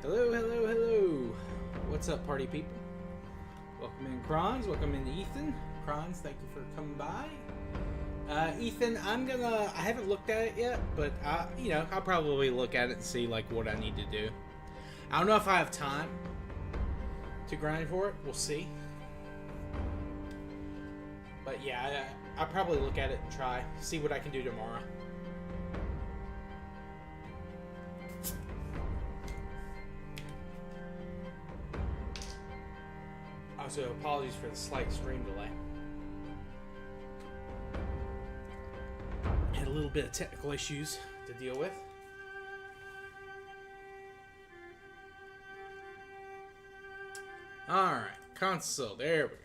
Hello, hello, hello. What's up, party people? Welcome in, Kronz. Welcome in, Ethan. Kronz, thank you for coming by. Ethan, I haven't looked at it yet, but I'll probably look at it and see like what I need to do. I don't know if I have time to grind for it. We'll see. But yeah, I'll probably look at it and try, see what I can do tomorrow. Also, apologies for the slight stream delay. Had a little bit of technical issues to deal with. Alright, console, there we go.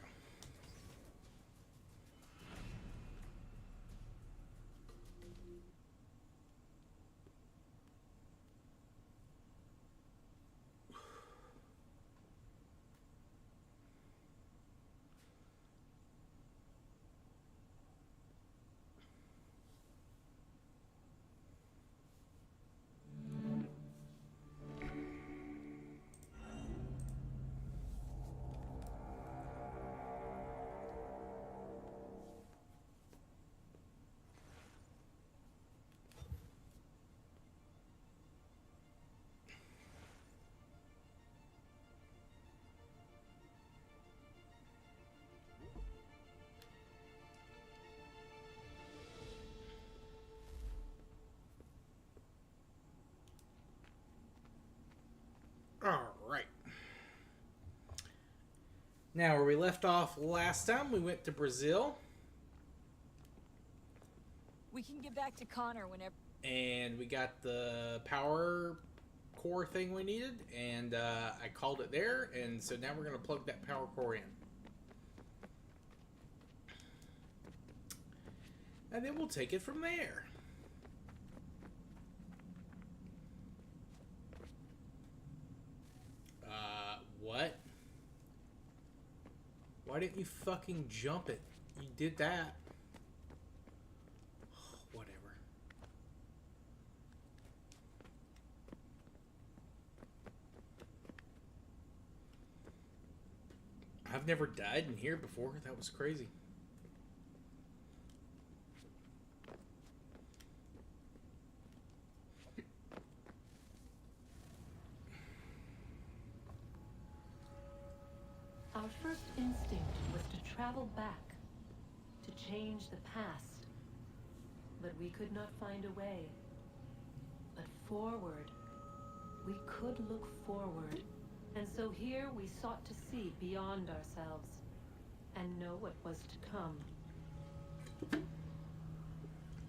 Alright. Now, where we left off last time, we went to Brazil. We can get back to Connor whenever. And we got the power core thing we needed. And I called it there. And so now we're going to plug that power core in. And then we'll take it from there. What? Why didn't you fucking jump it? You did that. Whatever. I've never died in here before. That was crazy. Our first instinct was to travel back, to change the past. But we could not find a way. But forward, we could look forward. And so here we sought to see beyond ourselves and know what was to come.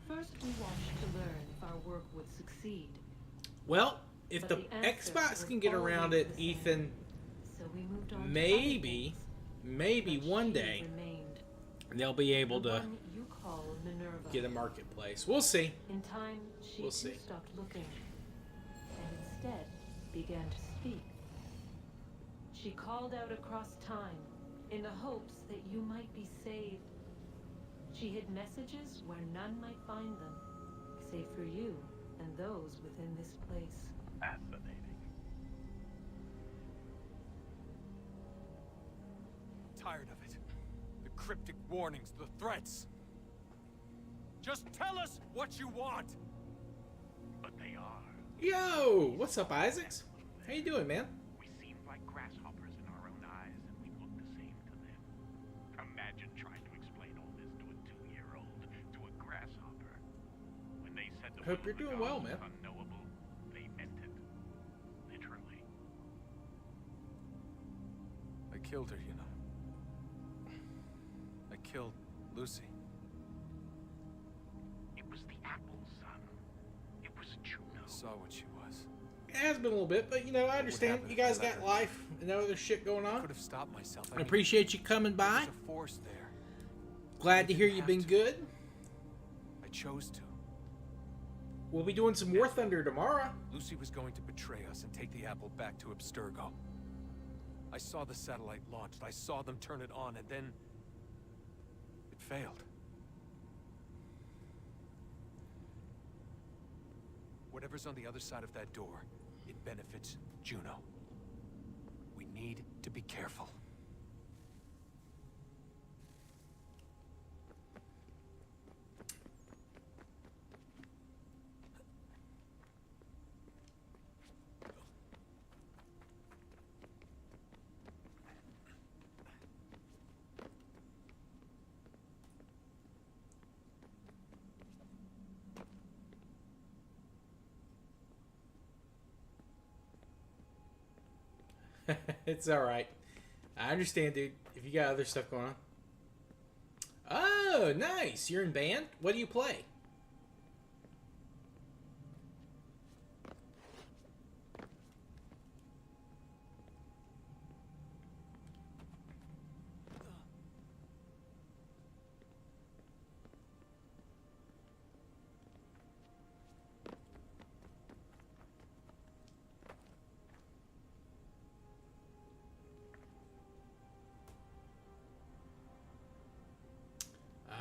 First, we watched to learn if our work would succeed. Well, if But the the answer Xbox was can get around always it, the same. Ethan, So we moved on to maybe other things. But one she day remained. they'll be able The to one you call Minerva. get a marketplace. We'll see. In time, she We'll too see. stopped looking, and instead began to speak. She called out across time, in the hopes that you might be saved. She hid messages where none might find them, save for you and those within this place. Fascinating. Tired of it. The cryptic warnings, the threats. Just tell us what you want! But they are. Yo, what's up, Isaacs? How you doing, man? We seem like grasshoppers in our own eyes, and we look the same to them. Imagine trying to explain all this to a 2-year-old, to a grasshopper. When they said the Hope will you're of the doing well, gods man. was unknowable, they meant it. Literally. I killed her, you know. I killed Lucy. It was the apple, son. It was Juno. I saw what she was. It has been a little bit, but I understand. happened You if I guys let got her? life and other shit going I on. could have stopped myself. I appreciate you coming there by. was a force there. Glad to hear didn't you've have been to. good. I chose to. We'll be doing some War Thunder tomorrow. Lucy was going to betray us and take the apple back to Abstergo. I saw the satellite launched. I saw them turn it on, and then it failed. Whatever's on the other side of that door It benefits Juno. We need to be careful. It's alright. I understand, dude. If you got other stuff going on. Oh, nice. You're in band? What do you play?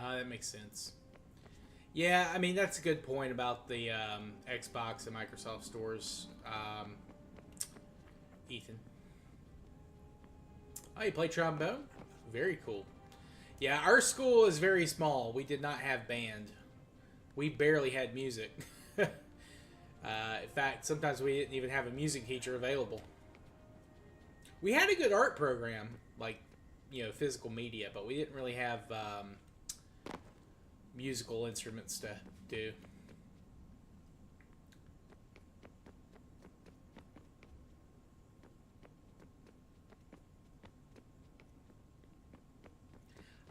That makes sense. Yeah, I mean, that's a good point about the Xbox and Microsoft stores, Ethan. Oh, you play trombone? Very cool. Yeah, our school is very small. We did not have band. We barely had music. In fact, sometimes we didn't even have a music teacher available. We had a good art program, like, you know, physical media, but we didn't really have musical instruments to do.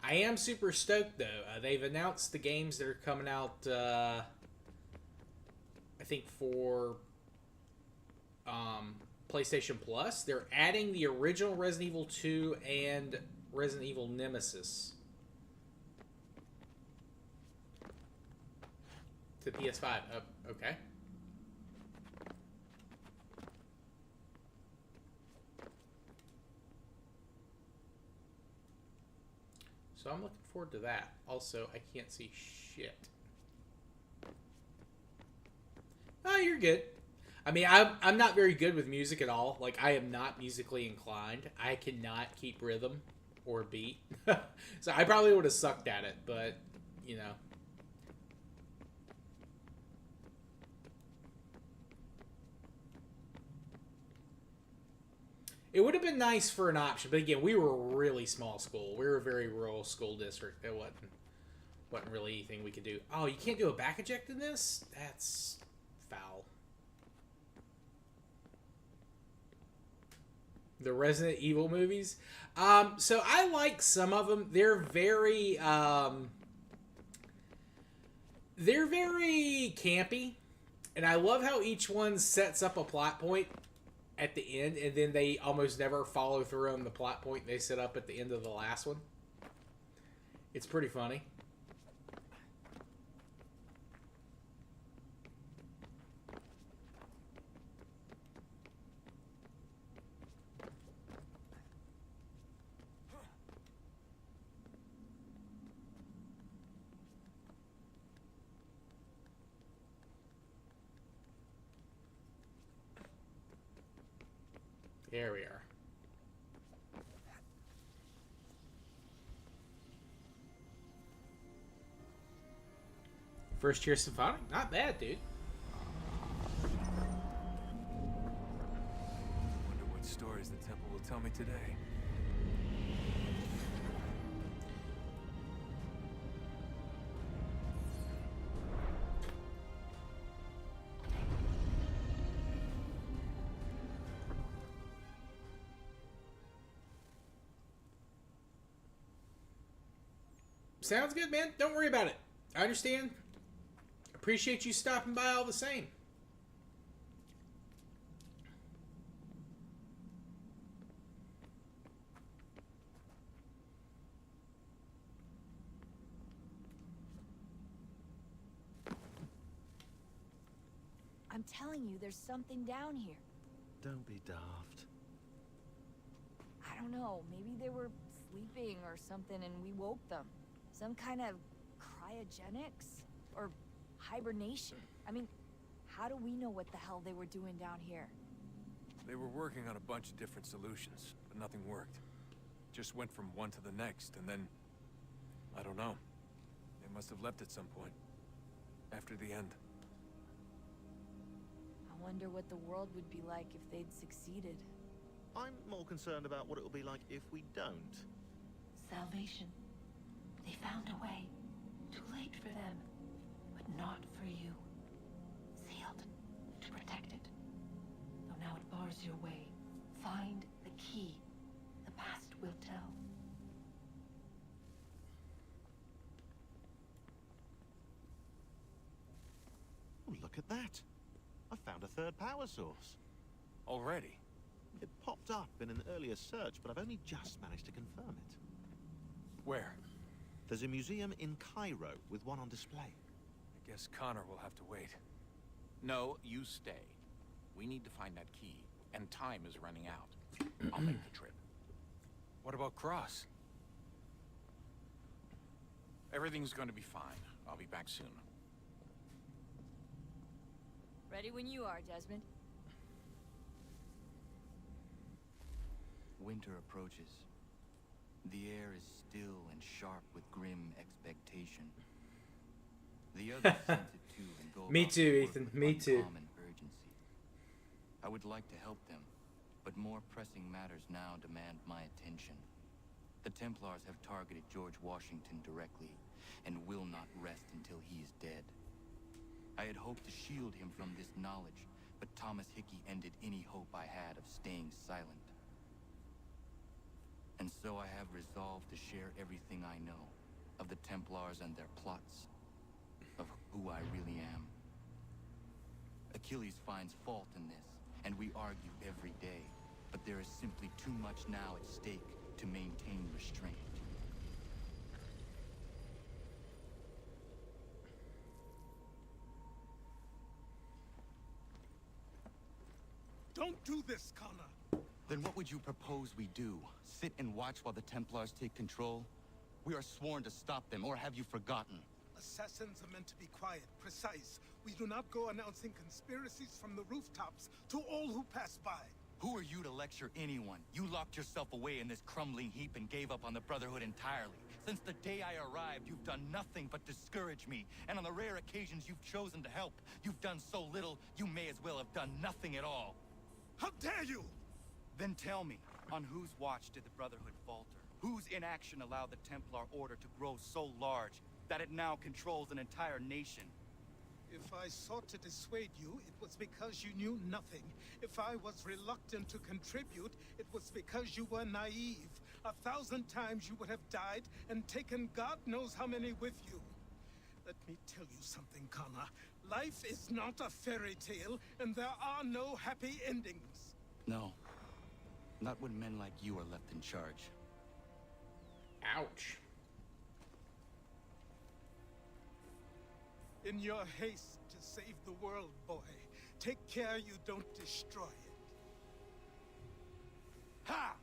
I am super stoked though. They've announced the games that are coming out. I think for PlayStation Plus, they're adding the original Resident Evil 2 and Resident Evil Nemesis to PS5. Okay. So I'm looking forward to that. Also, I can't see shit. Oh, you're good. I mean, I'm not very good with music at all. Like, I am not musically inclined. I cannot keep rhythm or beat. So I probably would have sucked at it, but, you know. It would have been nice for an option, but again, we were a really small school. We were a very rural school district. There wasn't really anything we could do. Oh, you can't do a back eject in this? That's foul. The Resident Evil movies. So I like some of them. They're very campy, and I love how each one sets up a plot point at the end, and then they almost never follow through on the plot point they set up at the end of the last one. It's pretty funny. There we are. First year symphonic? Not bad, dude. Wonder what stories the temple will tell me today. Sounds good, man. Don't worry about it. I understand. Appreciate you stopping by all the same. I'm telling you, there's something down here. Don't be daft. I don't know, maybe they were sleeping or something and we woke them. Some kind of cryogenics? Or hibernation? I mean, How do we know what the hell they were doing down here? They were working on a bunch of different solutions, but nothing worked. Just went from one to the next, and then... I don't know. They must have left at some point. After the end. I wonder what the world would be like if they'd succeeded. I'm more concerned about what it will be like if we don't. Salvation. They found a way. Too late for them, but not for you. Sealed to protect it. Though now it bars your way. Find the key. The past will tell. Oh, look at that. I found a third power source. Already? It popped up in an earlier search, but I've only just managed to confirm it. Where? There's a museum in Cairo with one on display. I guess Connor will have to wait. No, you stay. We need to find that key, and time is running out. I'll make the trip. What about Cross? Everything's going to be fine. I'll be back soon. Ready when you are, Desmond. Winter approaches. The air is still and sharp with grim expectation. The others sense it too and go Me about too, their work Ethan. with Me too. uncommon urgency. I would like to help them, but more pressing matters now demand my attention. The Templars have targeted George Washington directly, and will not rest until he is dead. I had hoped to shield him from this knowledge, but Thomas Hickey ended any hope I had of staying silent. And so I have resolved to share everything I know of the Templars and their plots, of who I really am. Achilles finds fault in this, and we argue every day, but there is simply too much now at stake to maintain restraint. Don't do this, Connor. Then what would you propose we do? Sit and watch while the Templars take control? We are sworn to stop them, or have you forgotten? Assassins are meant to be quiet, precise. We do not go announcing conspiracies from the rooftops to all who pass by. Who are you to lecture anyone? You locked yourself away in this crumbling heap and gave up on the Brotherhood entirely. Since the day I arrived, you've done nothing but discourage me. And on the rare occasions you've chosen to help, you've done so little, you may as well have done nothing at all. How dare you! Then tell me, on whose watch did the Brotherhood falter? Whose inaction allowed the Templar Order to grow so large that it now controls an entire nation? If I sought to dissuade you, it was because you knew nothing. If I was reluctant to contribute, it was because you were naive. 1,000 times you would have died and taken God knows how many with you. Let me tell you something, Connor. Life is not a fairy tale, and there are no happy endings. No. Not when men like you are left in charge. Ouch. In your haste to save the world, boy, take care you don't destroy it. Ha!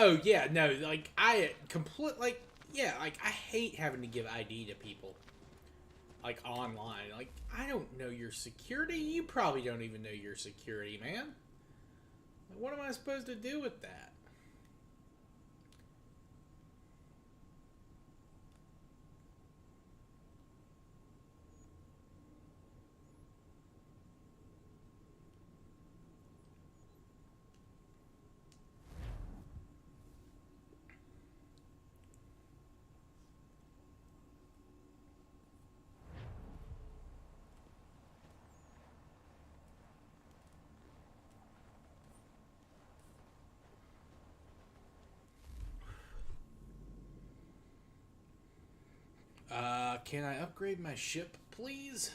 Oh yeah, no, like I hate having to give ID to people. Like online. Like I don't know your security. You probably don't even know your security, man. Like, what am I supposed to do with that? Can I upgrade my ship, please?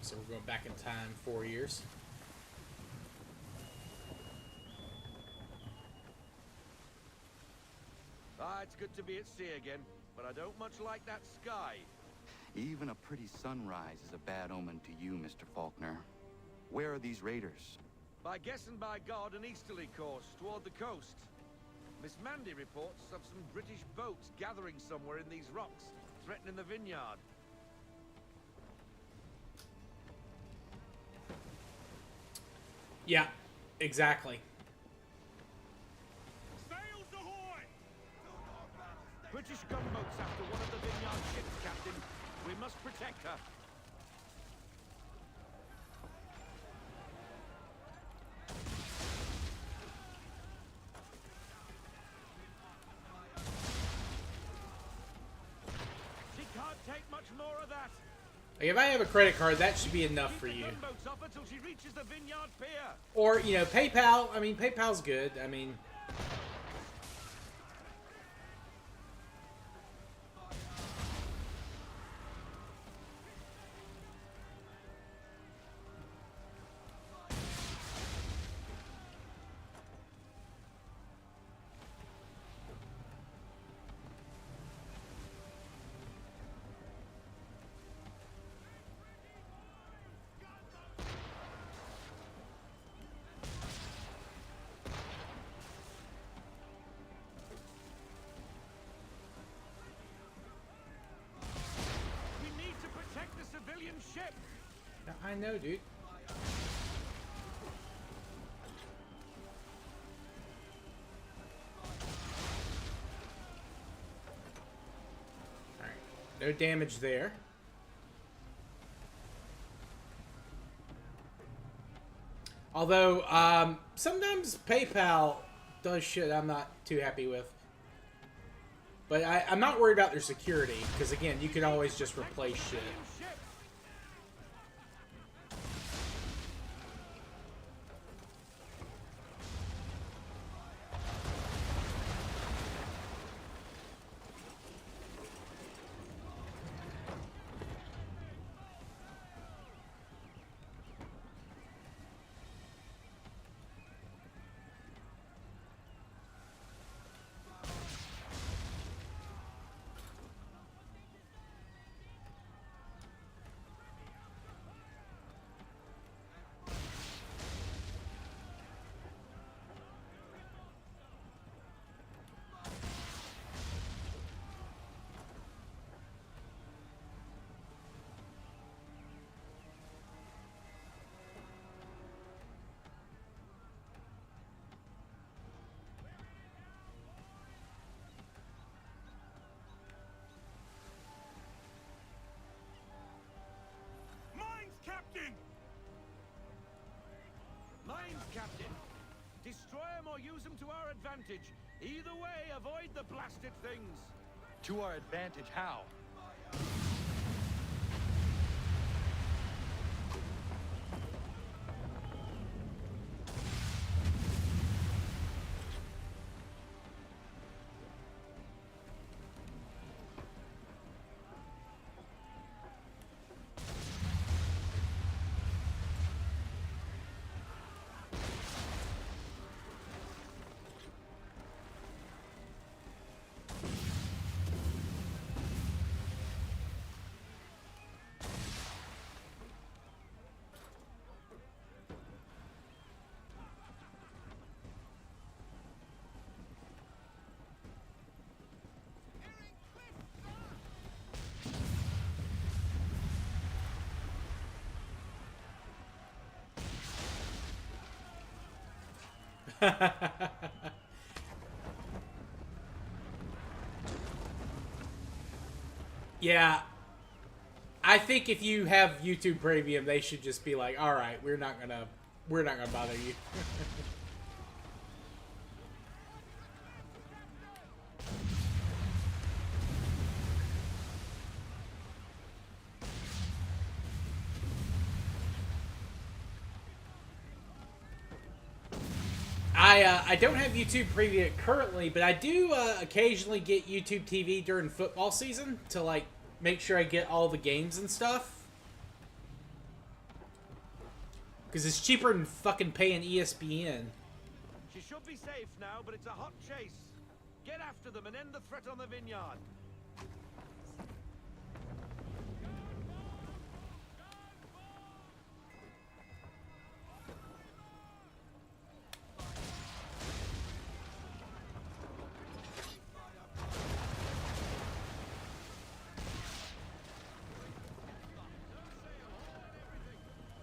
So we're going back in time 4 years. It's good to be at sea again, but I don't much like that sky. Even a pretty sunrise is a bad omen to you, Mr. Faulkner. Where are these raiders? By guess and by God, an easterly course toward the coast. Miss Mandy reports of some British boats gathering somewhere in these rocks, threatening the vineyard. Yeah, exactly. Sails ahoy! British gunboats after one of the vineyard ships, Captain. We must protect her. She can't take much more of that. Like if I have a credit card, that should be enough for you. Gunboats off until she reaches the vineyard pier. Or, you know, PayPal. I mean, PayPal's good. I mean... Ship. I know, dude. Alright. No damage there. Although, sometimes PayPal does shit I'm not too happy with. But I'm not worried about their security, because again, you can always just replace shit. Captain! Mines, Captain! Destroy them or use them to our advantage. Either way, avoid the blasted things. To our advantage, how? Yeah, I think if you have YouTube Premium, they should just be like, "All right, we're not gonna bother you." I don't have YouTube Premium currently, but I do occasionally get YouTube TV during football season to like make sure I get all the games and stuff. Because it's cheaper than fucking paying ESPN. She should be safe now, but it's a hot chase. Get after them and end the threat on the vineyard.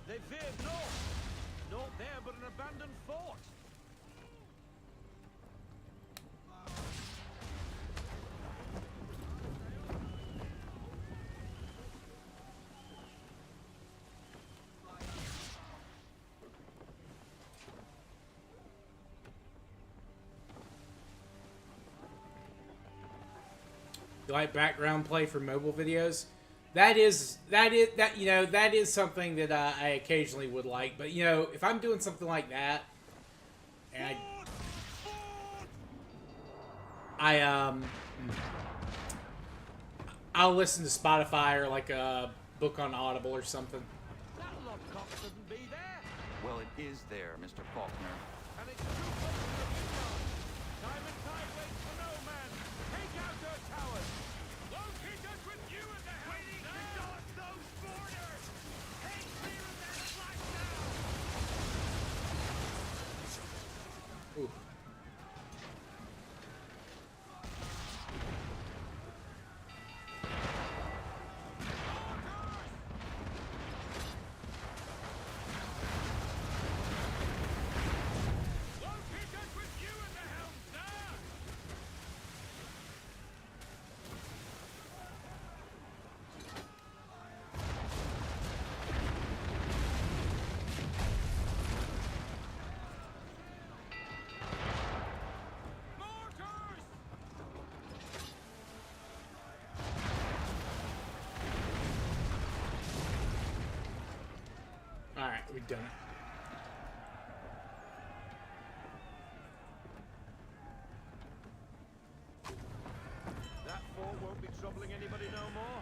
They veered north. Not there, but an abandoned fort. You like background play for mobile videos? That is something that I occasionally would like. But you know, if I'm doing something like that, and I'll listen to Spotify or like a book on Audible or something. That lobcock shouldn't be there. Well, it is there, Mr. Faulkner. And it's too close to the vineyard. Time and tide waits for no man. Take out their towers. Won't keep us with you in the house. We need to dodge those borders. Take clear of their flag now. Ooh. Won't keep us with you in the house, sir. Mortars! All right, we've done it. That fort won't be troubling anybody no more.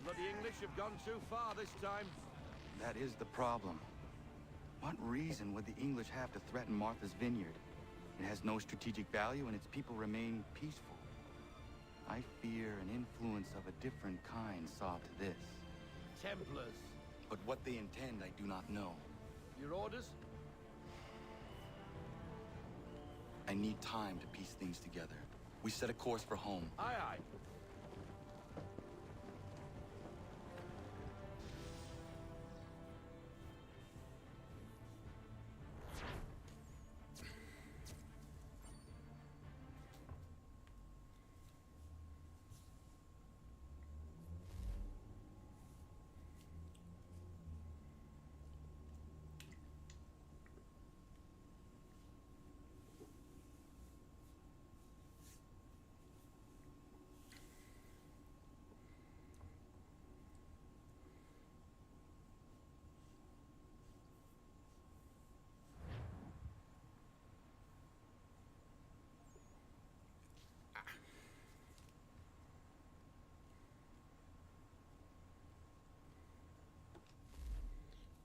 Bloody English have gone too far this time. That is the problem. What reason would the English have to threaten Martha's Vineyard? It has no strategic value and its people remain peaceful. I fear an influence of a different kind saw to this. Templars. But what they intend, I do not know. Your orders? I need time to piece things together. We set a course for home. Aye, aye.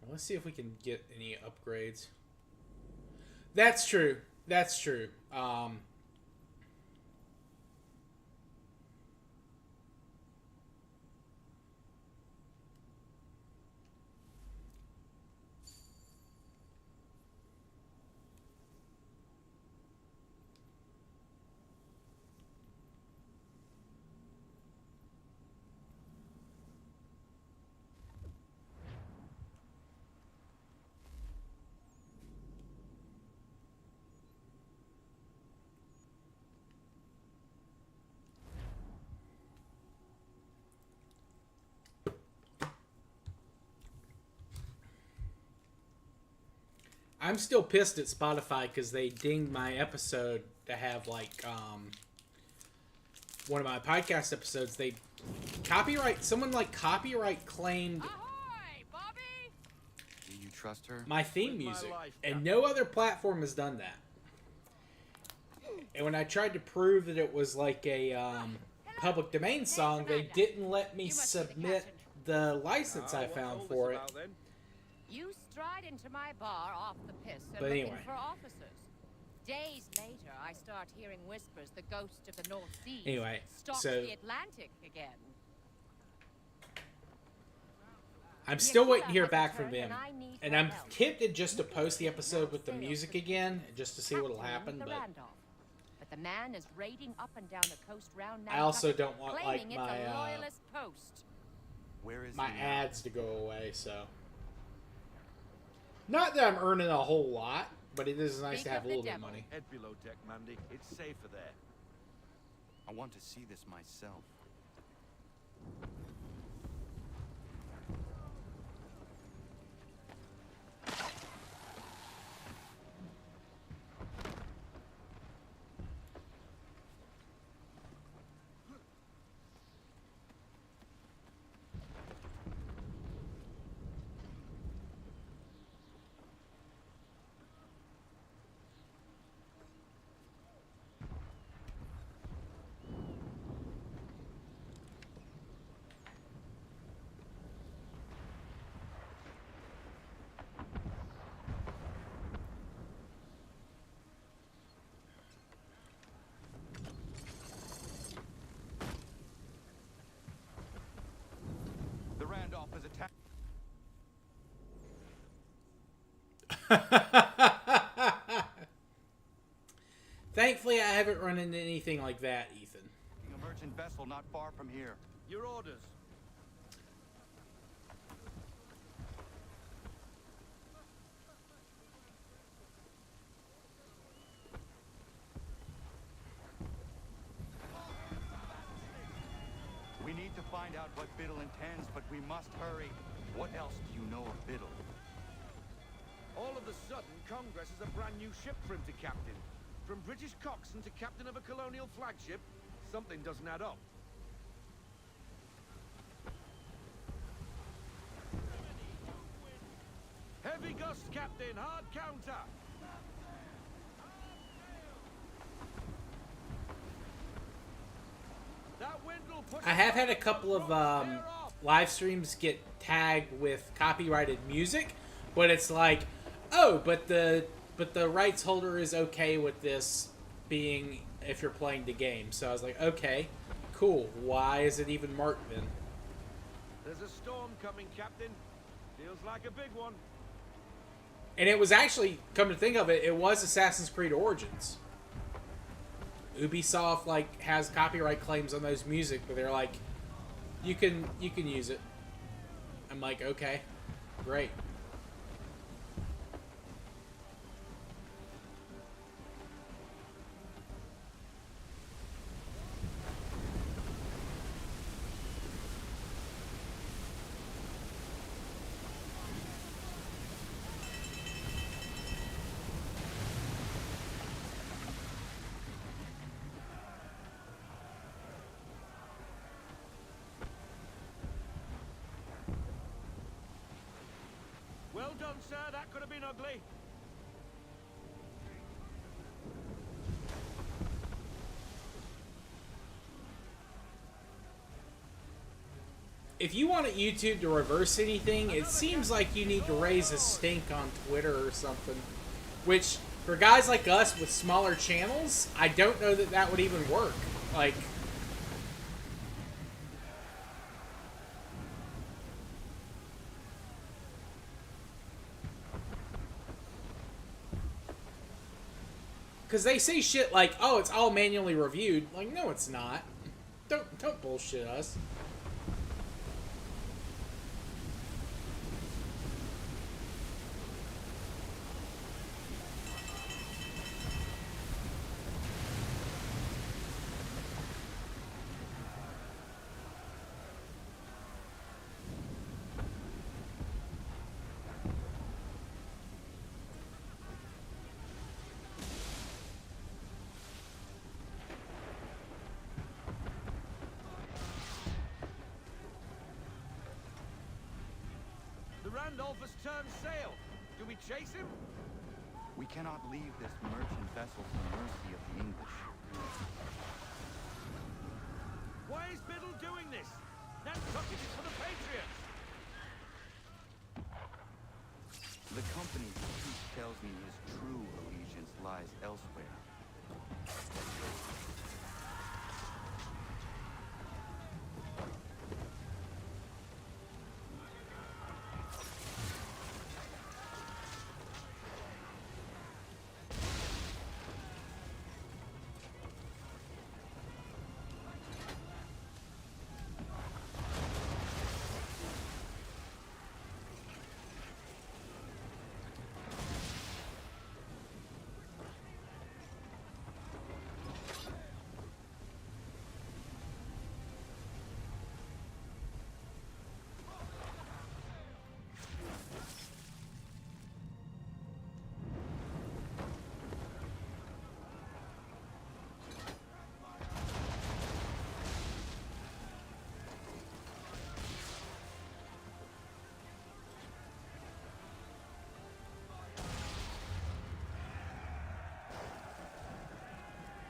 Let's see if we can get any upgrades. That's true. That's true. I'm still pissed at Spotify because they dinged my episode to have like one of my podcast episodes. They someone copyright claimed Ahoy, Bobby! Do you trust her? my theme With my music, life, and no other platform has done that. And when I tried to prove that it was like a public domain song, they didn't let me You must be the submit captain. the license I What's found all for this it. about, then? You stride into my bar off the piss and But looking anyway. for officers. Days later, I start hearing whispers the ghost of the North Seas Anyway, stalks so- the Atlantic again. I'm The still waiting to Aquila hear has back from returned them. and I need And your I'm help. tempted just to You post the can episode with the sail music to again, just to see what'll Captain happen, the but Randolph. But the man is raiding up and down the coast round I also Nantucket, don't want, like, claiming my, it's a loyalist post. Where is my he now? ads to go away, so. Not that I'm earning a whole lot, but it is nice Speak to have of a the little bit of devil. money. Head below deck, Mandy. It's safer there. I want to see this myself. The Randolph is attacked. Thankfully, I haven't run into anything like that, Ethan. A merchant vessel not far from here. Your orders. We need to find out what Biddle intends, but we must hurry. What else do you know of Biddle? All of a sudden, Congress has a brand new ship for him to captain. From British coxswain to captain of a colonial flagship, something doesn't add up. Heavy gust, Captain. Hard counter. That wind will push I have had a us couple of tear off. live streams get tagged with copyrighted music, but it's like, oh, but the rights holder is okay with this being if you're playing the game. So I was like, okay, cool. Why is it even marked then? There's a storm coming, Captain. Feels like a big one. And it was actually, come to think of it, it was Assassin's Creed Origins. Ubisoft like has copyright claims on those music, but they're like, you can use it. I'm like, okay, great. Well done, sir. That could have been ugly. If you want YouTube to reverse anything, it seems like you need to raise a stink on Twitter or something. Which, for guys like us with smaller channels, I don't know that that would even work. Like, because they say shit like, "Oh, it's all manually reviewed." Like, no, it's not. Don't bullshit us. The Randolph has turned sail. Do we chase him? We cannot leave this merchant vessel to the mercy of the English. Why is Biddle doing this? Nantucket is for the Patriots. tells me his true allegiance lies elsewhere.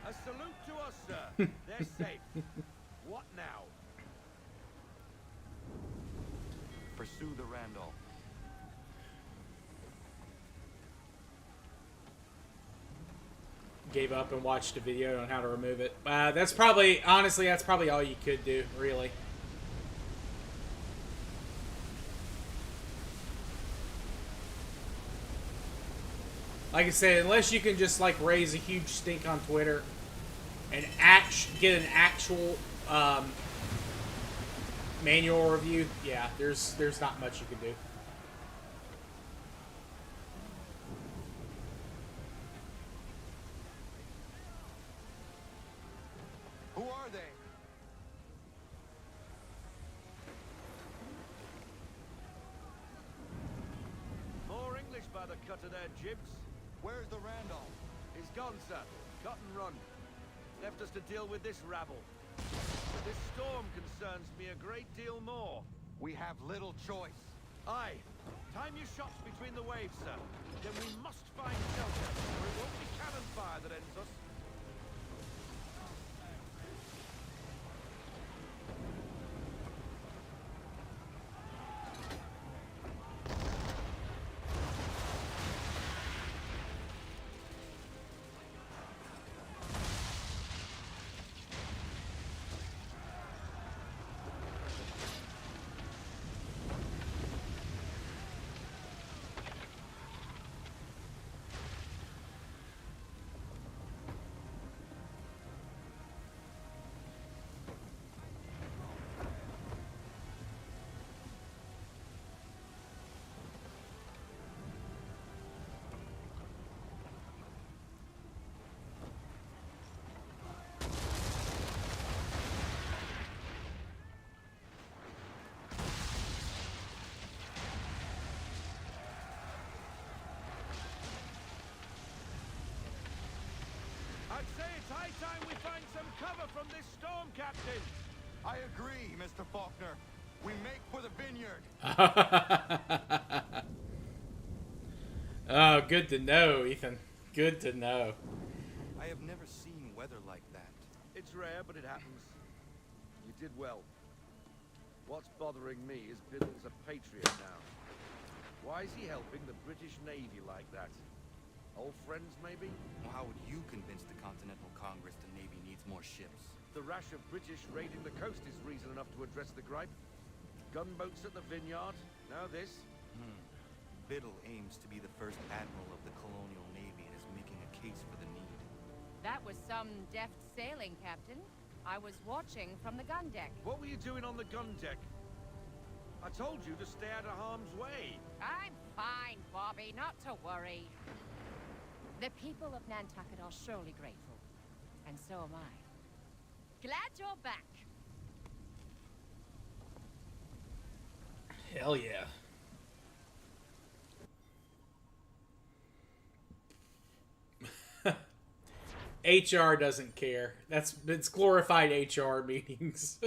A salute to us, sir. They're safe. What now? Pursue the Randolph. Gave up and watched a video on how to remove it. That's probably, honestly, that's probably all you could do, really. Like I said, unless you can just like raise a huge stink on Twitter and get an actual manual review, yeah, there's not much you can do. Who are they? More English by the cut of their jibs. Where's the Randolph? He's gone, sir. Cut and run. Left us to deal with this rabble. But this storm concerns me a great deal more. We have little choice. Aye. Time your shots between the waves, sir. Then we must find shelter, or it won't be cannon fire that ends us. I'd say it's high time we find some cover from this storm, Captain. I agree, Mr. Faulkner. We make for the vineyard. Oh, good to know, Ethan. Good to know. I have never seen weather like that. It's rare, but it happens. You did well. What's bothering me is Biddle's a patriot now. Why is he helping the British Navy like that? Old friends, maybe? Well, how would you convince the Continental Congress the Navy needs more ships? The rash of British raiding the coast is reason enough to address the gripe. Gunboats at the vineyard, now this. Biddle aims to be the first admiral of the colonial navy and is making a case for the need. That was some deft sailing, Captain. I was watching from the gun deck. What were you doing on the gun deck? I told you to stay out of harm's way. I'm fine, Bobby, not to worry. The people of Nantucket are surely grateful. And so am I. Glad you're back. Hell yeah. HR doesn't care. It's glorified HR meetings.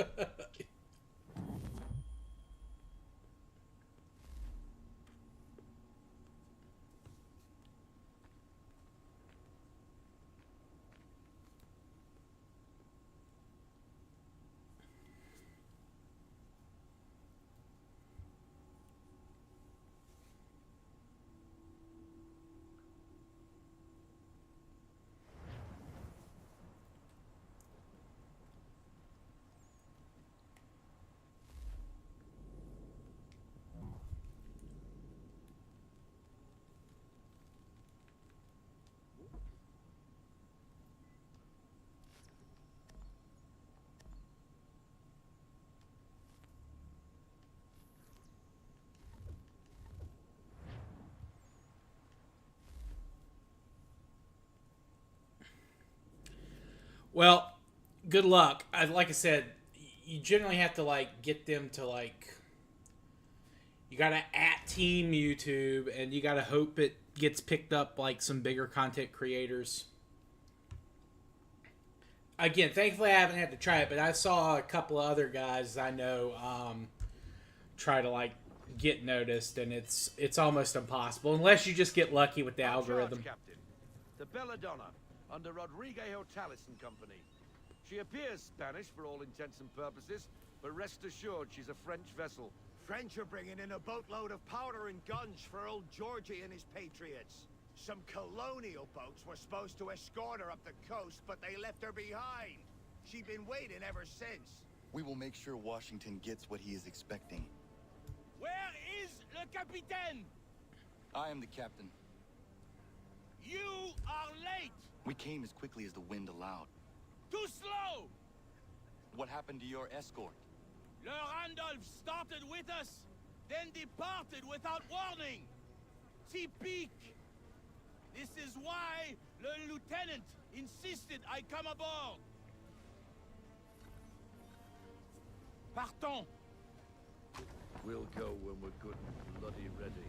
Well, good luck. Like I said, you generally have to like get them to like. You gotta at team YouTube, and you gotta hope it gets picked up like some bigger content creators. Again, thankfully I haven't had to try it, but I saw a couple of other guys I know try to like get noticed, and it's almost impossible unless you just get lucky with the algorithm. Captain, the Belladonna, under Rodrigo Talis and Company. She appears Spanish for all intents and purposes, but rest assured she's a French vessel. French are bringing in a boatload of powder and guns for old Georgie and his patriots. Some colonial boats were supposed to escort her up the coast, but they left her behind. She's been waiting ever since. We will make sure Washington gets what he is expecting. Where is le capitaine? I am the captain. You are late! We came as quickly as the wind allowed. Too slow! What happened to your escort? Le Randolph started with us, then departed without warning. Typique. This is why the lieutenant insisted I come aboard. Partons. We'll go when we're good and bloody ready.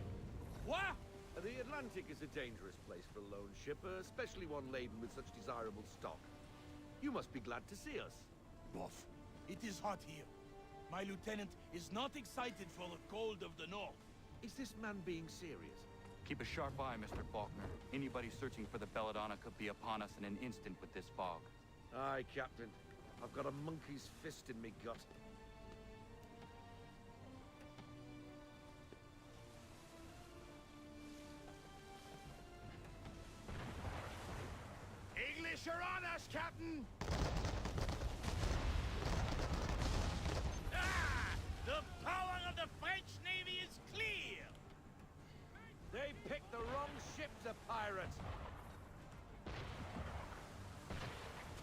What? The Atlantic is a dangerous place for a lone ship, especially one laden with such desirable stock. You must be glad to see us. Boff, it is hot here. My lieutenant is not excited for the cold of the north. Is this man being serious? Keep a sharp eye, Mr. Faulkner. Anybody searching for the Belladonna could be upon us in an instant with this fog. Aye, Captain. I've got a monkey's fist in me gut. English are on us, Captain! The power of the French Navy is clear! They picked the wrong ship to pirate.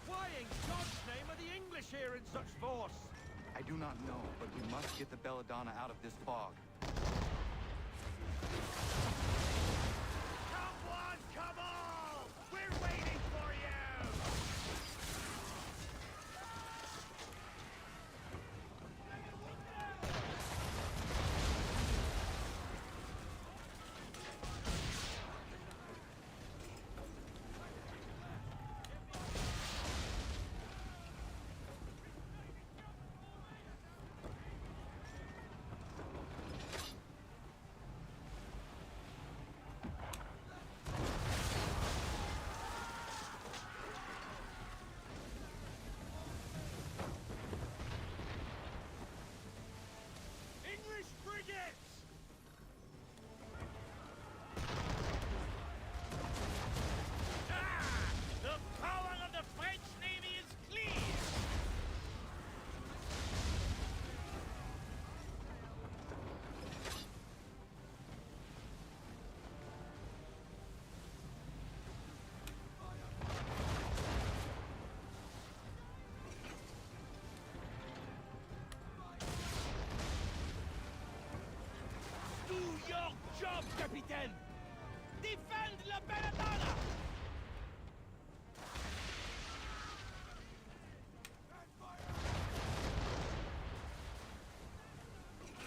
Why in God's name are the English here in such force? I do not know, but we must get the Belladonna out of this fog. Come one, come all! We're waiting for you! English frigates! The power of the French Navy is clear! Do your job, Capitaine! Defend la Belladonna!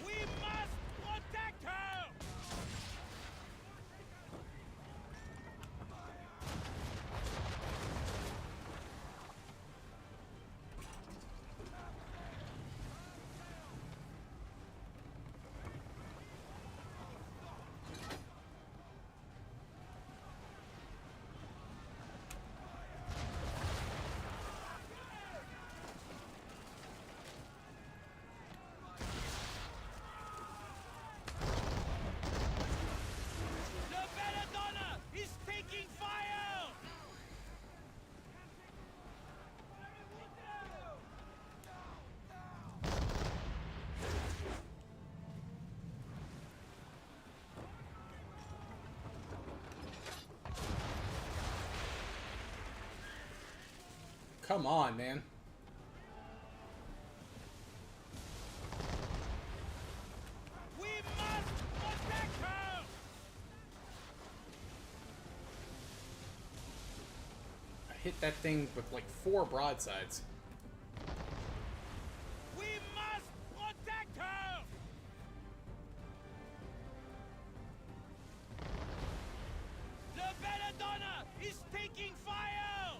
We must protect her! The Belladonna is taking fire! Come on, man. We must protect her! hit that thing with like 4 broadsides. We must protect her! The Belladonna is taking fire!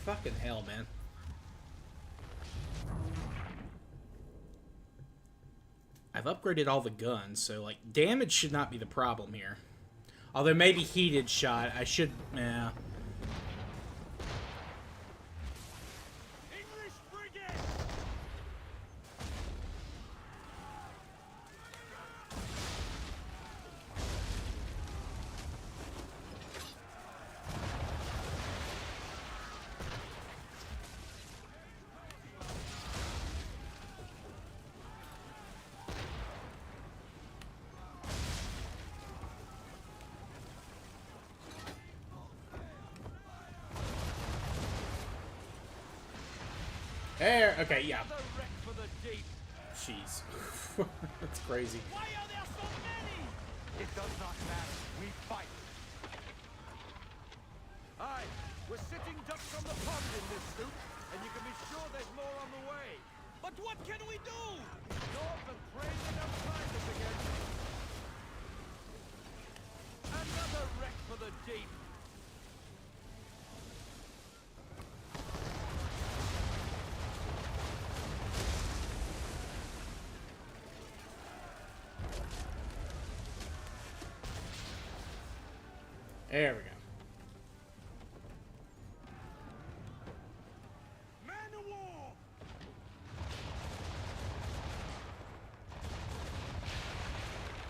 Fucking hell, man. I've upgraded all the guns, so like damage should not be the problem here. Although maybe heated shot, I should. Yeah. English frigate! There. Okay. Yeah. Another wreck for the deep. Jeez. That's crazy. Why are there so many? It does not matter. We fight. Aye, we're sitting ducks on the pond in this suit, and you can be sure there's more on the way. But what can we do? North and pray they don't find us again. Another wreck for the deep. There we go. Man of war!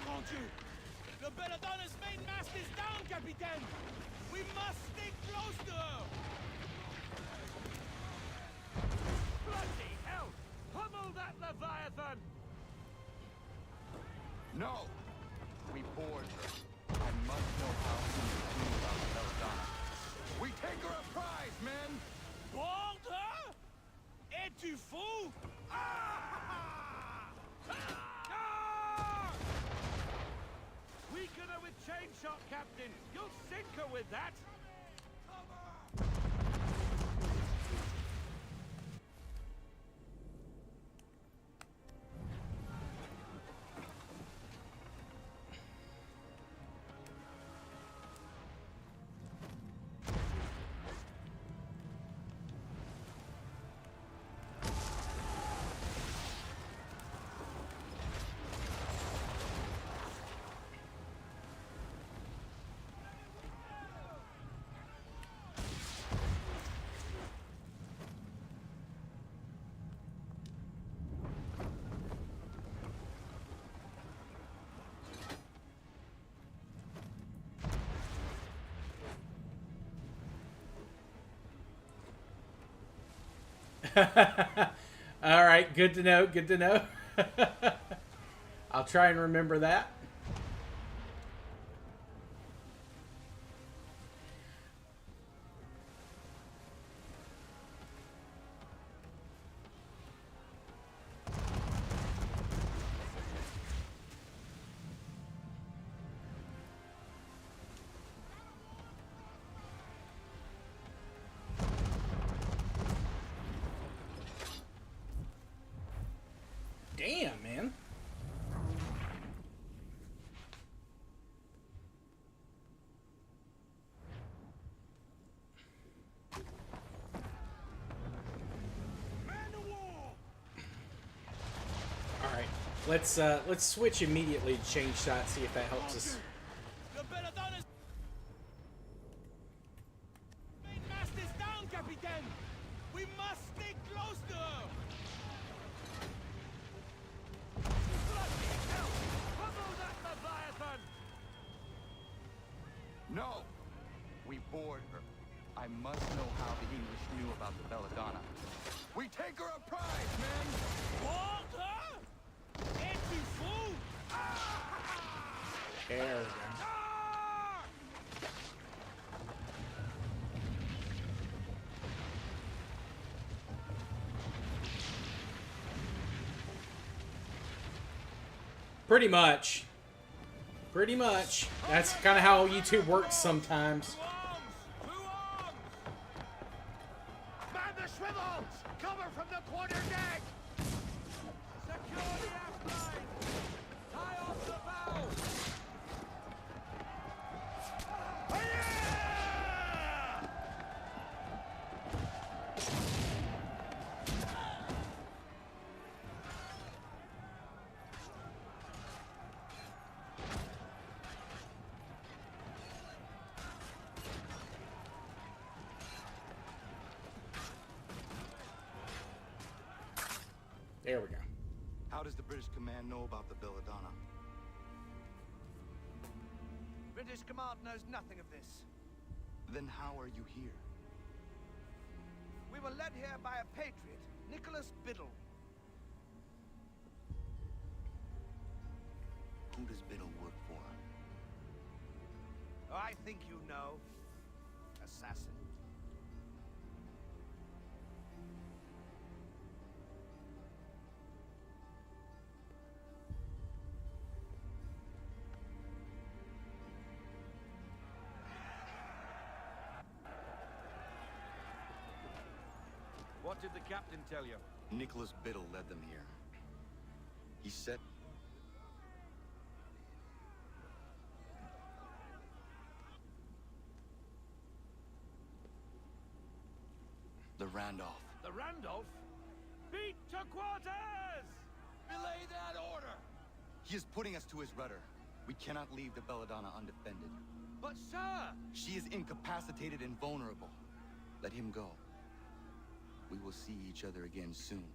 Mon Dieu! The Belladonna's main mast is down, Capitaine! We must stay close to her! Bloody hell! Pummel that Leviathan! No! We board her. I must know how to do about the Belladonna. We take her a prize, men! Board her? Es-tu fou? Weaken her with chain shot, Captain! You'll sink her with that! All right, good to know. Good to know. I'll try and remember that. Damn, man. All right, let's switch immediately to change shot. See if that helps us. The Belladonna's main mast is down, Capitaine! We must stay close to her! Bloody hell! Pummel that Leviathan! No! We board her. I must know how the English knew about the Belladonna. We take her a prize, men! Board her? Es-tu fou? There we go. Pretty much. Pretty much. That's kind of how YouTube works sometimes. Man the swivels! Cover from the quarter deck! Secure the aft line! Tie off the bow! There we go. How does the British command know about the Belladonna? British command knows nothing of this. Then how are you here? We were led here by a patriot, Nicholas Biddle. Who does Biddle work for? Oh, I think you know. Assassin. What did the captain tell you? Nicholas Biddle led them here. He said... The Randolph. The Randolph? Beat to quarters! Belay that order! He is putting us to his rudder. We cannot leave the Belladonna undefended. But sir! She is incapacitated and vulnerable. Let him go. We will see each other again soon.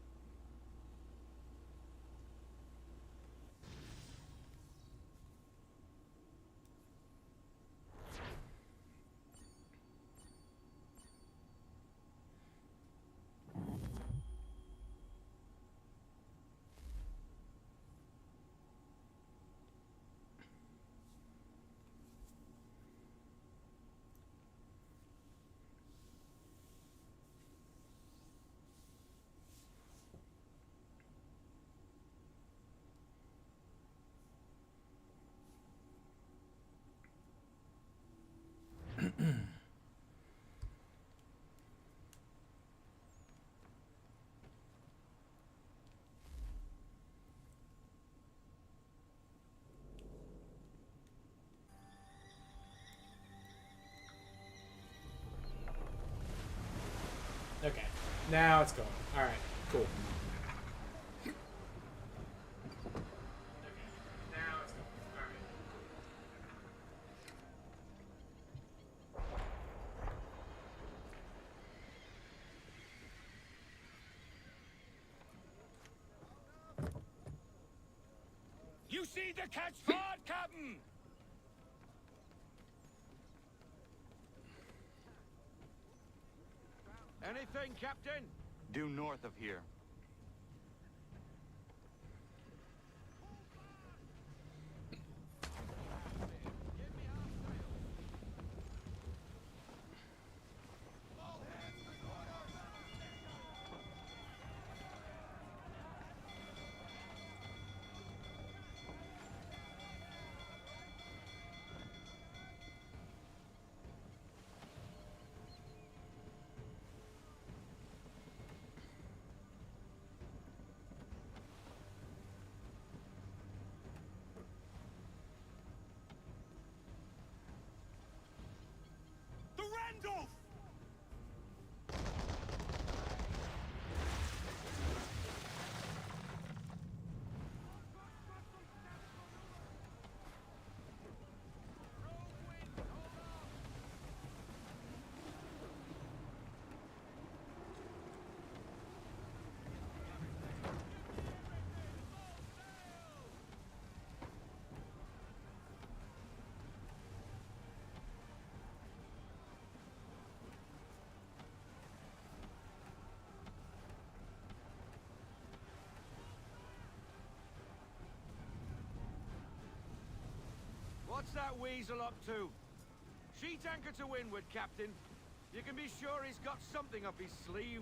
Okay. Now it's going. Alright. Cool. You see the catch ford, Captain! Anything, Captain? Due north of here. Randolph! What's that weasel up to? Sheet anchor to windward, Captain. You can be sure he's got something up his sleeve.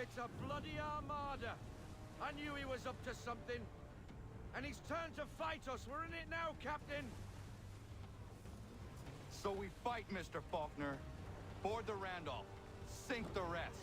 It's a bloody armada. I knew he was up to something. And he's turned to fight us. We're in it now, Captain. So we fight, Mr. Faulkner. Board the Randolph. Sink the rest.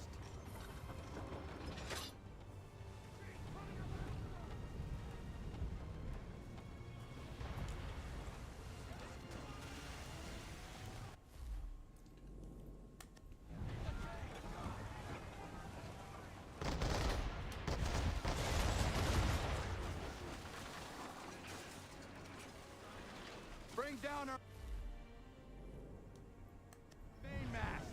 Bring down our mainmast.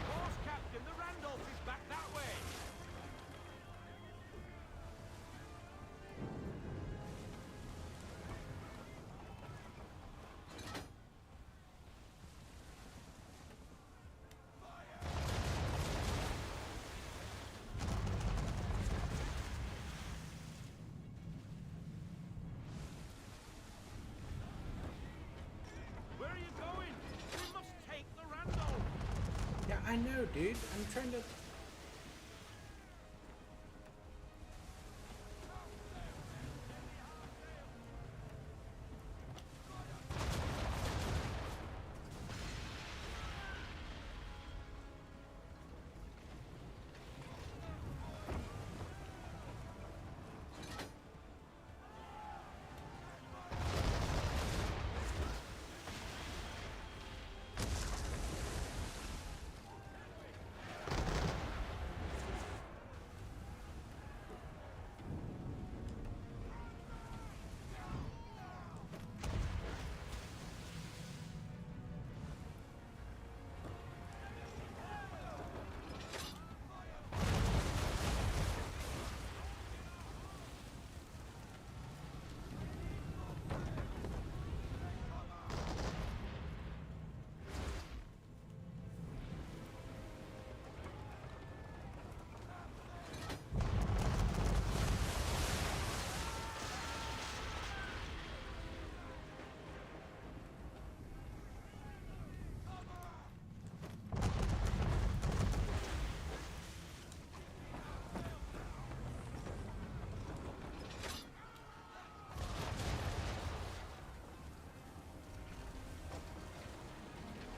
Course, Captain. The Randolph is back that way. Where are you going? We must take the Randolph. Yeah, I know, dude. I'm trying to...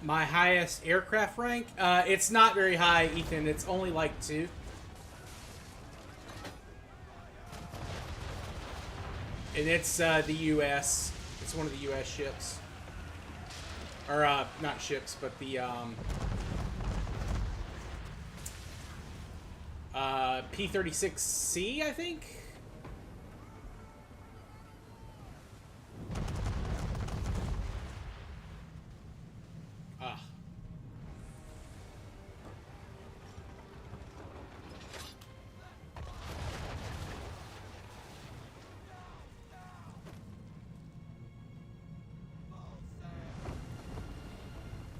My highest aircraft rank? It's not very high, Ethan. It's only like 2. And it's the U.S. It's one of the U.S. ships. Or, not ships, but the, P-36C, I think?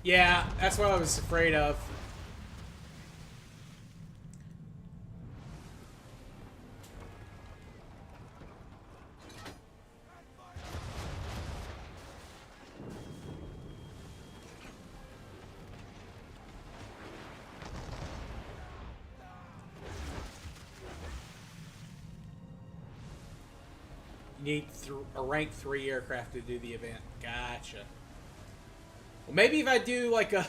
Yeah, that's what I was afraid of. You need a rank 3 aircraft to do the event. Gotcha. Well, maybe if I do like a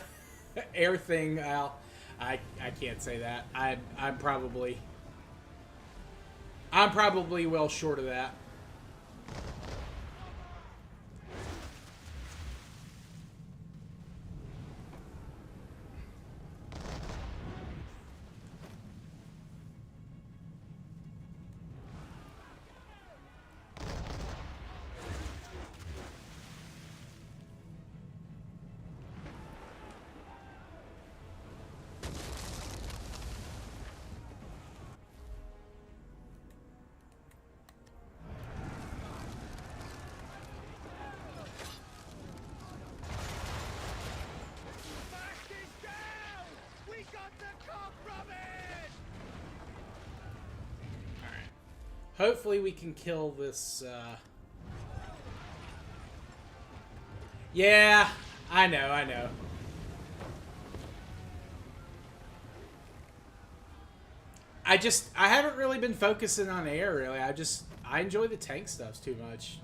air thing, I can't say that. I'm probably well short of that. Hopefully we can kill this, Yeah, I know, I know. I haven't really been focusing on air, really. I enjoy the tank stuff too much.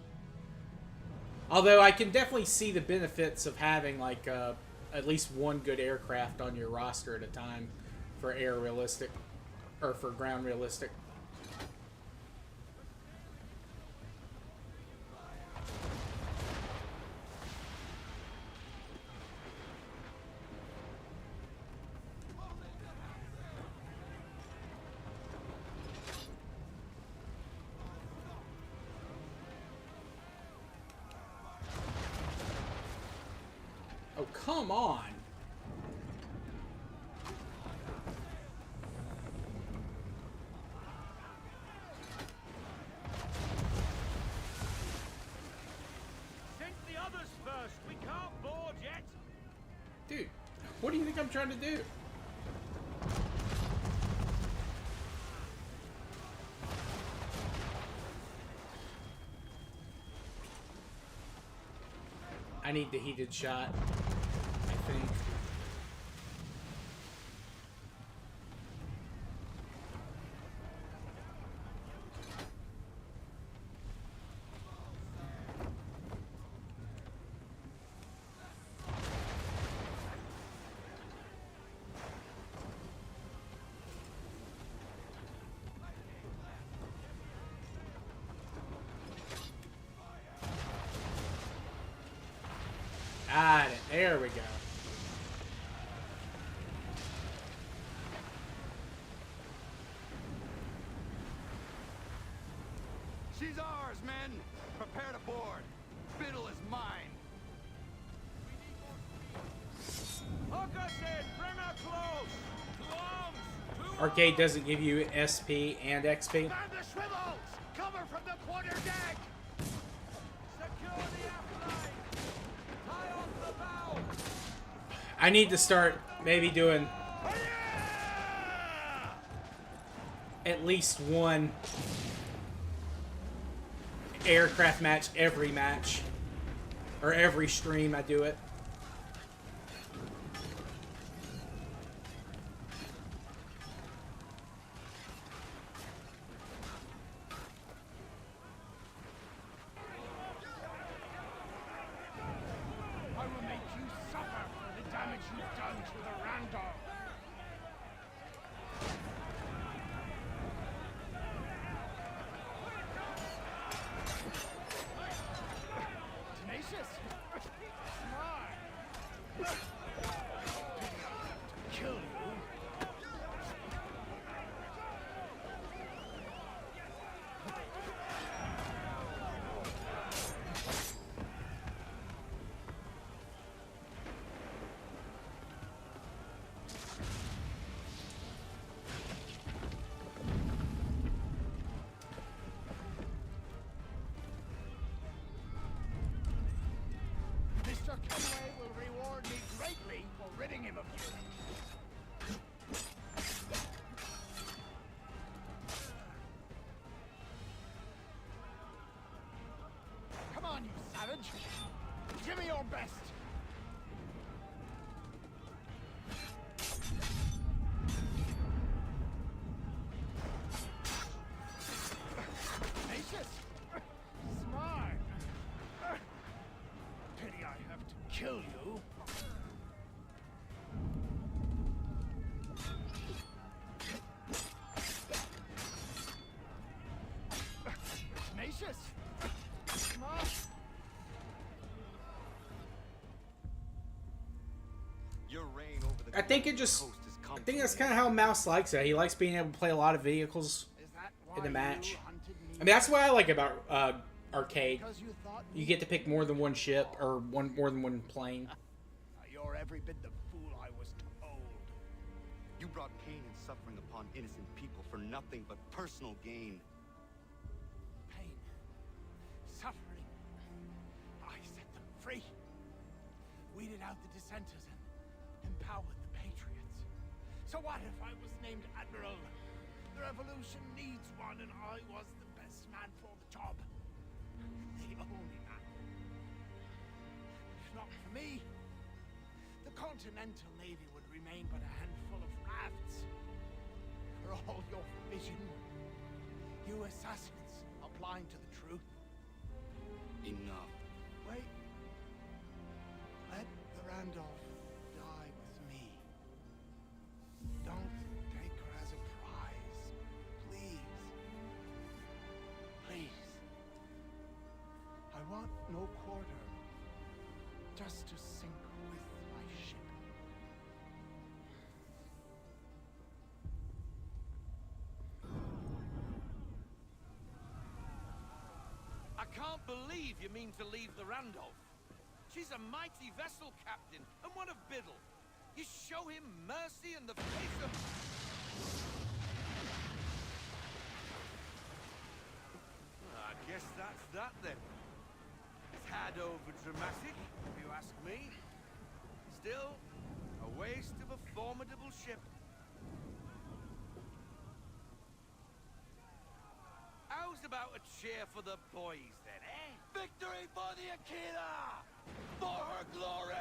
Although I can definitely see the benefits of having, like, at least one good aircraft on your roster at a time for air realistic, or for ground realistic. Oh, come on. Sink the others first. We can't board yet. Dude, what do you think I'm trying to do? I need the heated shot, I think. Got it. There we go. She's ours, men. Prepare to board. Biddle is mine. Hook us in. Bring her close. To arms. To Arcade doesn't give you SP and XP. Man the swivels! Cover from the quarter deck! secure the aft line. Tie off the bow. I need to start maybe doing at least one aircraft match every match. Or every stream I do it. I will make you suffer for the damage you've done to the Randall. Tenacious. Smart. Kill you. Mr. Conway will reward me greatly for ridding him of you. Come on, you savage. Give me your best. Tenacious. Smart. Pity I have to kill you. Tenacious. Smart. Your reign over the I think it just... coast is I think that's kind of how Mouse likes it. He likes being able to play a lot of vehicles Is that in the why match. you hunted me? I mean, that's what I like about Arcade. Because you thought You get to pick more than one ship or more than one plane. you're every bit the fool I was told. You brought pain and suffering upon innocent people for nothing but personal gain. Pain, suffering. I set them free. Weeded out the dissenters and empowered the patriots. So what if I was named Admiral? The revolution needs one and I was the best man for the job. The only man. If not for me, the Continental Navy would remain but a handful of rafts. For all your vision, you assassins are blind to the truth. Enough. Wait. Let the Randolph die with me. Don't take her as a prize. Please. Please. I want no quarter. Just to sink with my ship. I can't believe you mean to leave the Randolph. She's a mighty vessel, Captain, and one of Biddle. You show him mercy in the face of... I guess that's that, then. Tad over dramatic, if you ask me. Still, a waste of a formidable ship. How's about a cheer for the boys, then, eh? Victory for the Akita! For her glory!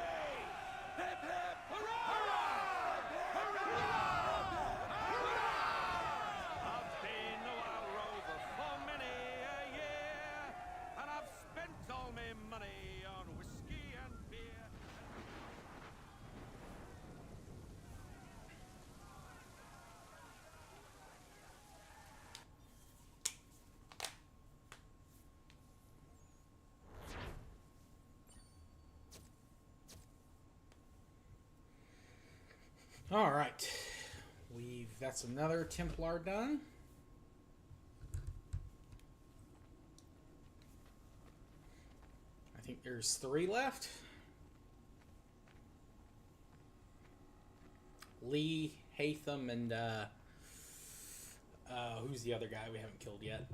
Hip hip hurrah! I've been a wild rover for many a year, and I've spent all my money on whiskey and beer. All right, that's another Templar done. I think there's 3 left. Lee, Hatham, and who's the other guy we haven't killed yet?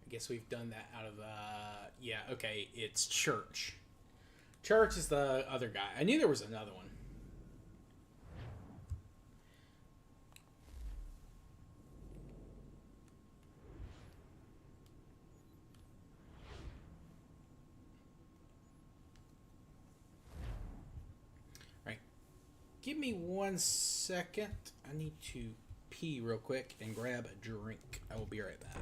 I guess we've done that out of, yeah, okay, it's Church. Church is the other guy. I knew there was another one. All right, give me 1 second. I need to pee real quick and grab a drink. I will be right back.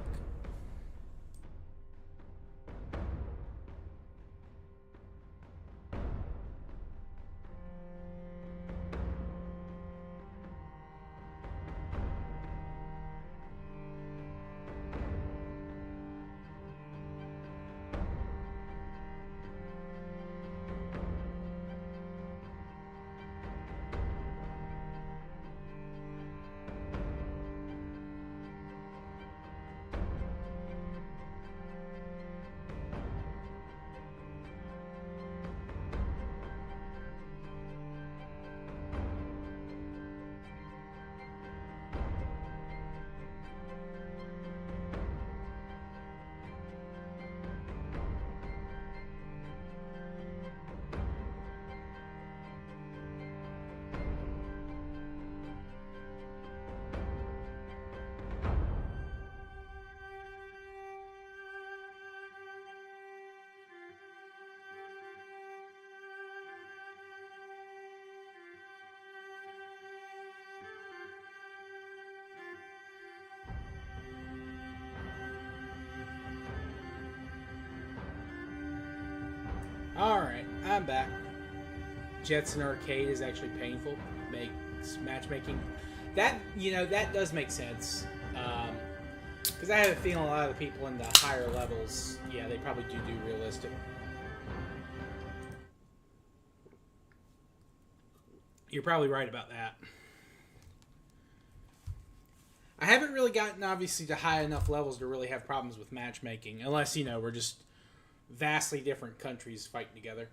Alright, I'm back. Jetson Arcade is actually painful. Makes matchmaking. That, you know, that does make sense. Because I have a feeling a lot of the people in the higher levels, yeah, they probably do realistic. You're probably right about that. I haven't really gotten, obviously, to high enough levels to really have problems with matchmaking. Unless, you know, we're just vastly different countries fighting together.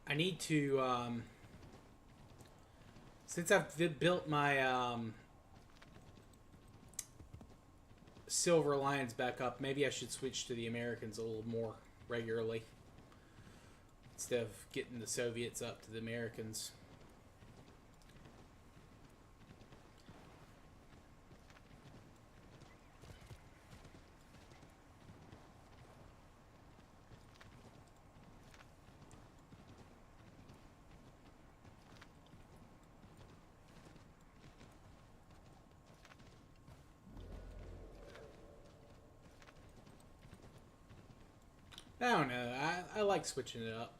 I need to, since I've built my Silver Lions back up, maybe I should switch to the Americans a little more regularly. Instead of getting the Soviets up to the Americans. I don't know. I like switching it up.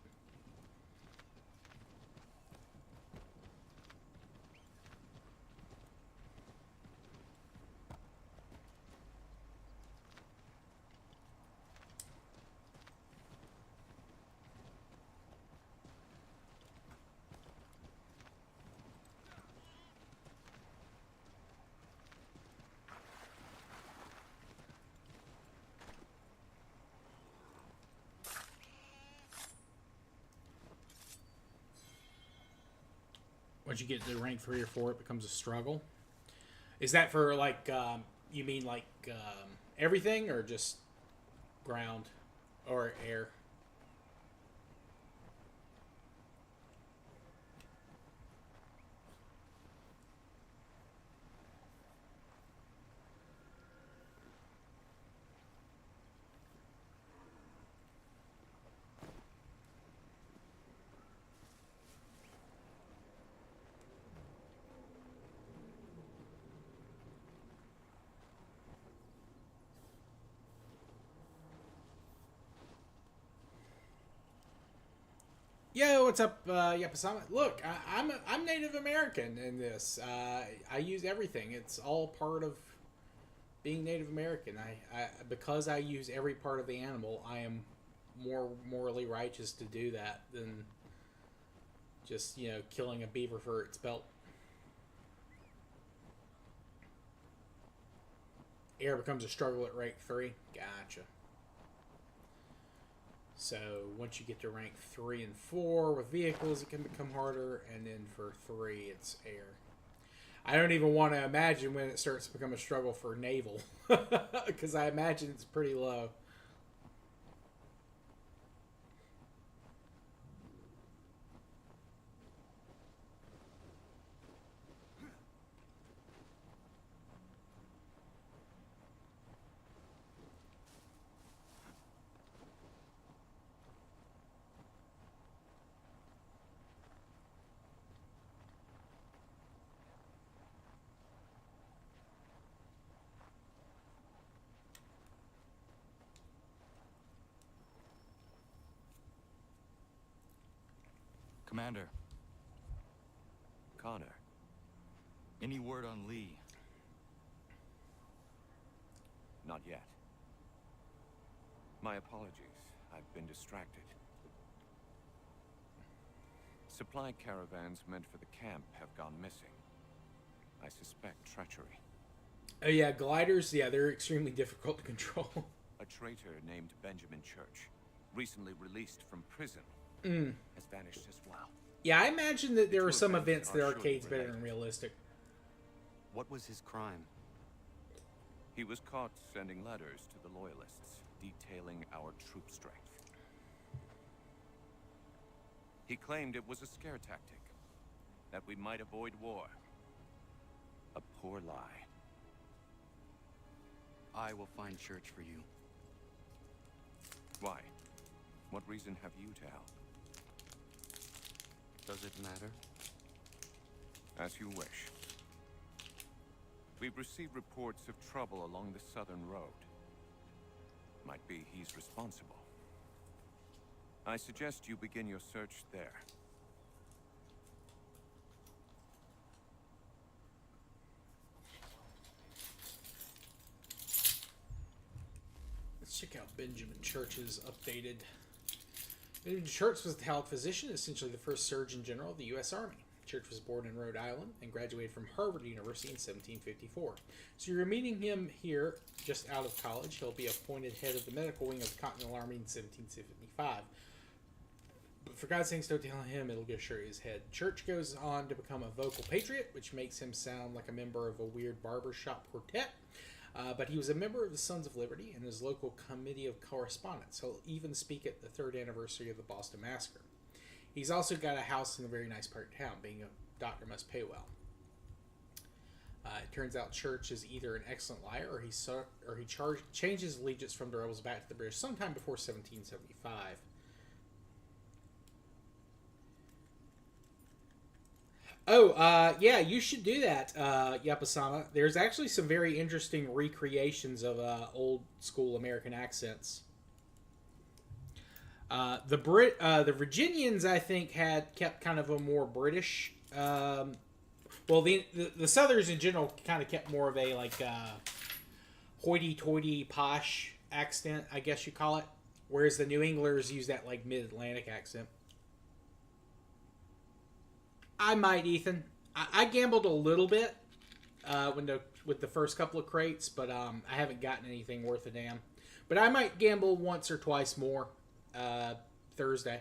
Once you get to rank 3 or 4, it becomes a struggle. Is that for, like, you mean, like, everything, or just ground or air? Yo, what's up, Yapasama? Look, I'm Native American in this. I use everything. It's all part of being Native American. I because I use every part of the animal, I am more morally righteous to do that than just, you know, killing a beaver for its pelt. Air becomes a struggle at rank 3. Gotcha. So once you get to rank 3 and 4 with vehicles, it can become harder, and then for 3, it's air. I don't even want to imagine when it starts to become a struggle for naval, because I imagine it's pretty low. Commander. Connor. Any word on Lee? Not yet. My apologies. I've been distracted. Supply caravans meant for the camp have gone missing. I suspect treachery. Oh yeah, gliders, yeah, they're extremely difficult to control. A traitor named Benjamin Church, recently released from prison, has vanished as well. Yeah, I imagine that there The were two some events events that are arcade's surely better than realistic. What was his crime? He was caught sending letters to the Loyalists, detailing our troop strength. He claimed it was a scare tactic, that we might avoid war. A poor lie. I will find Church for you. Why? What reason have you to help? Does it matter? As you wish. We've received reports of trouble along the southern road. Might be he's responsible. I suggest you begin your search there. Let's check out Benjamin Church's updated. Benjamin Church was the Talent physician, essentially the first Surgeon General of the U.S. Army. Church was born in Rhode Island and graduated from Harvard University in 1754. So you're meeting him here, just out of college. He'll be appointed head of the medical wing of the Continental Army in 1775. But for God's sakes, don't tell him, it'll go straight to his head. Church goes on to become a vocal patriot, which makes him sound like a member of a weird barbershop quartet. But he was a member of the Sons of Liberty and his local committee of correspondence. He'll even speak at the 3rd anniversary of the Boston Massacre. He's also got a house in a very nice part of town. Being a doctor must pay well. It turns out Church is either an excellent liar or he changes allegiance from the rebels back to the British sometime before 1775. Oh, yeah, you should do that, Yapasama. There's actually some very interesting recreations of old school American accents. The Virginians, I think, kept kind of a more British. Well, the Southerners in general kind of kept more of a hoity-toity posh accent, I guess you call it, whereas the New Englanders use that like mid-Atlantic accent. I might, Ethan. I gambled a little bit with the first couple of crates, but I haven't gotten anything worth a damn. But I might gamble once or twice more Thursday.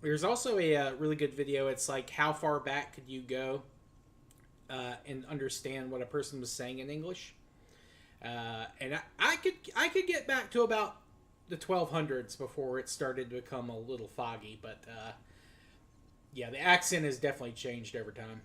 There's also a really good video. It's like, how far back could you go and understand what a person was saying in English? And I could get back to about the 1200s before it started to become a little foggy. But yeah, the accent has definitely changed over time.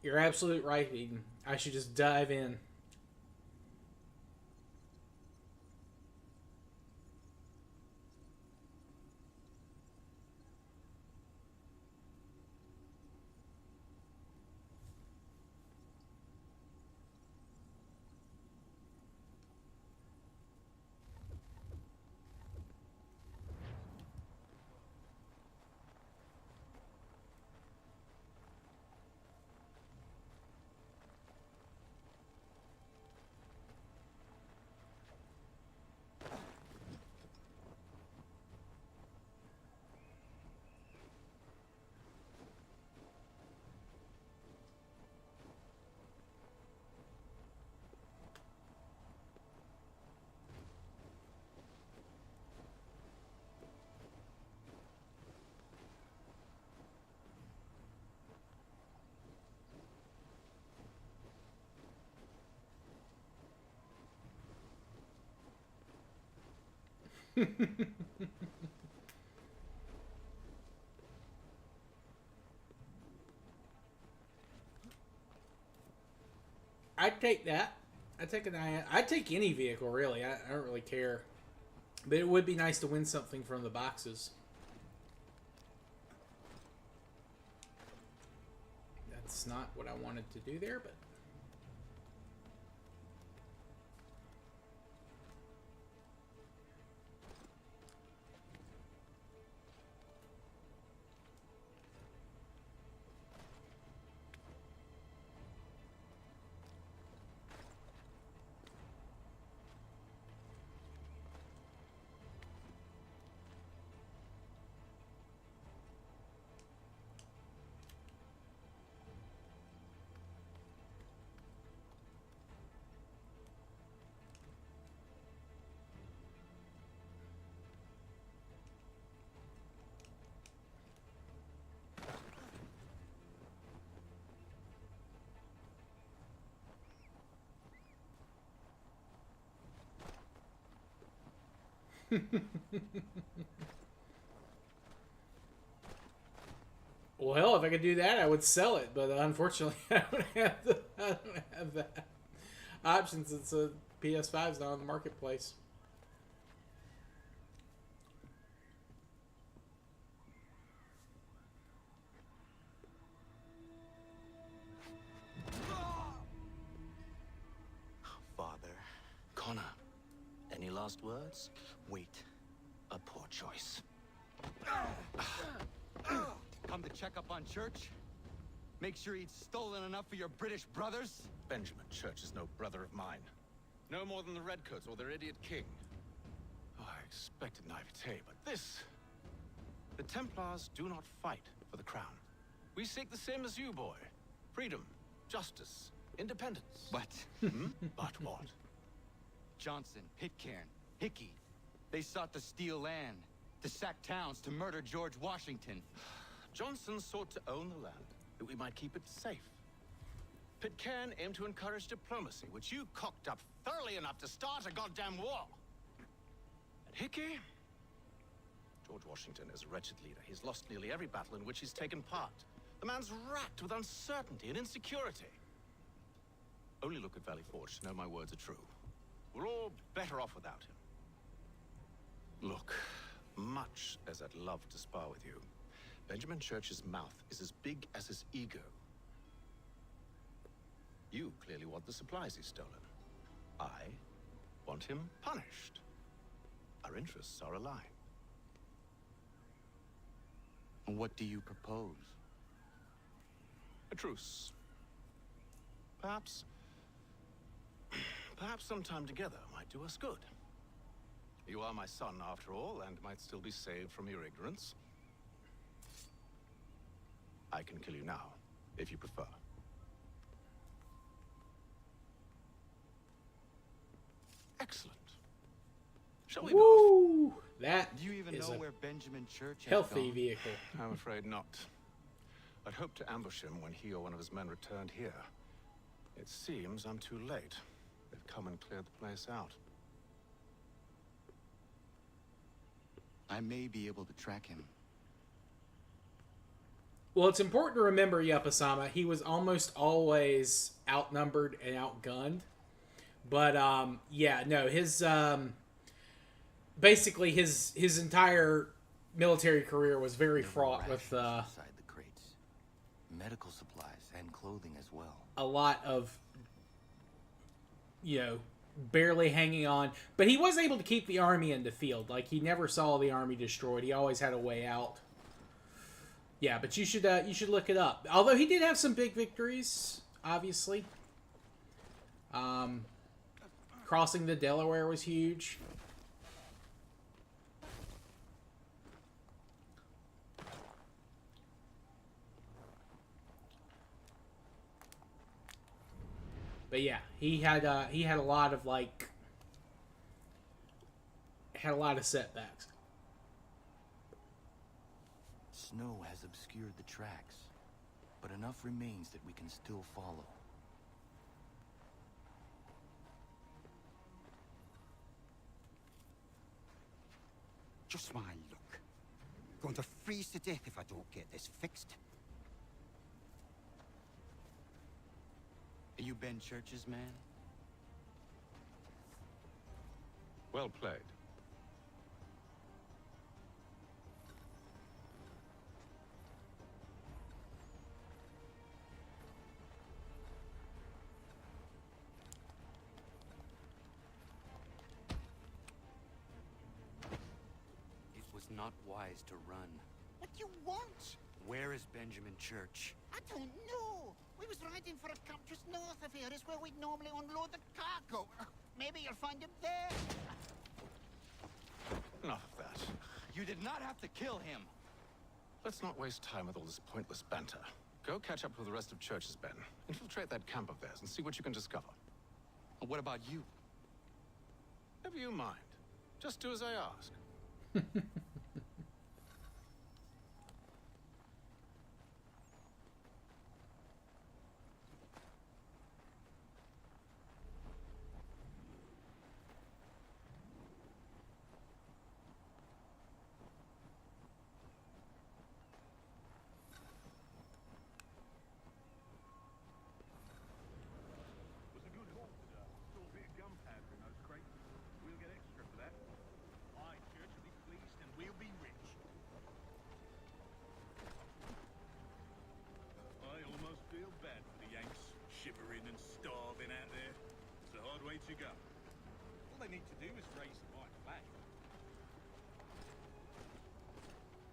You're absolutely right, Eden. I should just dive in. I'd take that. I'd take I'd take any vehicle, really. I don't really care. But it would be nice to win something from the boxes. That's not what I wanted to do there, but... Well, if I could do that, I would sell it, but unfortunately, I don't have that option since the PS5 is not on the marketplace. Father. Connor, any last words? Wait. A poor choice. Come to check up on Church? Make sure he'd stolen enough for your British brothers? Benjamin Church is no brother of mine. No more than the Redcoats or their idiot king. Oh, I expected naivete, but this... The Templars do not fight for the crown. We seek the same as you, boy. Freedom, justice, independence. What? But what? Johnson, Pitcairn, Hickey. They sought to steal land, to sack towns, to murder George Washington. Johnson sought to own the land, that we might keep it safe. Pitcairn aimed to encourage diplomacy, which you cocked up thoroughly enough to start a goddamn war. And Hickey? George Washington is a wretched leader. He's lost nearly every battle in which he's taken part. The man's racked with uncertainty and insecurity. Only look at Valley Forge to know my words are true. We're all better off without him. Look, much as I'd love to spar with you, Benjamin Church's mouth is as big as his ego. You clearly want the supplies he's stolen. I want him punished. Our interests are aligned. What do you propose? A truce. Perhaps some time together might do us good. You are my son, after all, and might still be saved from your ignorance. I can kill you now, if you prefer. Excellent. Shall we Woo! That Do you even is know a where Benjamin Church has healthy gone? vehicle. I'm afraid not. I'd hoped to ambush him when he or one of his men returned here. It seems I'm too late. They've come and cleared the place out. I may be able to track him. Well, it's important to remember Yapasama. He was almost always outnumbered and outgunned. But, yeah, no, his, basically his entire military career was very fraught with, Inside the crates. Medical supplies and clothing as well. a lot of, you know, barely hanging on. But he was able to keep the army in the field. Like, he never saw the army destroyed. He always had a way out. Yeah, but you should look it up. Although he did have some big victories, obviously. Crossing the Delaware was huge. But yeah, he had a lot of setbacks. Snow has obscured the tracks, but enough remains that we can still follow. Just my luck. Going to freeze to death if I don't get this fixed. Are you Ben Church's man? Well played. It was not wise to run. What do you want? Where is Benjamin Church? I don't know. We was riding for a camp just north of here. Is where we'd normally unload the cargo. Maybe you'll find him there. Enough of that. You did not have to kill him. Let's not waste time with all this pointless banter. Go catch up with the rest of Church's men. Infiltrate that camp of theirs and see what you can discover. And what about you? Never you mind. Just do as I ask. Was a good haul today. Still a bit of gunpowder in those crates. We'll get extra for that. Aye, Church will be pleased and we'll be rich. I almost feel bad for the Yanks, shivering and starving out there. It's a hard way to go. All they need to do is raise the white flag.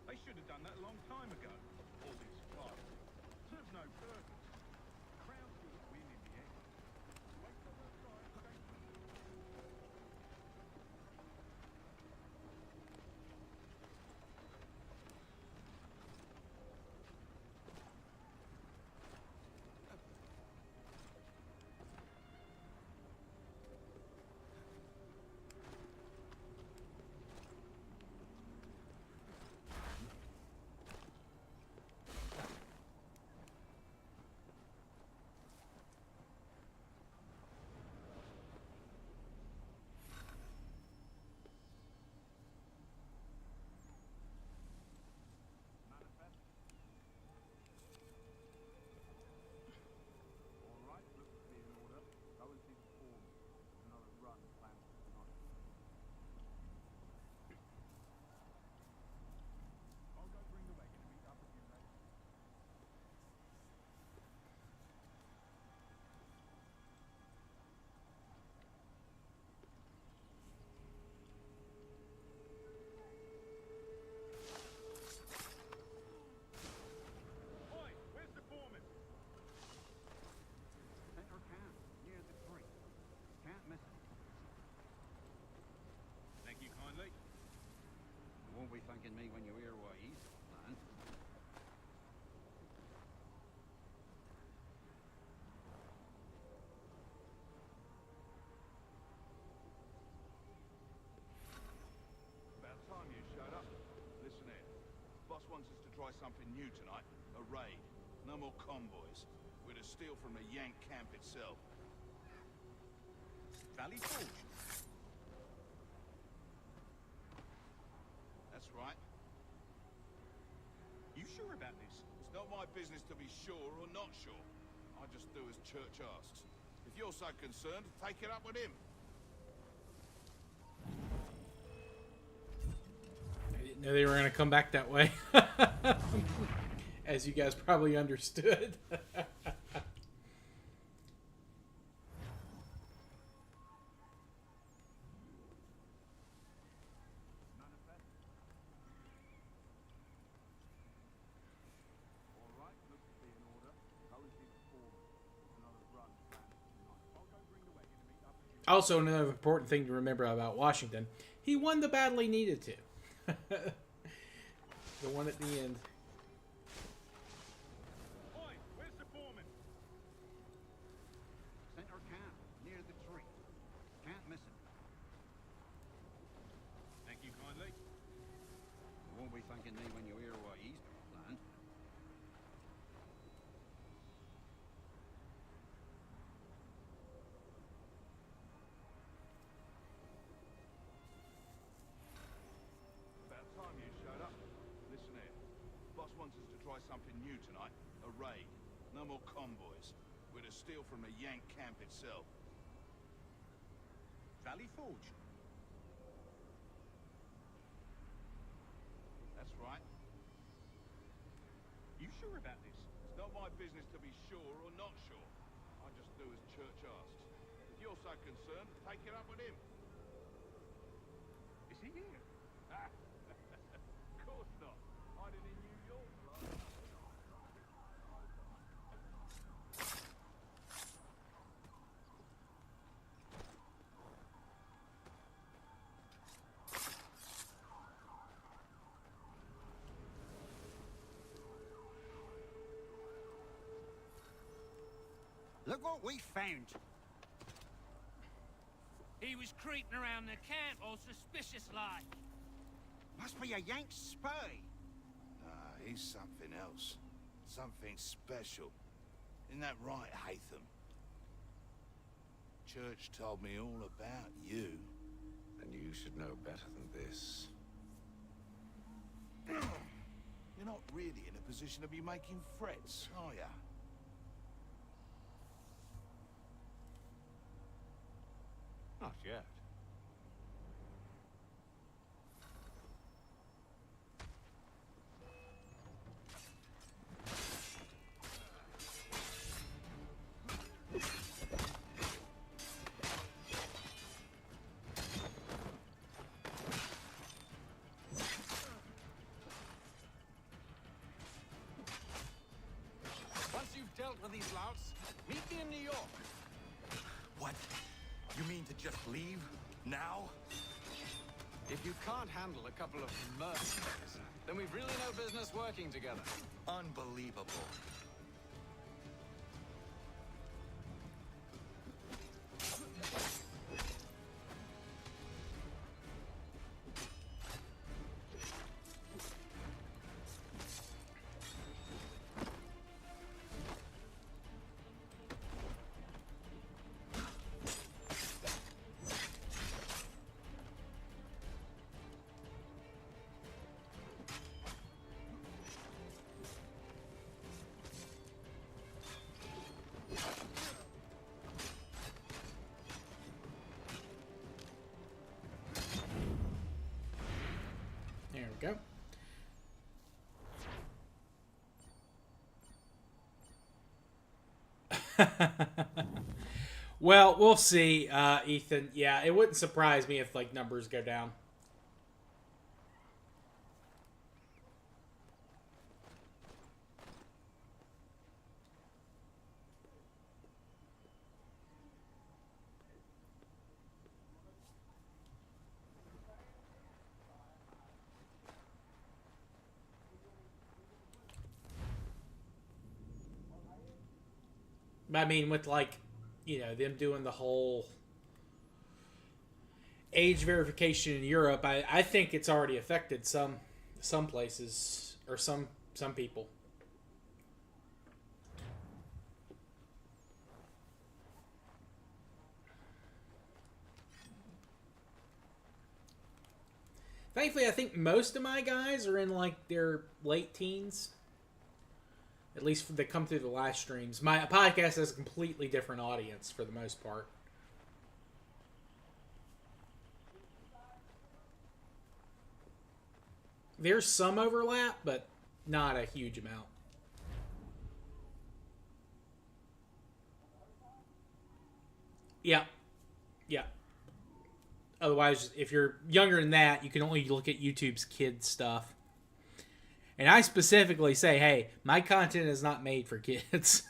They should have done that a long time ago. All this fight serves no purpose. The crowd will win in the end. Wait for the right, thank you. All right, looks to be in order. Go and see the foreman. Another run planned for tonight. I'll go bring the wagon and meet up with you later. Oi, where's the foreman? Center camp, near the creek. Can't miss it. Thank you kindly. You won't be thanking me when you hear what he's planned. About time you showed up. Listen here. Boss wants us to try something new tonight. A raid. No more convoys. We're to steal from the Yank camp itself. Valley Forge? That's right. You sure about this? It's not my business to be sure or not sure. I just do as Church asks. If you're so concerned, take it up with him. I didn't know they were going to come back that way. As you guys probably understood. All right, looks to be in order. Go and see the foreman. Another run planned for tonight. I'll go bring the wagon and meet up with you. Also, another important thing to remember about Washington, he won the battle he needed to. The one at the end. Oi, where's the foreman? Center camp, near the tree. Can't miss it. Thank you kindly. You won't be thanking me when you hear what he's planned. About tonight. A raid. No more convoys. We're to steal from the Yank camp itself. Valley Forge? That's right. You sure about this? It's not my business to be sure or not sure. I just do as Church asks. If you're so concerned, take it up with him. Is he here? Of course not. Hiding in New York, right? Look what we found. He was creeping around the camp all suspicious like. Must be a Yank spy. Nah, he's something else. Something special. Isn't that right, Hatham? Church told me all about you. And you should know better than this. You're not really in a position to be making threats, are ya? Not yet. Once you've dealt with these louts, meet me in New York. What? You mean to just leave? Now? If you can't handle a couple of mercenaries, then we've really no business working together. Unbelievable. There we go. Well, we'll see, Ethan. Yeah, it wouldn't surprise me if like numbers go down. I mean, with like, you know, them doing the whole age verification in Europe, I think it's already affected some places or some people. Thankfully, I think most of my guys are in like their late teens. At least they come through the live streams. My podcast has a completely different audience for the most part. There's some overlap, but not a huge amount. Yeah. Yeah. Otherwise, if you're younger than that, you can only look at YouTube's kids stuff. And I specifically say, hey, my content is not made for kids.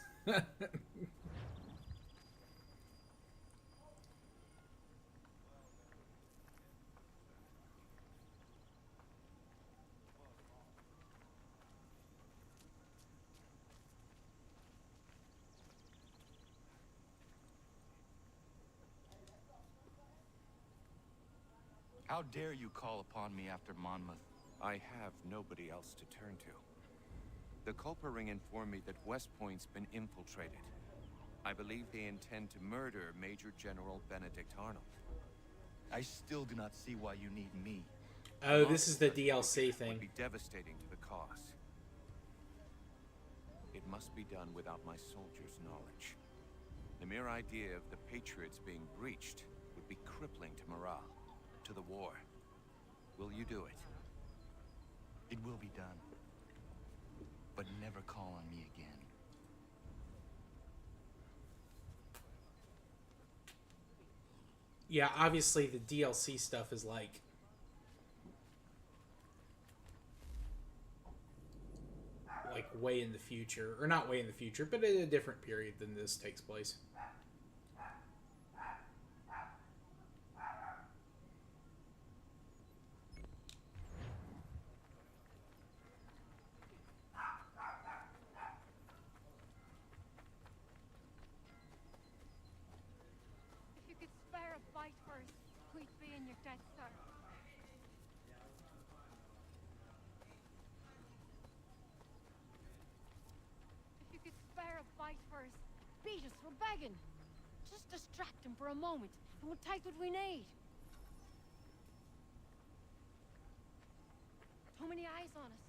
How dare you call upon me after Monmouth? I have nobody else to turn to. The Culper Ring informed me that West Point's been infiltrated. I believe they intend to murder Major General Benedict Arnold. I still do not see why you need me. Oh, this is the DLC thing. Would be devastating to the cause. it must be done without my soldiers' knowledge. The mere idea of the Patriots being breached would be crippling to morale, to the war. Will you do it? It will be done. But never call on me again. Yeah, obviously the DLC stuff is like way in the future, or not way in the future, but in a different period than this takes place. If you could spare a bite first, we'd be in your debt, sir. If you could spare a bite first, beat us, we're begging. Just distract him for a moment, and we'll take what we need. Too many eyes on us.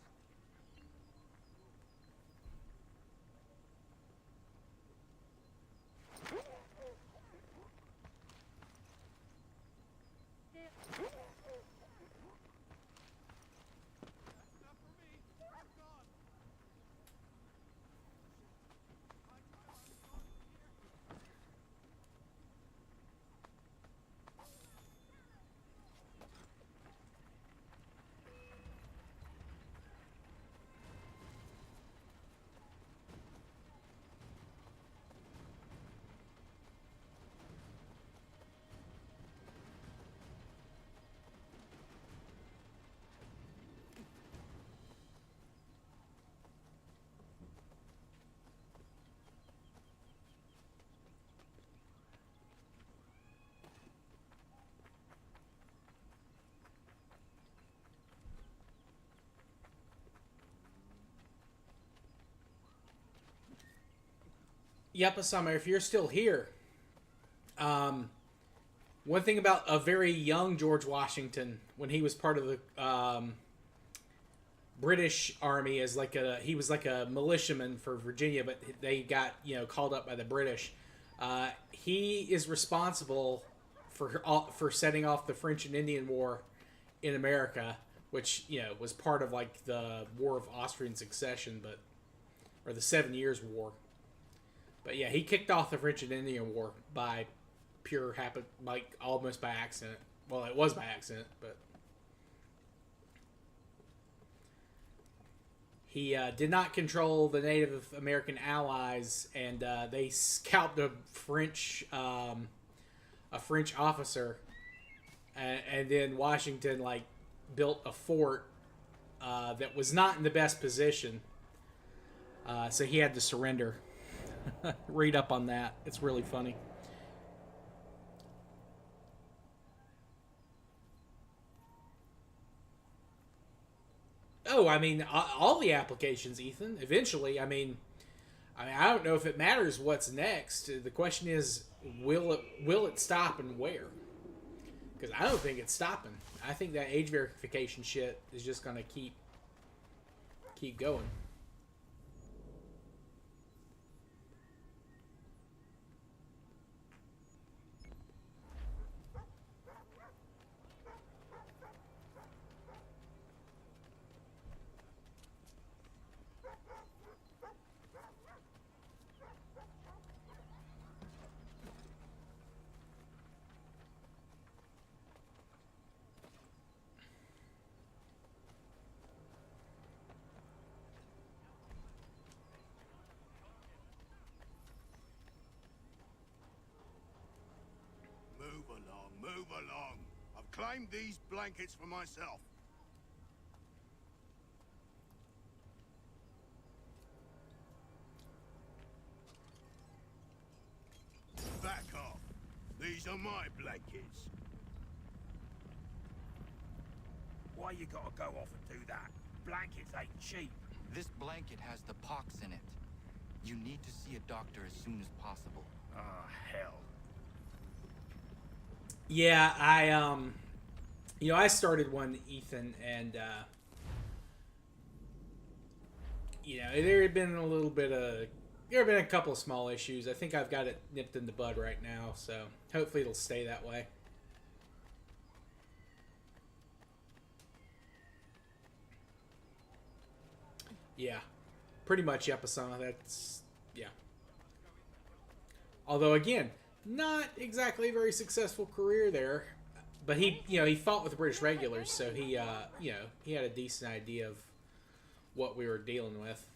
Yep, Osama, if you're still here, one thing about a very young George Washington, when he was part of the British Army, as he was like a militiaman for Virginia, but they got called up by the British. He is responsible for setting off the French and Indian War in America, which was part of like the War of Austrian Succession, or the 7 Years' War. But yeah, he kicked off the French and Indian War by pure almost by accident. Well, it was by accident, but he did not control the Native American allies, and they scalped a French officer, and then Washington built a fort that was not in the best position, so he had to surrender. Read up on that. It's really funny. Oh, I mean, all the applications, Ethan. Eventually, I mean, I don't know if it matters what's next. The question is, will it stop and where? Because I don't think it's stopping. I think that age verification shit is just gonna keep going. Move along. I've claimed these blankets for myself. Back off. These are my blankets. Why you gotta go off and do that? Blankets ain't cheap. This blanket has the pox in it. You need to see a doctor as soon as possible. Ah, hell. Yeah, I started one, Ethan, and you know, there had been a little bit of, there have been a couple of small issues. I think I've got it nipped in the bud right now, so hopefully it'll stay that way. Yeah, pretty much Yapasana. That's, yeah. Although again, not exactly a very successful career there, but he, you know, he fought with the British regulars, so he, you know, he had a decent idea of what we were dealing with.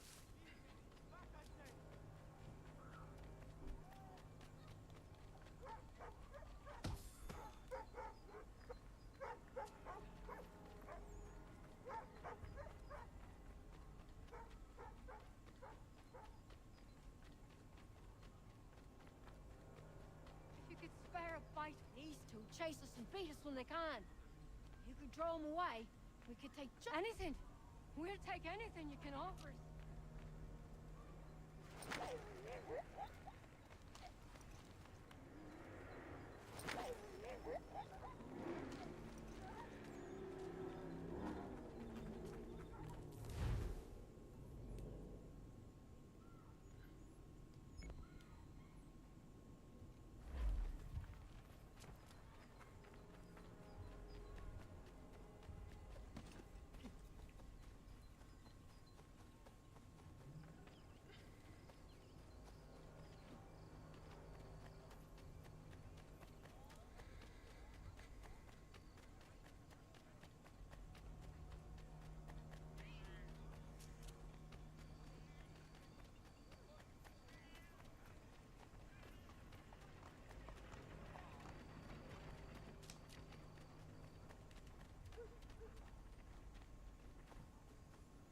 If you could spare a bite of these two, chase us and beat us when they can. You could draw them away. We could take anything. We'll take anything you can offer us.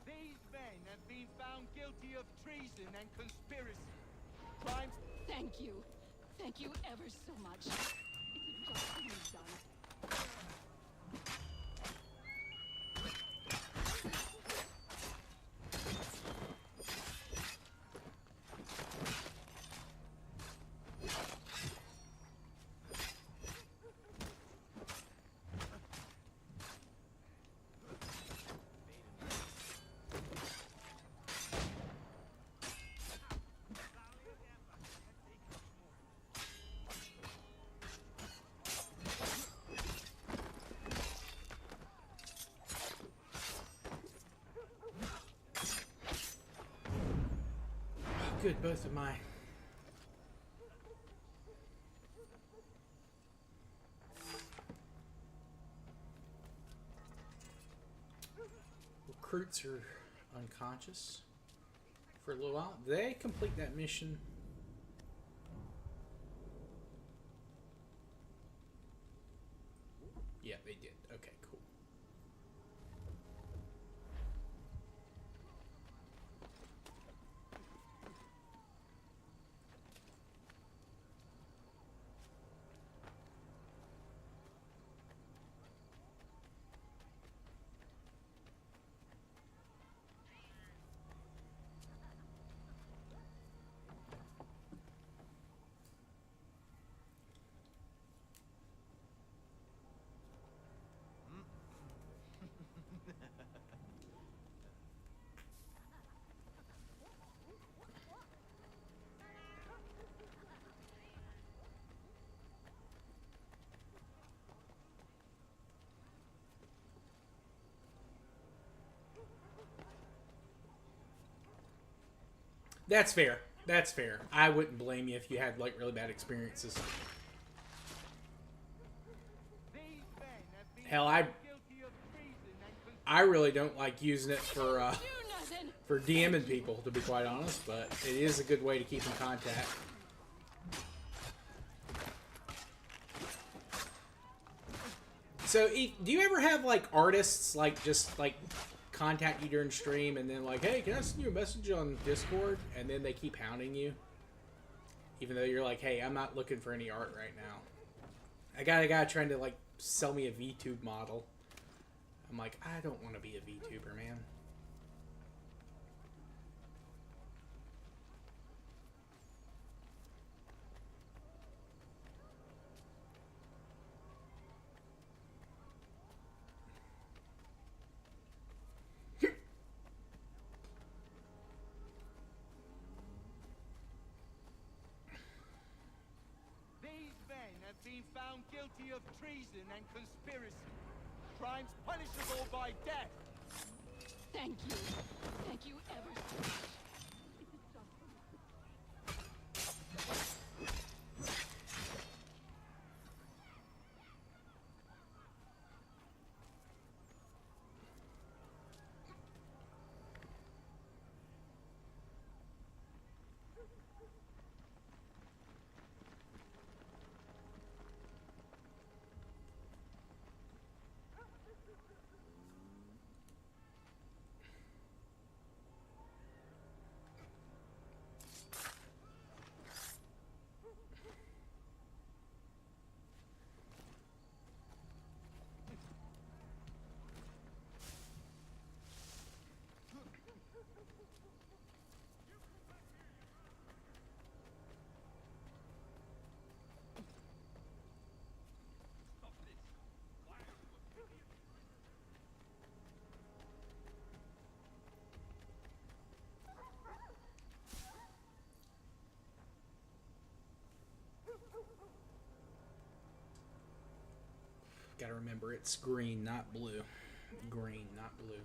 These men have been found guilty of treason and conspiracy. Crimes. Thank you. Thank you ever so much. It's a job you've done. Good, both of my recruits are unconscious for a little while. Did they complete that mission? Yeah, they did. Okay, cool. That's fair. That's fair. I wouldn't blame you if you had like really bad experiences. Hell, I really don't like using it for DMing people, to be quite honest, but it is a good way to keep in contact. So, do you ever have like artists like just like contact you during stream and then like, hey, can I send you a message on Discord? And then they keep hounding you, even though you're like, hey, I'm not looking for any art right now. I got a guy trying to like sell me a VTube model. I'm like, I don't want to be a VTuber, man. have been found guilty of treason and conspiracy. Crimes punishable by death. Thank you. Thank you ever so much. It is just Gotta remember, it's green, not blue. Green, not blue.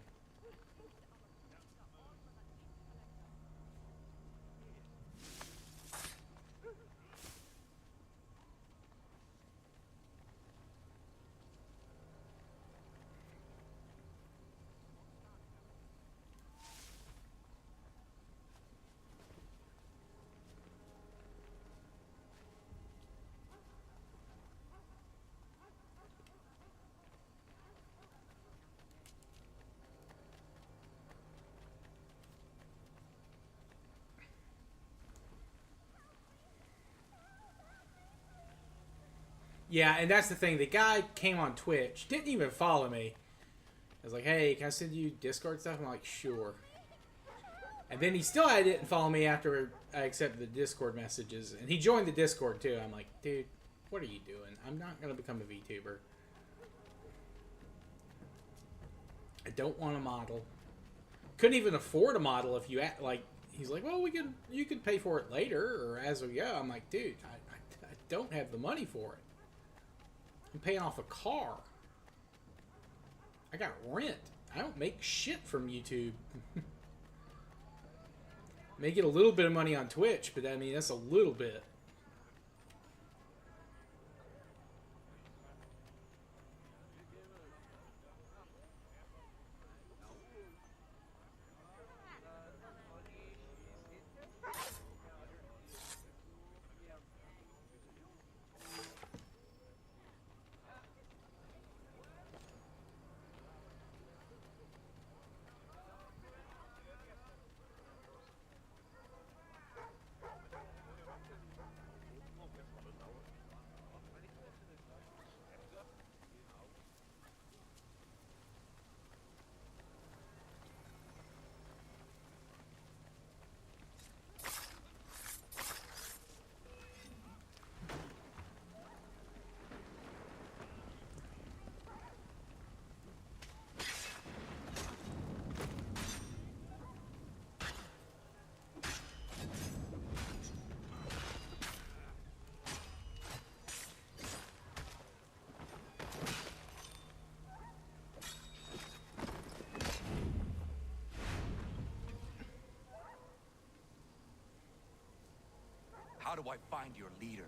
Yeah, and that's the thing. The guy came on Twitch, didn't even follow me. I was like, hey, can I send you Discord stuff? I'm like, sure. And then he still didn't follow me after I accepted the Discord messages. And he joined the Discord, too. I'm like, dude, what are you doing? I'm not going to become a VTuber. I don't want a model. Couldn't even afford a model if you act like... He's like, well, you could pay for it later or as we go. I'm like, dude, I don't have the money for it. I'm paying off a car. I got rent. I don't make shit from YouTube. May get a little bit of money on Twitch, but I mean, that's a little bit. How do I find your leader?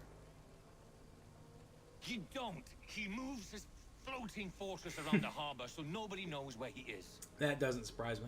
You don't. He moves his floating fortress around the harbor so nobody knows where he is. That doesn't surprise me.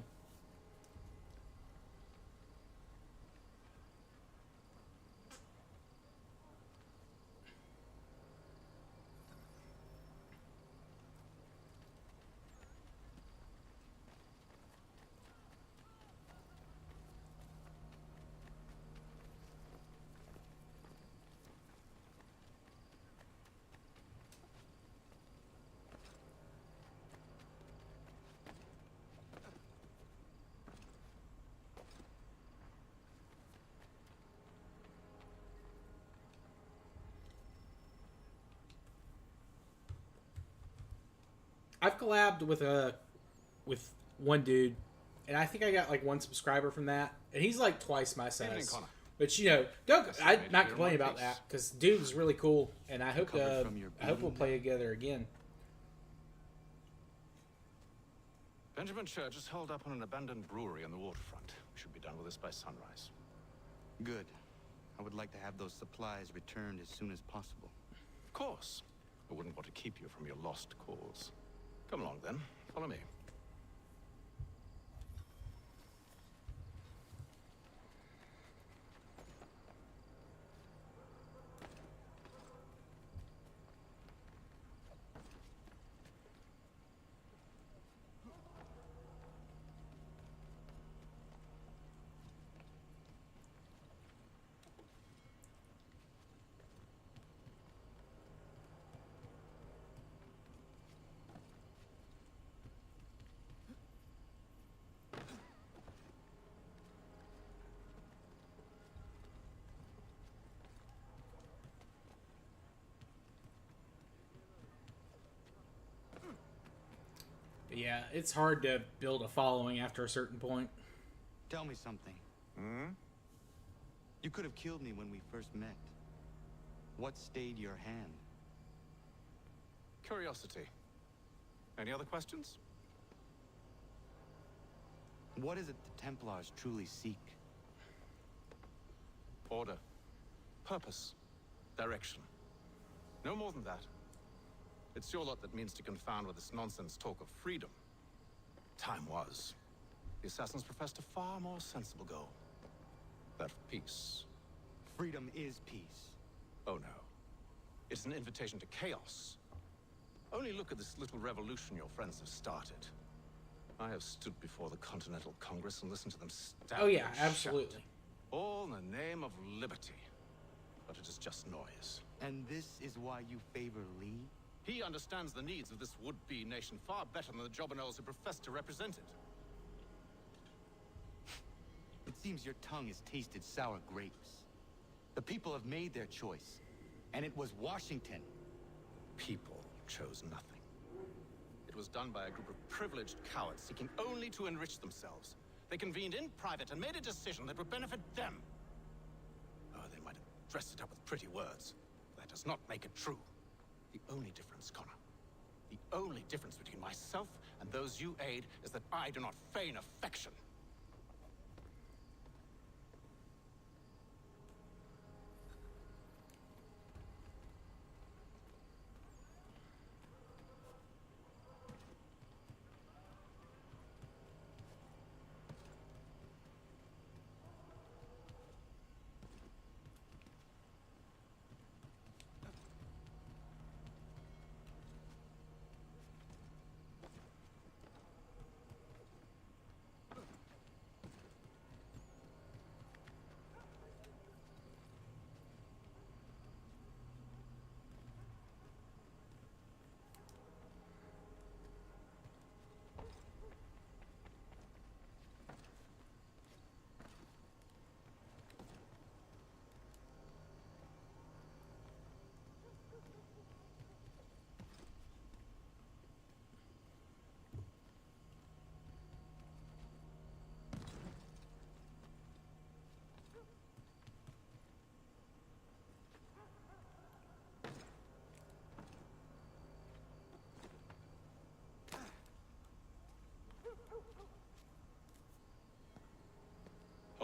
I've collabed with one dude, and I think I got like 1 subscriber from that, and he's like twice my size. But you know, don't. I'm not complaining about that because dude is really cool, and I hope we'll play together again. Benjamin Church is holed up on an abandoned brewery on the waterfront. We should be done with this by sunrise. Good. I would like to have those supplies returned as soon as possible. Of course. I wouldn't want to keep you from your lost cause. Come along then. Follow me. Yeah, it's hard to build a following after a certain point. Tell me something. Hmm? You could have killed me when we first met. What stayed your hand? Curiosity. Any other questions? What is it the Templars truly seek? Order. Purpose. Direction. No more than that. It's your lot that means to confound with this nonsense talk of freedom. Time was. The assassins professed a far more sensible goal. That of peace. Freedom is peace. Oh no. It's an invitation to chaos. Only look at this little revolution your friends have started. I have stood before the Continental Congress and listened to them stamp. Oh yeah, and shout. absolutely. All in the name of liberty. But it is just noise. And this is why you favor Lee? He understands the needs of this would-be nation far better than the jobberknolls who profess to represent it. It seems your tongue has tasted sour grapes. The people have made their choice, and it was Washington. People chose nothing. It was done by a group of privileged cowards seeking only to enrich themselves. They convened in private and made a decision that would benefit them. Oh, they might have dressed it up with pretty words. That does not make it true. The only difference, Connor, the only difference between myself and those you aid is that I do not feign affection.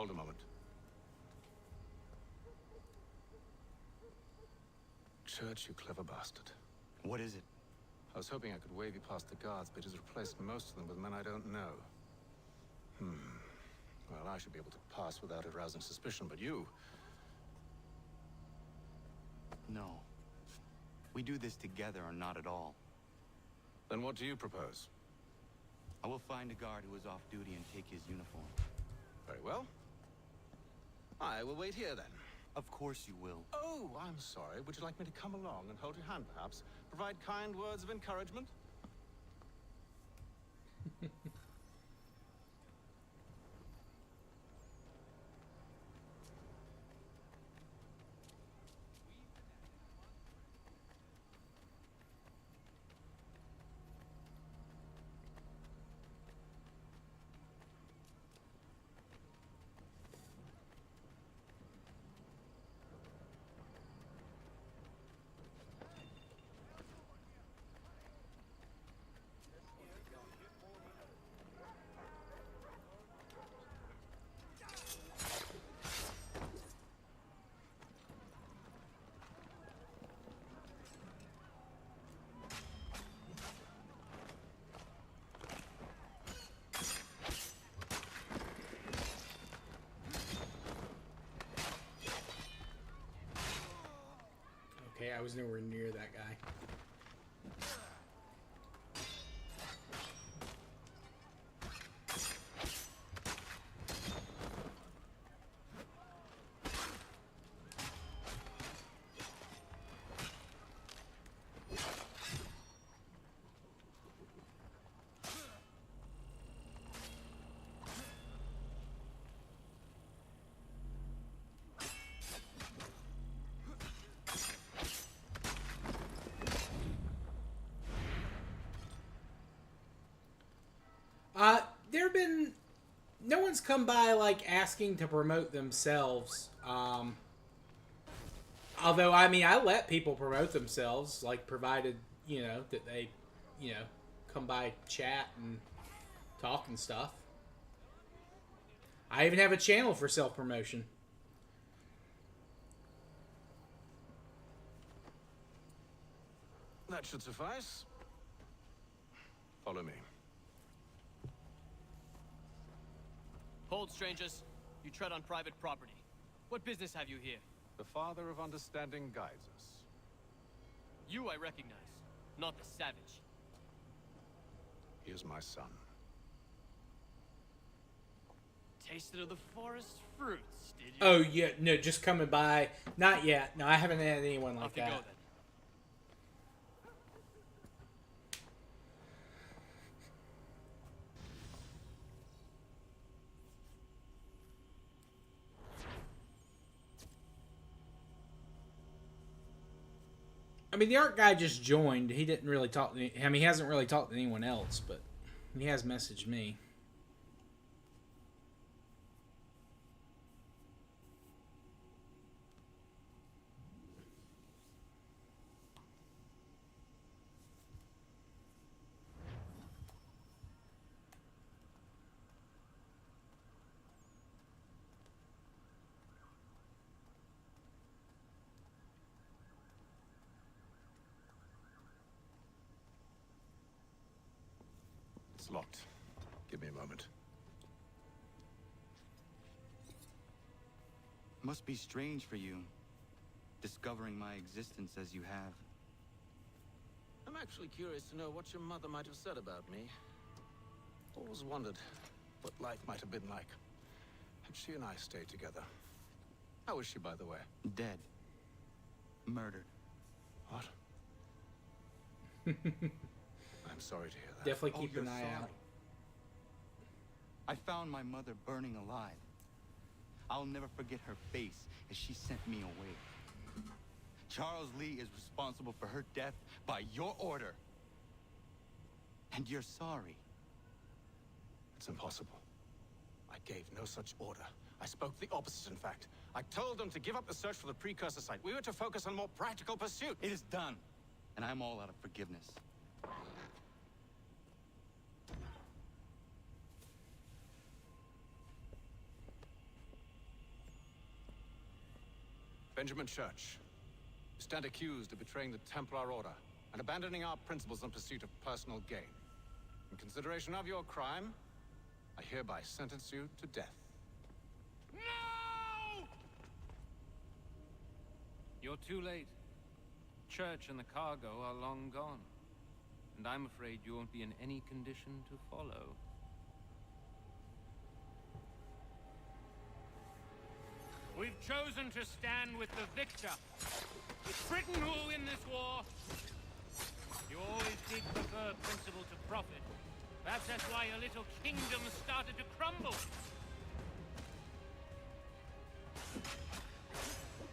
Hold a moment. Church, you clever bastard. What is it? I was hoping I could wave you past the guards, but he's replaced most of them with men I don't know. Well, I should be able to pass without arousing suspicion, but you... No. We do this together or not at all. Then what do you propose? I will find a guard who is off duty and take his uniform. Very well. I will wait here, then. Of course you will. Oh, I'm sorry. Would you like me to come along and hold your hand, perhaps? Provide kind words of encouragement? Okay, I was nowhere near that guy. There have been... No one's come by, like, asking to promote themselves. Although, I mean, I let people promote themselves, like, provided, you know, that they, you know, come by, chat, and talk and stuff. I even have a channel for self-promotion. That should suffice. Follow me. Hold, strangers. You tread on private property. What business have you here? The Father of Understanding guides us. You I recognize, not the savage. He is my son. Tasted of the forest fruits, did you? Oh, yeah. No, just coming by. Not yet. No, I haven't had anyone like Off you that. go, then. I mean, the art guy just joined. He didn't really talk to me. I mean, he hasn't really talked to anyone else, but he has messaged me. It's locked. Give me a moment. Must be strange for you, discovering my existence as you have. I'm actually curious to know what your mother might have said about me. Always wondered what life might have been like had she and I stayed together. How is she, by the way? Dead. Murdered. What? I'm sorry to hear that. Definitely keep you're an eye sorry. out. I found my mother burning alive. I'll never forget her face as she sent me away. Charles Lee is responsible for her death by your order. And you're sorry. It's impossible. I gave no such order. I spoke the opposite, in fact. I told them to give up the search for the precursor site. We were to focus on more practical pursuit. It is done. And I'm all out of forgiveness. Benjamin Church, you stand accused of betraying the Templar Order and abandoning our principles in pursuit of personal gain. In consideration of your crime, I hereby sentence you to death. No! You're too late. Church and the cargo are long gone. And I'm afraid you won't be in any condition to follow. We've chosen to stand with the victor. It's Britain who will win this war. You always did prefer principle to profit. Perhaps that's why your little kingdom started to crumble.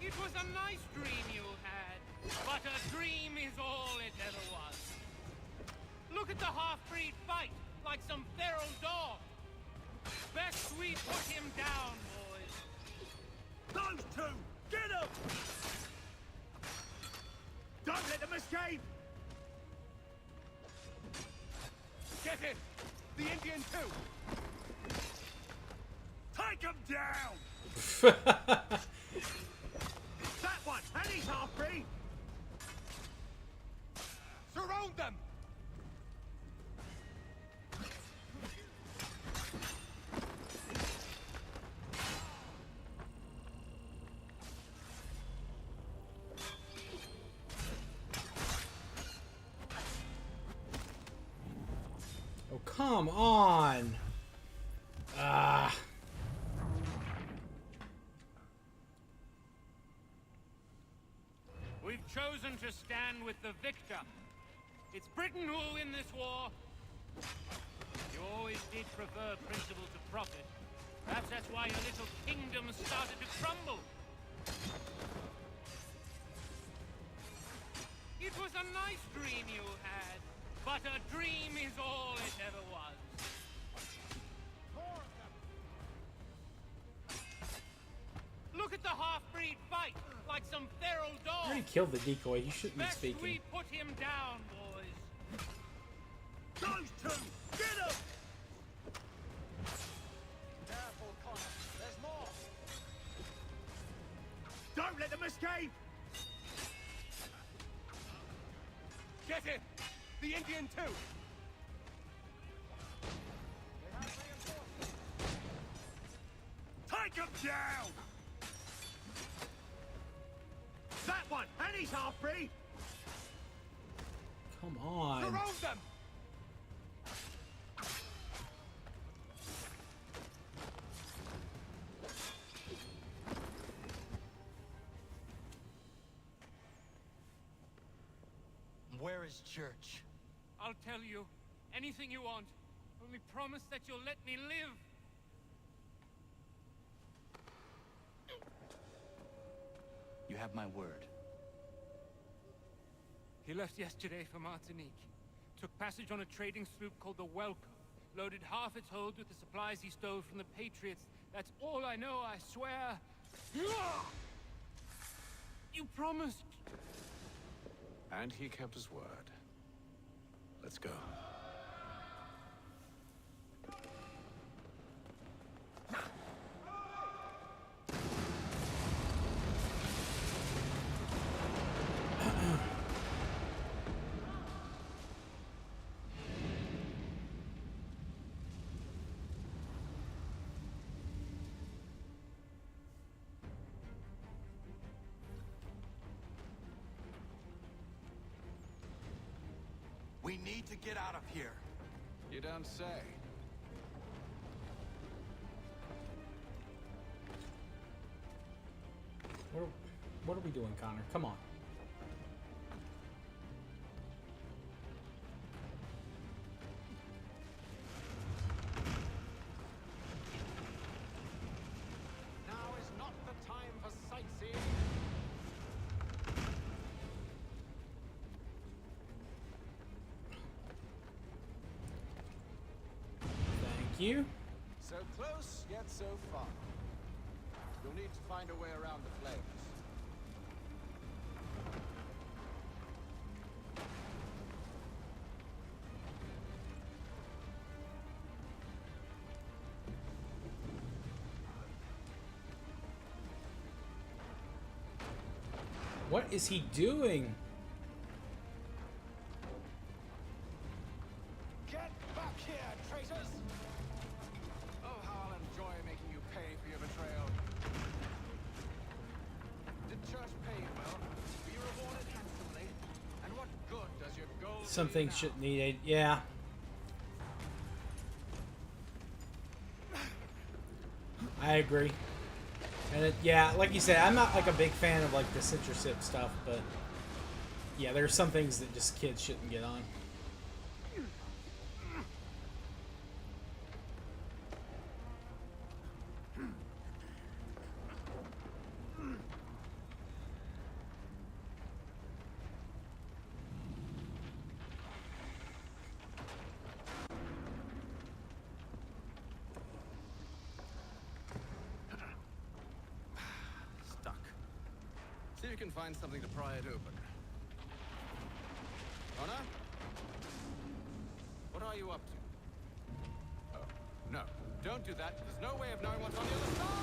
It was a nice dream you had, but a dream is all it ever was. Look at the half-breed fight, like some feral dog. Best we put him down, boys. Those two! Get them! Don't let them escape! Get in! The Indian too! Take him down! That one! And he's half-breed! Surround them! Come on. Ah. We've chosen to stand with the victor. It's Britain who will win this war. You always did prefer principle to profit. Perhaps that's why your little kingdom started to crumble. It was a nice dream you had, but a dream is all it ever was. Look at the half-breed fight, like some feral I dog. already killed the decoy. He shouldn't be Best speaking. we put him down, boys. Those two! Get them! Careful, Connor. There's more. Don't let them escape! Get him! The Indian too! Take him down! That one! And he's half-breed! Come on. Surround them! Where is Church? I'll tell you anything you want. Only promise that you'll let me live. You have my word. He left yesterday for Martinique. Took passage on a trading sloop called the Welcome. Loaded half its hold with the supplies he stole from the Patriots. That's all I know, I swear. You promised. And he kept his word. Let's go. We need to get out of here. You don't say. What are we doing, Connor? Come on. Now is not the time for sightseeing. Thank you. So close, yet so far. You'll need to find a way around the flames. What is he doing? Get back here, traitors! Oh, how I'll enjoy making you pay for your betrayal. Did church pay you well? Were you rewarded handsomely? And what good does your gold Some do things now? shouldn't need aid. Yeah. I agree. And it, yeah, like you said, I'm not like a big fan of like the citrusip stuff, but yeah, there's some things that just kids shouldn't get on. Stuck. See if you can find something to pry it open. Connor? What are you up to? Oh, no. Don't do that. There's no way of knowing what's on the other side!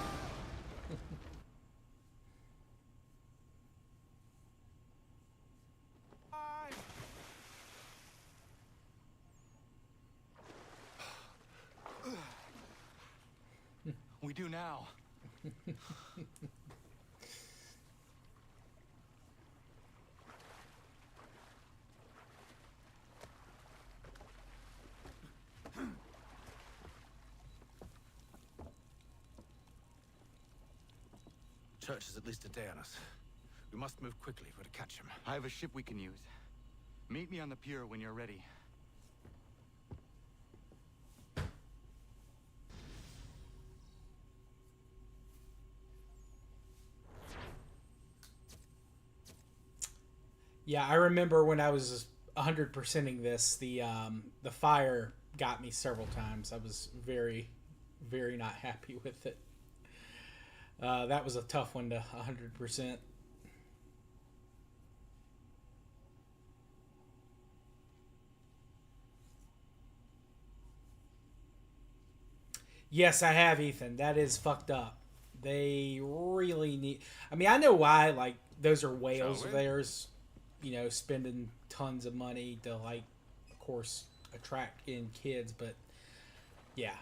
We do now. Church is at least a day on us. We must move quickly if we're to catch him. I have a ship we can use. Meet me on the pier when you're ready. Yeah, I remember when I was 100%ing this, the fire got me several times. I was very, very not happy with it. That was a tough one to 100%. Yes, I have, Ethan. That is fucked up. They really need. I mean, I know why. Like, those are whales of theirs. You know, spending tons of money to, like, of course, attract in kids. But yeah,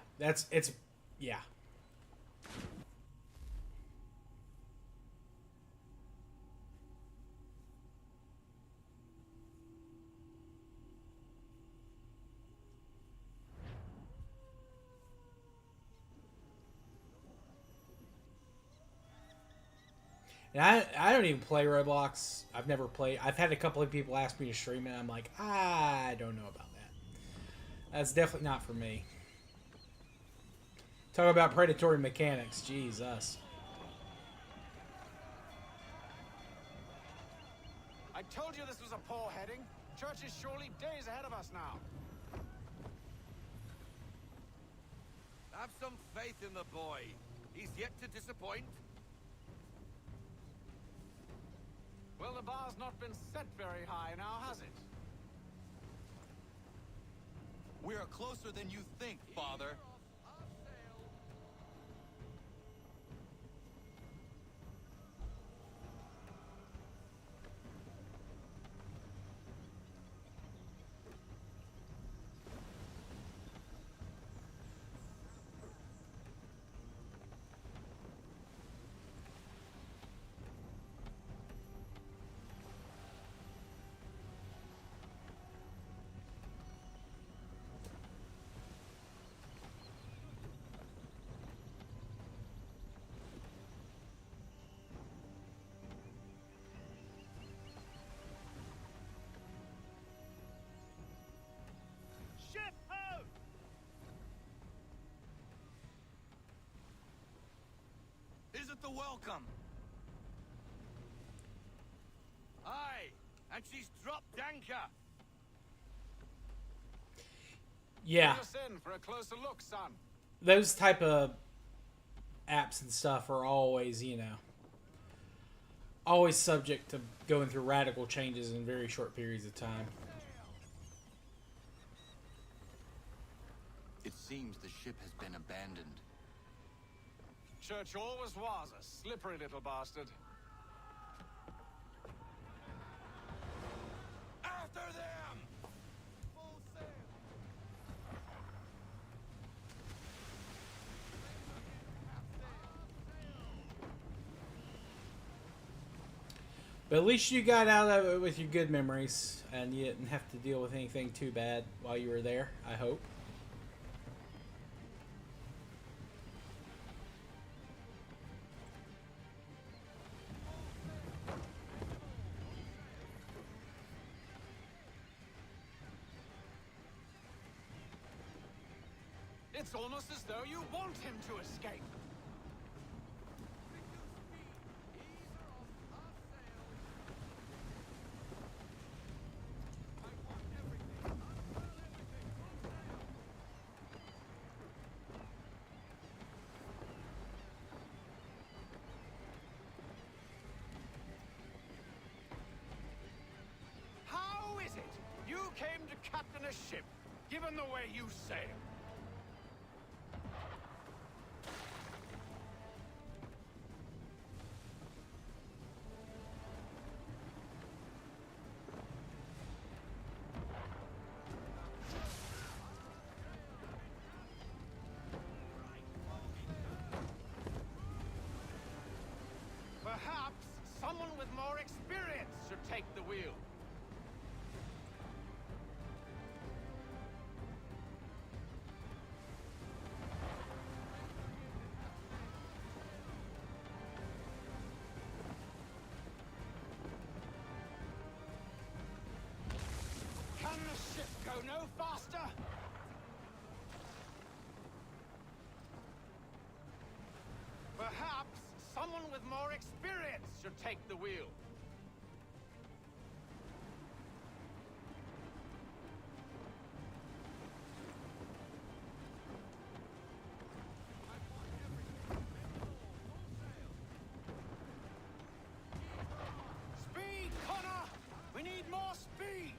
yeah. And I don't even play Roblox. I've never played. I've had a couple of people ask me to stream it. I'm like, I don't know about that. That's definitely not for me. Talk about predatory mechanics. Jesus. I told you this was a poor heading. Church is surely days ahead of us now. Have some faith in the boy. He's yet to disappoint. Well, the bar's not been set very high now, has it? We are closer than you think, Father. Ship ho! Is it the welcome? Aye, and she's dropped anchor. Yeah. Bring us in for a closer look, son. Those type of apps and stuff are always, you know, always subject to going through radical changes in very short periods of time. It seems the ship has been abandoned. Church always was a slippery little bastard. After them! Full sail! But at least you got out of it with your good memories, and you didn't have to deal with anything too bad while you were there, I hope. It's almost as though you want him to escape. How is it you came to captain a ship, given the way you sail? Perhaps someone with more experience should take the wheel. go no faster? Perhaps someone with more experience should take the wheel. Speed, Connor! We need more speed!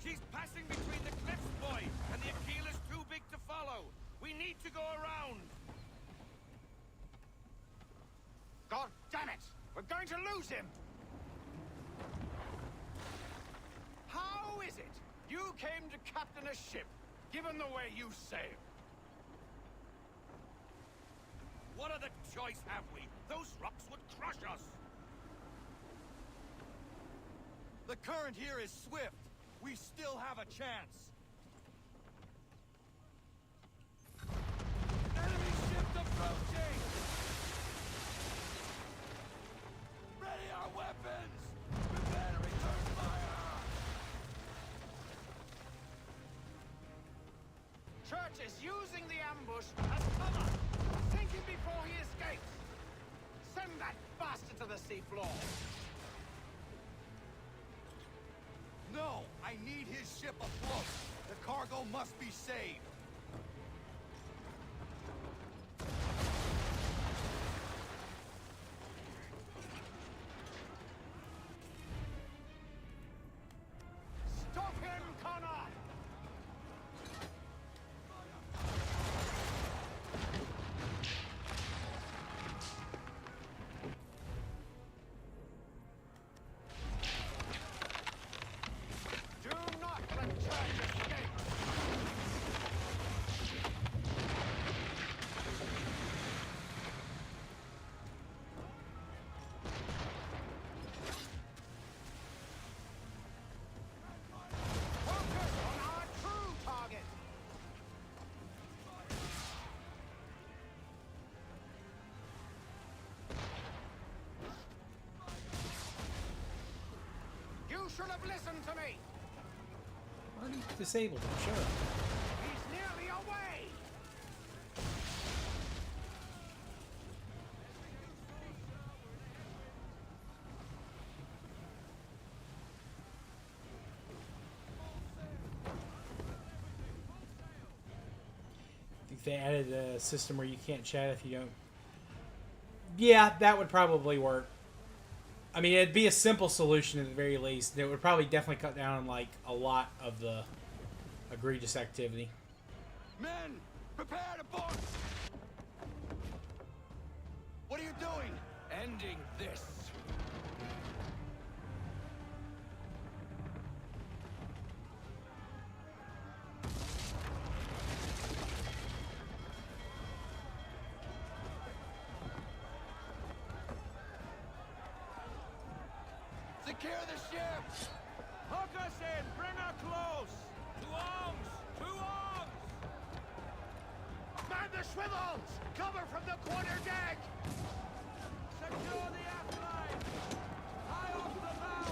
She's passing between the cliffs, boy, and the Aquila's too big to follow. We need to go around. God damn it! We're going to lose him! How is it you came to captain a ship, given the way you sail? What other choice have we? Those rocks would crush us. The current here is swift. We still have a chance. Enemy ship approaching! Ready our weapons! Prepare to return fire! Church is using the ambush as cover, sinking before he escapes. Send that bastard to the seafloor. No! I need his ship afloat! The cargo must be saved! Stop him, Connor! Do not let Church escape! Focus on our true target! You should have listened to me! Already disabled him, sure. He's nearly away! I think they added a system where you can't chat if you don't. Yeah, that would probably work. I mean, it'd be a simple solution at the very least. And it would probably definitely cut down on like a lot of the egregious activity. Men! Prepare to board! What are you doing? Ending this. Secure the ship! Hook us in! Bring her close! To arms! To arms! Man the swivels! Cover from the quarter deck! Secure the aft line! High off the bow!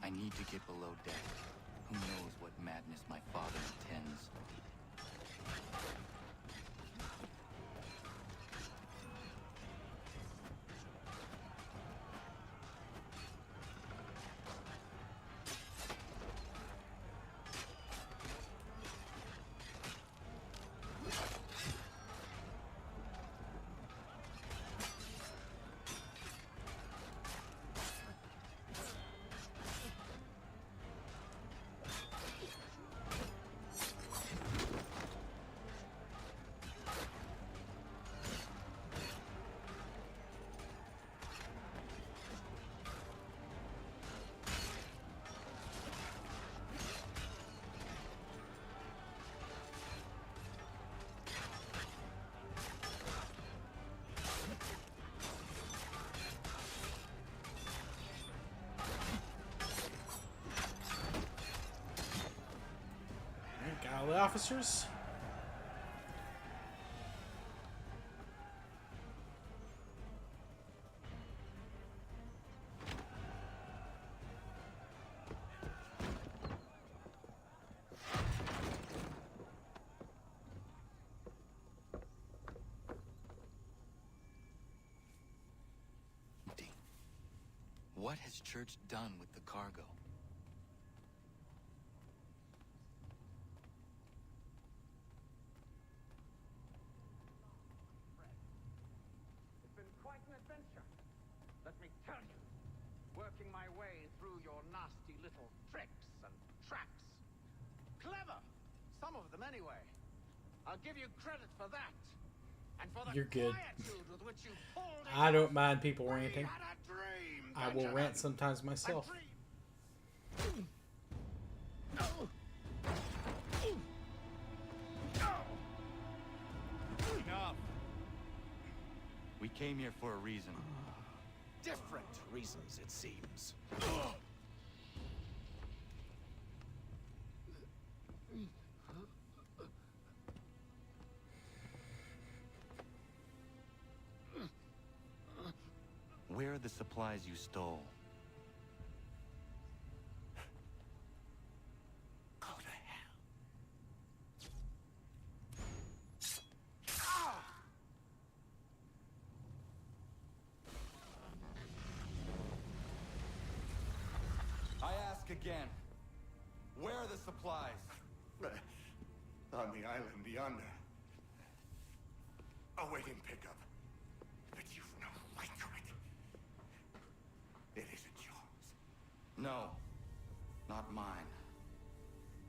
I need to get below deck. Who knows what madness my father intends? All the officers? What has Church done with the cargo? It's been quite an adventure, let me tell you. Working my way through your nasty little tricks and traps. Clever! Some of them, anyway. I'll give you credit for that. And for the You're good. quietude with which you pulled it I don't off. mind people ranting. had a dream, I will Benjamin. rant sometimes myself. Enough. We came here for a reason. Different reasons, it seems. Where are the supplies you stole? Go to hell. I ask again. Where are the supplies? On the island yonder. Awaiting pickup. But you've no right to it. It isn't yours. No, not mine.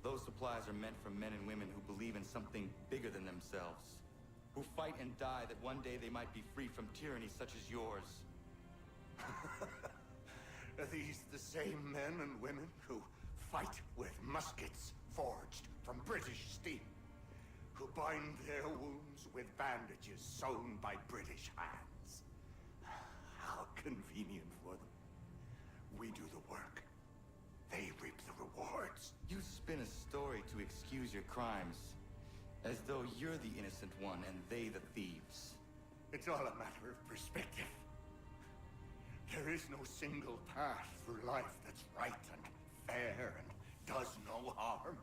Those supplies are meant for men and women who believe in something bigger than themselves. Who fight and die that one day they might be free from tyranny such as yours. Are these the same men and women who fight with muskets forged from British steel? Who bind their wounds with bandages sewn by British hands? How convenient for them. We do the work. They reap the rewards. You spin a story to excuse your crimes, as though you're the innocent one and they the thieves. It's all a matter of perspective. There is no single path through life that's right and fair and does no harm.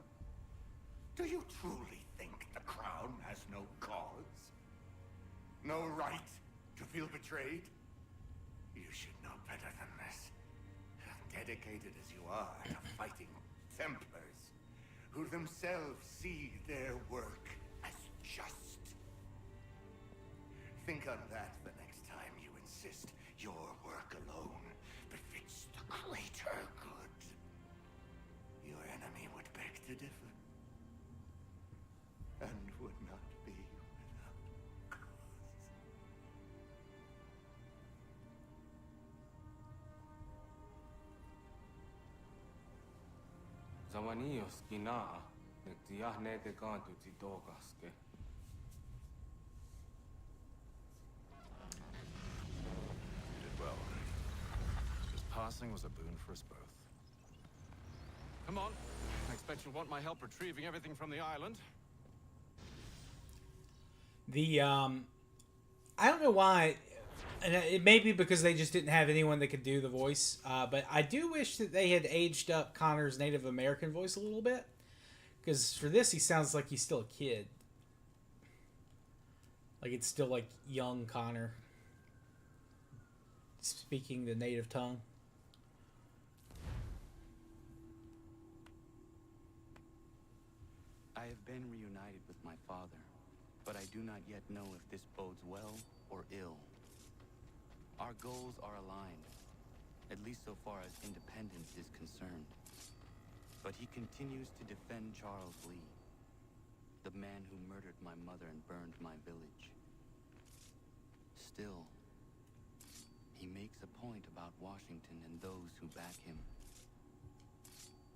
Do you truly think the Crown has no cause? No right to feel betrayed? You should know better than this. Dedicated as you are to fighting Templars, who themselves see their work as just. Think on that the next time you insist your work alone befits the greater good. Your enemy would beg to differ, and would not be without cause. Zawanios kinaa, nektiahne te kantu titokaske. Did well. His passing was a boon for us both. Come on. I expect you'll want my help retrieving everything from the island. I don't know why, and it may be because they just didn't have anyone that could do the voice, but I do wish that they had aged up Connor's Native American voice a little bit, because for this he sounds like he's still a kid. Like it's still like young Connor speaking the native tongue. I have been reunited with my father, but I do not yet know if this bodes well or ill. Our goals are aligned, at least so far as independence is concerned. But he continues to defend Charles Lee, the man who murdered my mother and burned my village. Still, he makes a point about Washington and those who back him.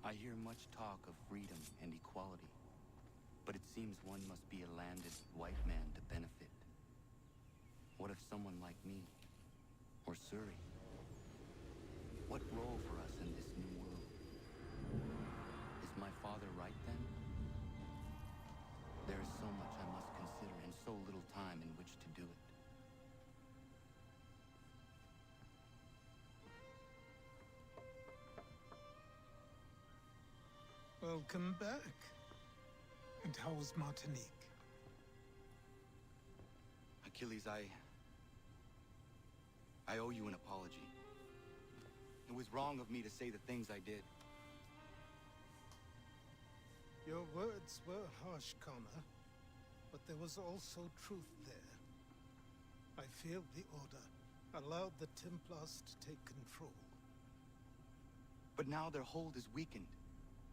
I hear much talk of freedom and equality, but it seems one must be a landed white man to benefit. What if someone like me, or Surrey? What role for us in this new world? Is my father right then? Welcome back. And how was Martinique? Achilles, I owe you an apology. It was wrong of me to say the things I did. Your words were harsh, Connor, but there was also truth there. I feared the Order, allowed the Templars to take control. But now their hold is weakened,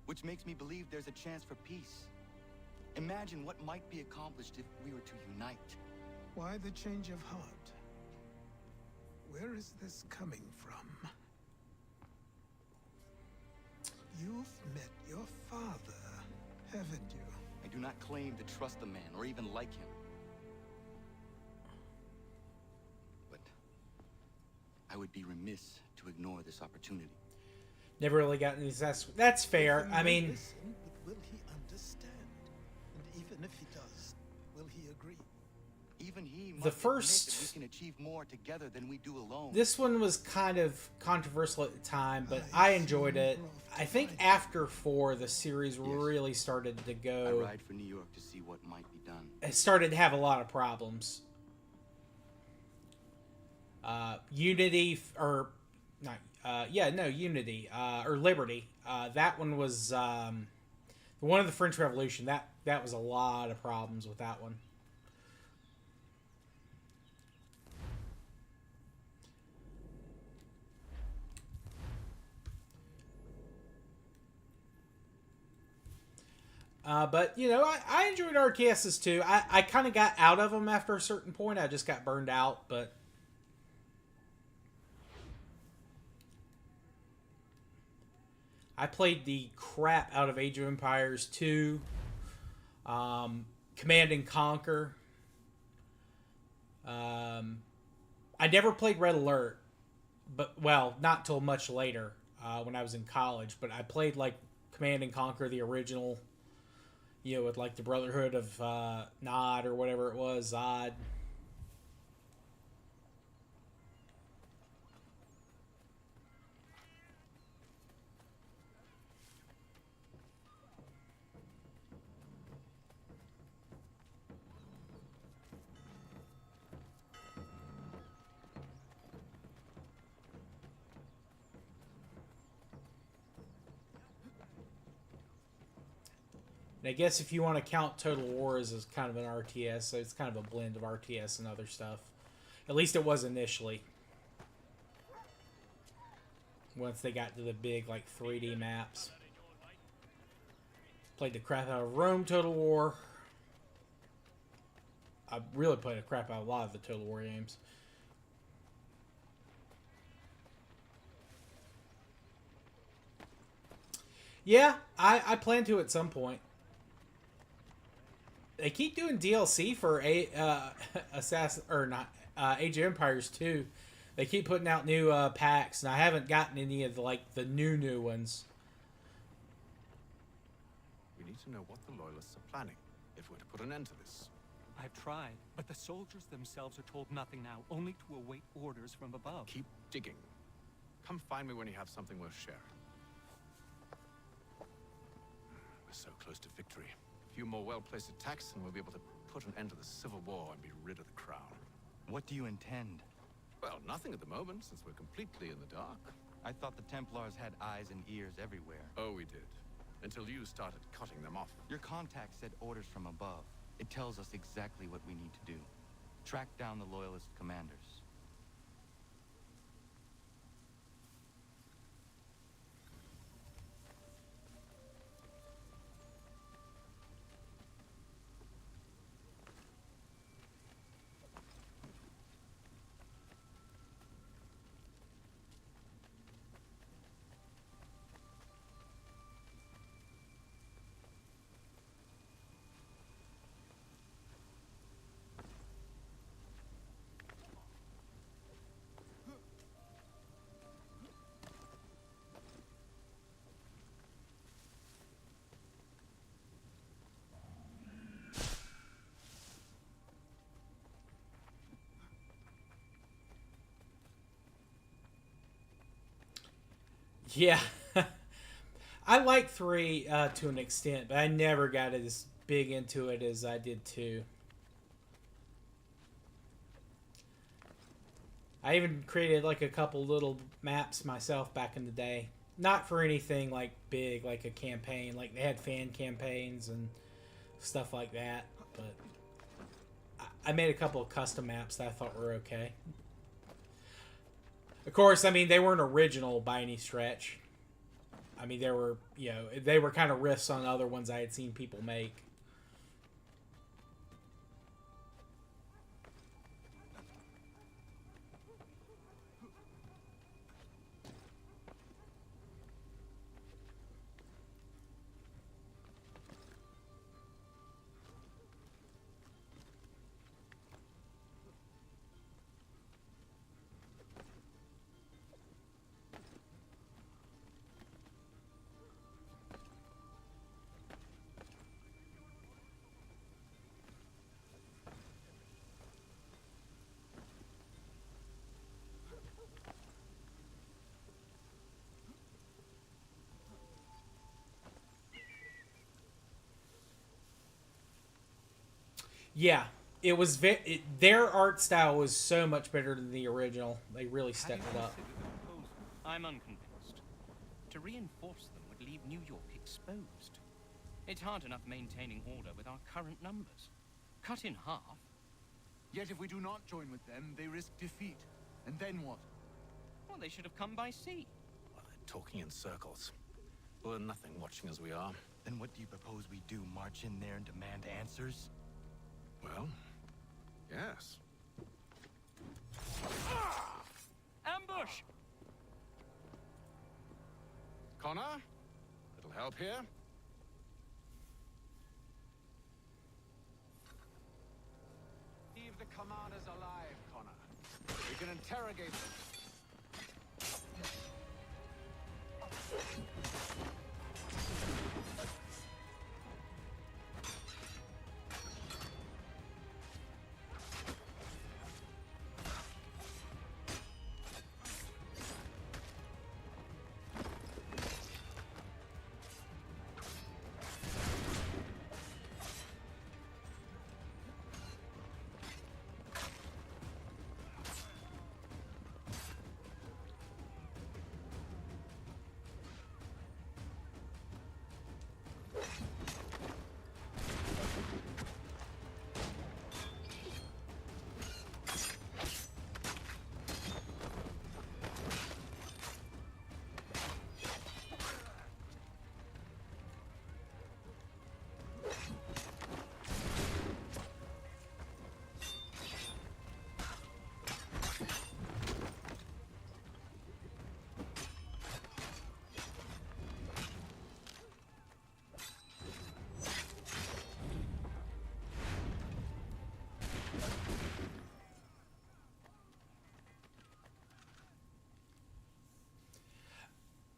which makes me believe there's a chance for peace. Imagine what might be accomplished if we were to unite. Why the change of heart? Where is this coming from? You've met your father, haven't you? I do not claim to trust the man or even like him. But I would be remiss to ignore this opportunity. Never really gotten these. That's fair. I mean, listen, but will he understand? And even if he does, will he agree? Even he must the admit first. that we can achieve more together than we do alone. This one was kind of controversial at the time, but I enjoyed it. I think after 4, the series really started to go. I ride for New York to see what might be done. It started to have a lot of problems. Unity, or not? Unity, or Liberty. That one was the one of the French Revolution. That was a lot of problems with that one. But, you know, I enjoyed RTSs too. I kind of got out of them after a certain point. I just got burned out, but... I played the crap out of Age of Empires 2. Command and Conquer. I never played Red Alert. But, well, not till much later, when I was in college. But I played, like, Command and Conquer, the original... You know, with like the Brotherhood of Nod or whatever it was, Zod. And I guess if you want to count Total War as kind of an RTS, so it's kind of a blend of RTS and other stuff. At least it was initially. Once they got to the big, like, 3D maps. Played the crap out of Rome Total War. I really played the crap out of a lot of the Total War games. Yeah, I plan to at some point. They keep doing DLC for Age of Empires 2. They keep putting out new packs, and I haven't gotten any of the new ones. We need to know what the Loyalists are planning if we're to put an end to this. I've tried, but the soldiers themselves are told nothing now, only to await orders from above. Keep digging. Come find me when you have something worth sharing. We're so close to victory. A few more well-placed attacks and we'll be able to put an end to the Civil War and be rid of the crown. What do you intend? Well, nothing at the moment, since we're completely in the dark. I thought the Templars had eyes and ears everywhere. Oh, we did. Until you started cutting them off. Your contact said orders from above. It tells us exactly what we need to do. Track down the Loyalist commanders. Yeah. I like 3 to an extent, but I never got as big into it as I did 2. I even created like a couple little maps myself back in the day. Not for anything like big, like a campaign. Like they had fan campaigns and stuff like that. But I made a couple of custom maps that I thought were okay. Of course, I mean, they weren't original by any stretch. I mean, they were, you know, they were kind of riffs on other ones I had seen people make. Yeah, it was their art style was so much better than the original. They really stepped it up. I'm unconvinced. To reinforce them would leave New York exposed. It's hard enough maintaining order with our current numbers. Cut in half. Yet if we do not join with them, they risk defeat. And then what? Well, they should have come by sea. Talking in circles. We're nothing watching as we are. Then what do you propose we do? March in there and demand answers? Well, yes. Ambush! Connor? Little help here? Leave the commanders alive, Connor. We can interrogate them.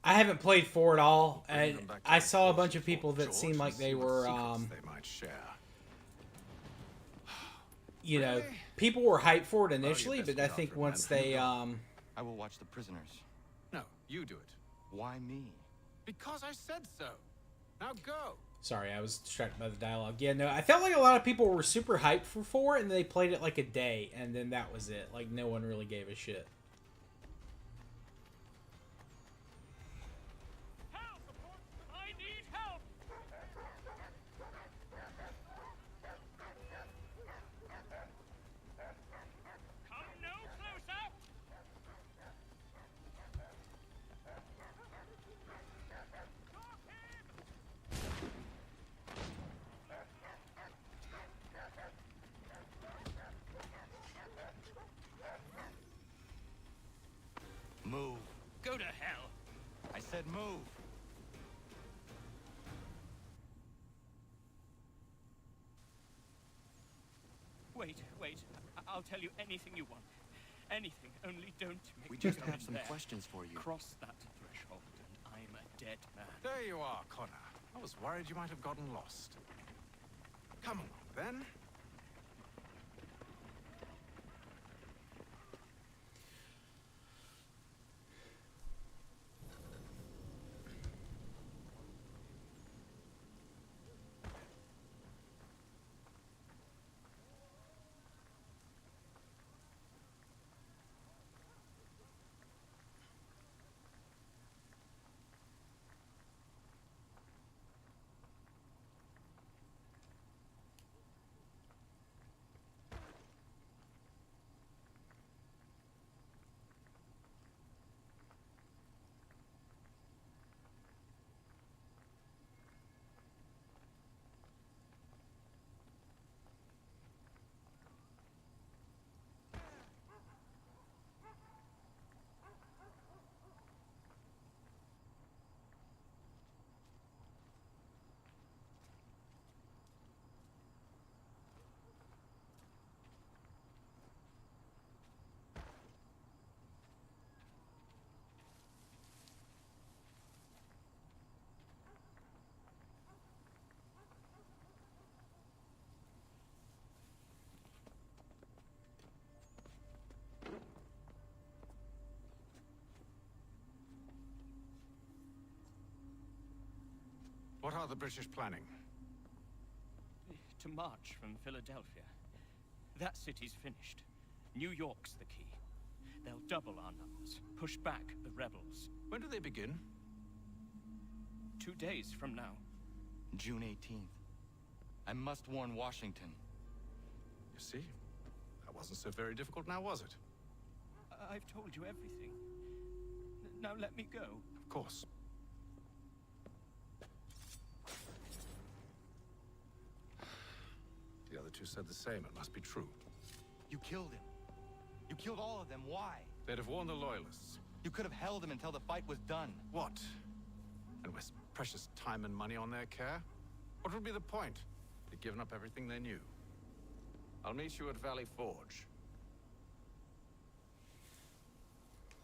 I haven't played 4 at all. I saw a bunch of people that seemed like they were, they might share. you know, people were hyped for it initially, but I think once they, I will watch the prisoners. No, you do it. Why me? Because I said so. Now go. Sorry, I was distracted by the dialogue. Yeah, no, I felt like a lot of people were super hyped for 4, and they played it like a day, and then that was it. Like, no one really gave a shit. I need help! Come no closer! Move. Go to hell. I said move. Wait. I'll tell you anything you want. Anything, only don't make We me just go have some there. questions for you. Cross that threshold, and I'm a dead man. There you are, Connor. I was worried you might have gotten lost. Come along, then. What are the British planning? To march from Philadelphia. That city's finished. New York's the key. They'll double our numbers, push back the rebels. When do they begin? 2 days from now. June 18th. I must warn Washington. You see? That wasn't so very difficult now, was it? I've told you everything. Now let me go. Of course. The other two said the same. It must be true. You killed him. You killed all of them. Why? They'd have warned the Loyalists. You could have held him until the fight was done. What? And waste precious time and money on their care? What would be the point? They'd given up everything they knew. I'll meet you at Valley Forge.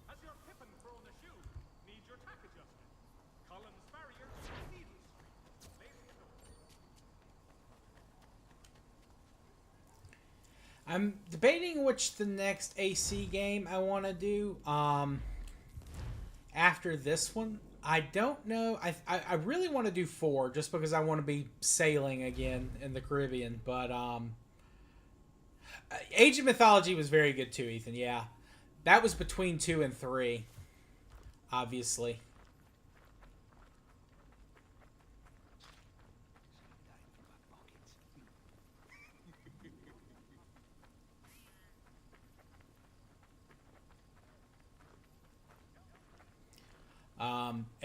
Has your pippin thrown the shoe? Needs your tack adjusted. Collins Farrier, Needle Street. Lady at the I'm debating which the next AC game I want to do after this one. I don't know. I really want to do 4 just because I want to be sailing again in the Caribbean. But Age of Mythology was very good too, Ethan. Yeah. That was between 2 and 3, obviously.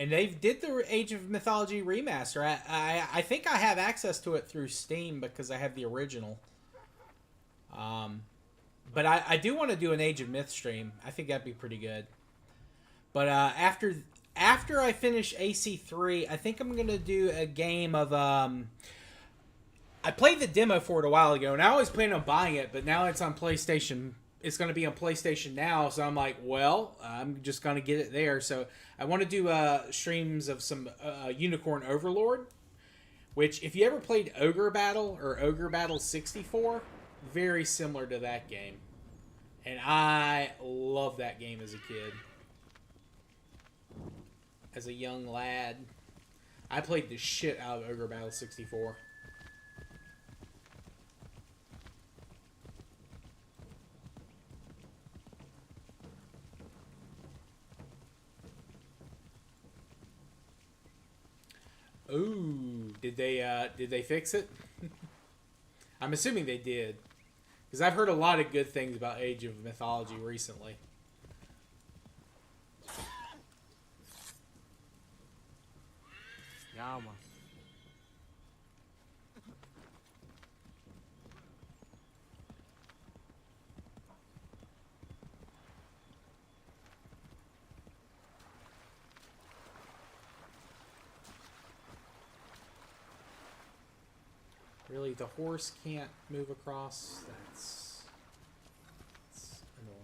And they did the Age of Mythology remaster. I think I have access to it through Steam because I have the original. But I do want to do an Age of Myth stream. I think that'd be pretty good. But after I finish AC3, I think I'm gonna do a game of I played the demo for it a while ago, and I always planned on buying it, but now it's on PlayStation. It's going to be on PlayStation Now, so I'm like, well, I'm just going to get it there. So I want to do streams of some Unicorn Overlord, which if you ever played Ogre Battle or Ogre Battle 64, very similar to that game. And I love that game as a kid. As a young lad. I played the shit out of Ogre Battle 64. Ooh, did they fix it? I'm assuming they did, because I've heard a lot of good things about Age of Mythology recently. Yama. Really, the horse can't move across? That's annoying.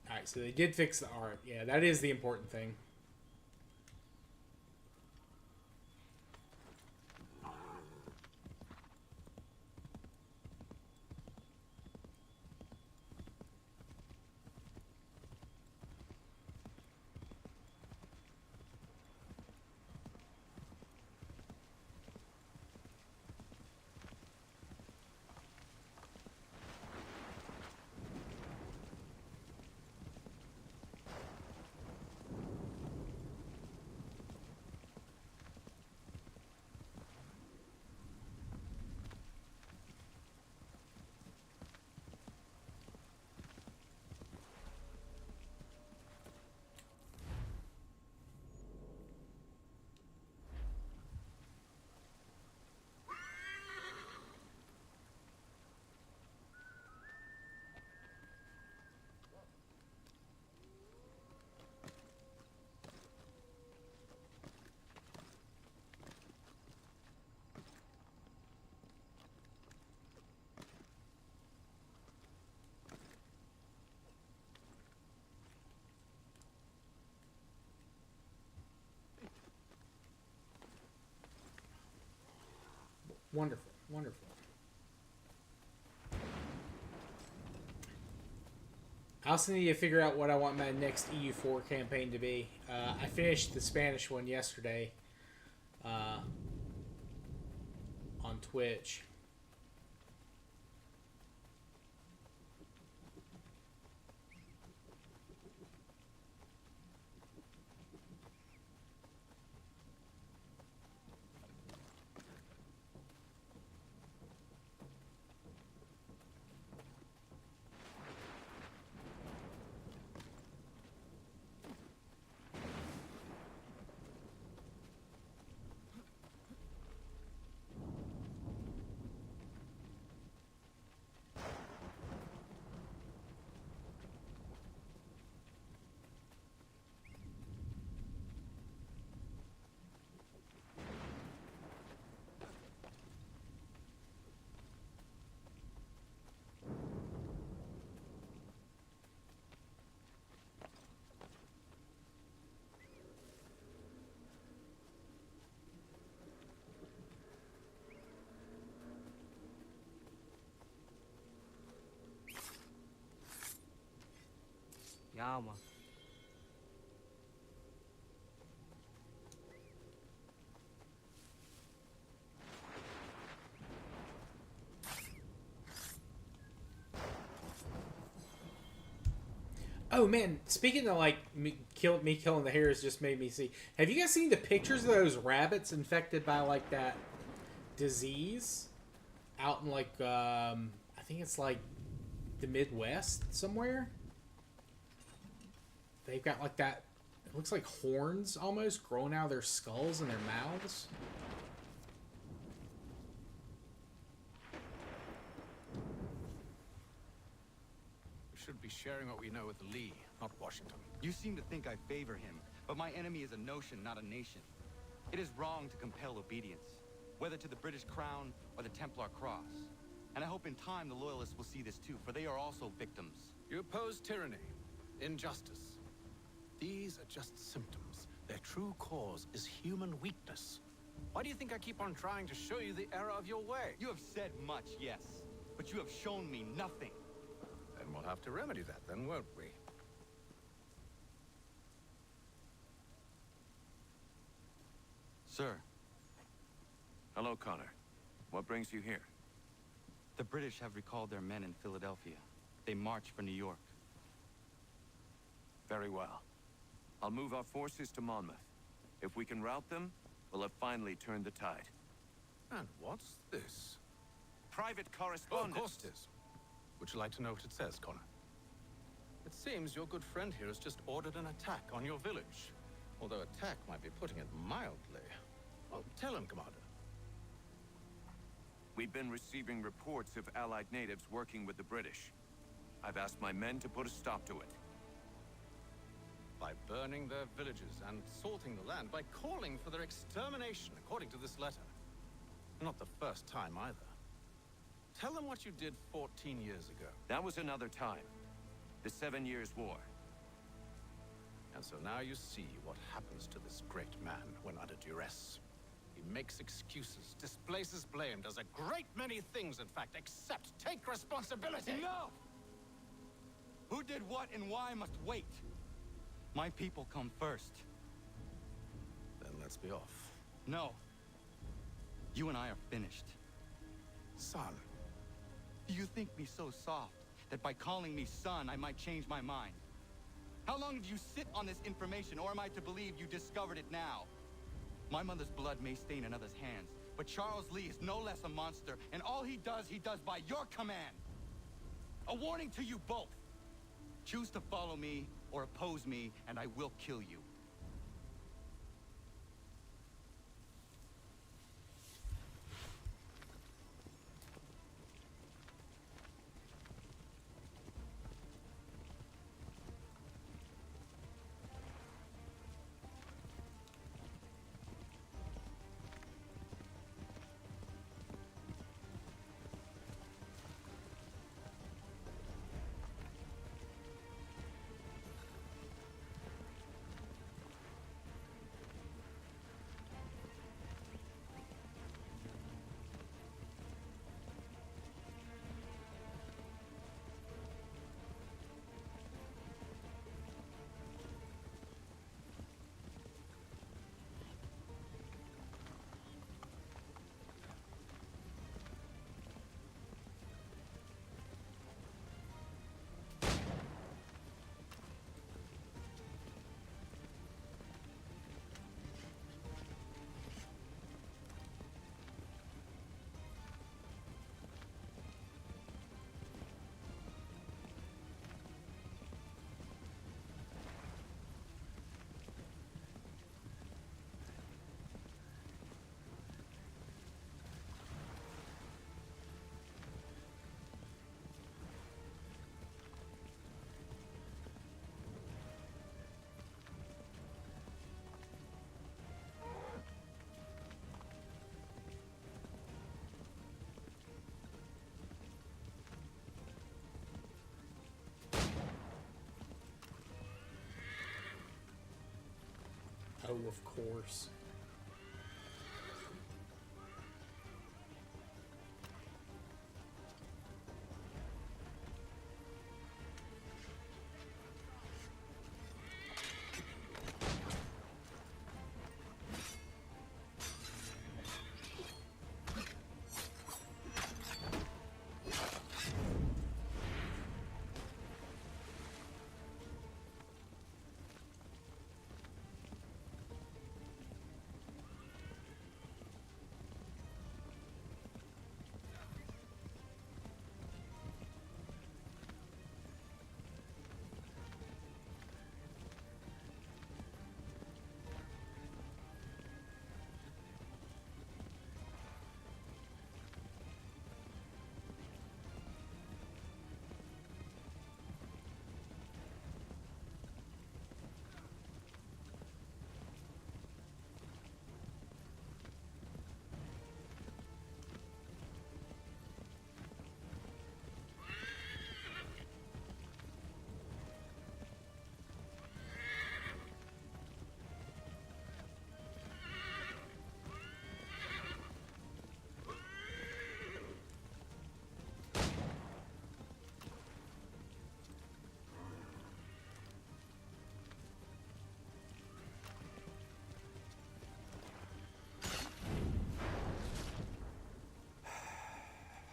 Alright, so they did fix the art. Yeah, that is the important thing. Wonderful, wonderful. I also need to figure out what I want my next EU4 campaign to be. I finished the Spanish one yesterday on Twitch. Yeah, man. Oh man, speaking of like me killing the hares just made me see. Have you guys seen the pictures of those rabbits infected by like that disease out in like I think it's like the Midwest somewhere? They've got like that. It looks like horns almost growing out of their skulls and their mouths. We should be sharing what we know with Lee, not Washington. You seem to think I favor him, but my enemy is a notion, not a nation. It is wrong to compel obedience, whether to the British Crown or the Templar Cross. And I hope in time the Loyalists will see this too, for they are also victims. You oppose tyranny, injustice. These are just symptoms. Their true cause is human weakness. Why do you think I keep on trying to show you the error of your way? You have said much, yes, but you have shown me nothing. Then we'll have to remedy that then, won't we? Sir. Hello, Connor. What brings you here? The British have recalled their men in Philadelphia. They march for New York. Very well. I'll move our forces to Monmouth. If we can rout them, we'll have finally turned the tide. And what's this? Private Oh, correspondence. of course it is. Would you like to know what it says, Connor? It seems your good friend here has just ordered an attack on your village. Although attack might be putting it mildly. Well, tell him, Commander. We've been receiving reports of Allied natives working with the British. I've asked my men to put a stop to it. By burning their villages and salting the land, by calling for their extermination, according to this letter. Not the first time either. Tell them what you did 14 years ago. That was another time. The 7 Years' War. And so now you see what happens to this great man when under duress. He makes excuses, displaces blame, does a great many things, in fact, except take responsibility. No! Who did what and why must wait. My people come first. Then let's be off. No. You and I are finished. Son. Do you think me so soft that by calling me son, I might change my mind? How long did you sit on this information, or am I to believe you discovered it now? My mother's blood may stain another's hands, but Charles Lee is no less a monster, and all he does by your command. A warning to you both. Choose to follow me or oppose me, and I will kill you. of course.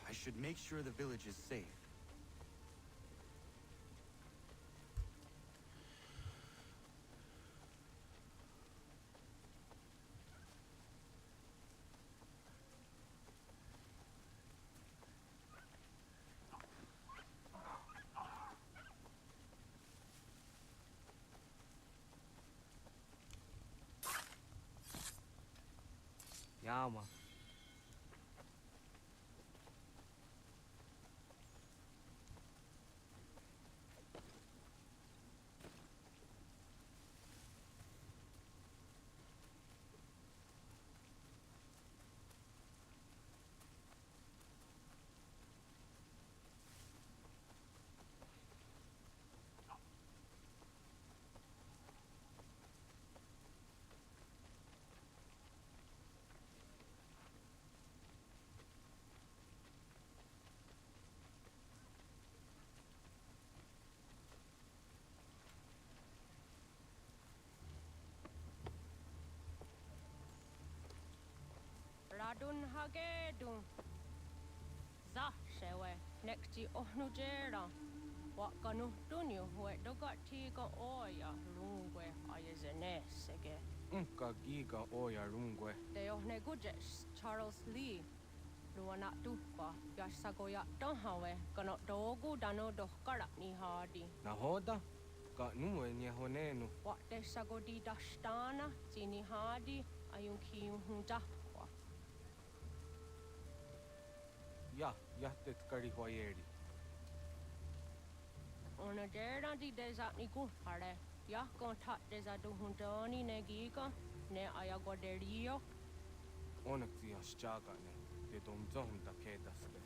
I should make sure the village is safe. Yama. Radun hagedun. Za shewe nekti ohnujera. Wakanu dunyu we dogati ka oya lungwe ayezenesege. Unka giga oya rungwe. De ohne gujes Charles Lee. Luana tuppa yasagoya dohawe kano dogu dano dohkara ni hadi. Nahoda? Ka numwe ni honenu. Wat de sagodi dashtana zini hadi ayun kim hunja. Ja, jahtet kari hoyeri. Ona dera di desa ni kuhare. Ya kontak desa duhundani negika ne ayagoderio. Onneksi has chagane. De dom zonta kedaske.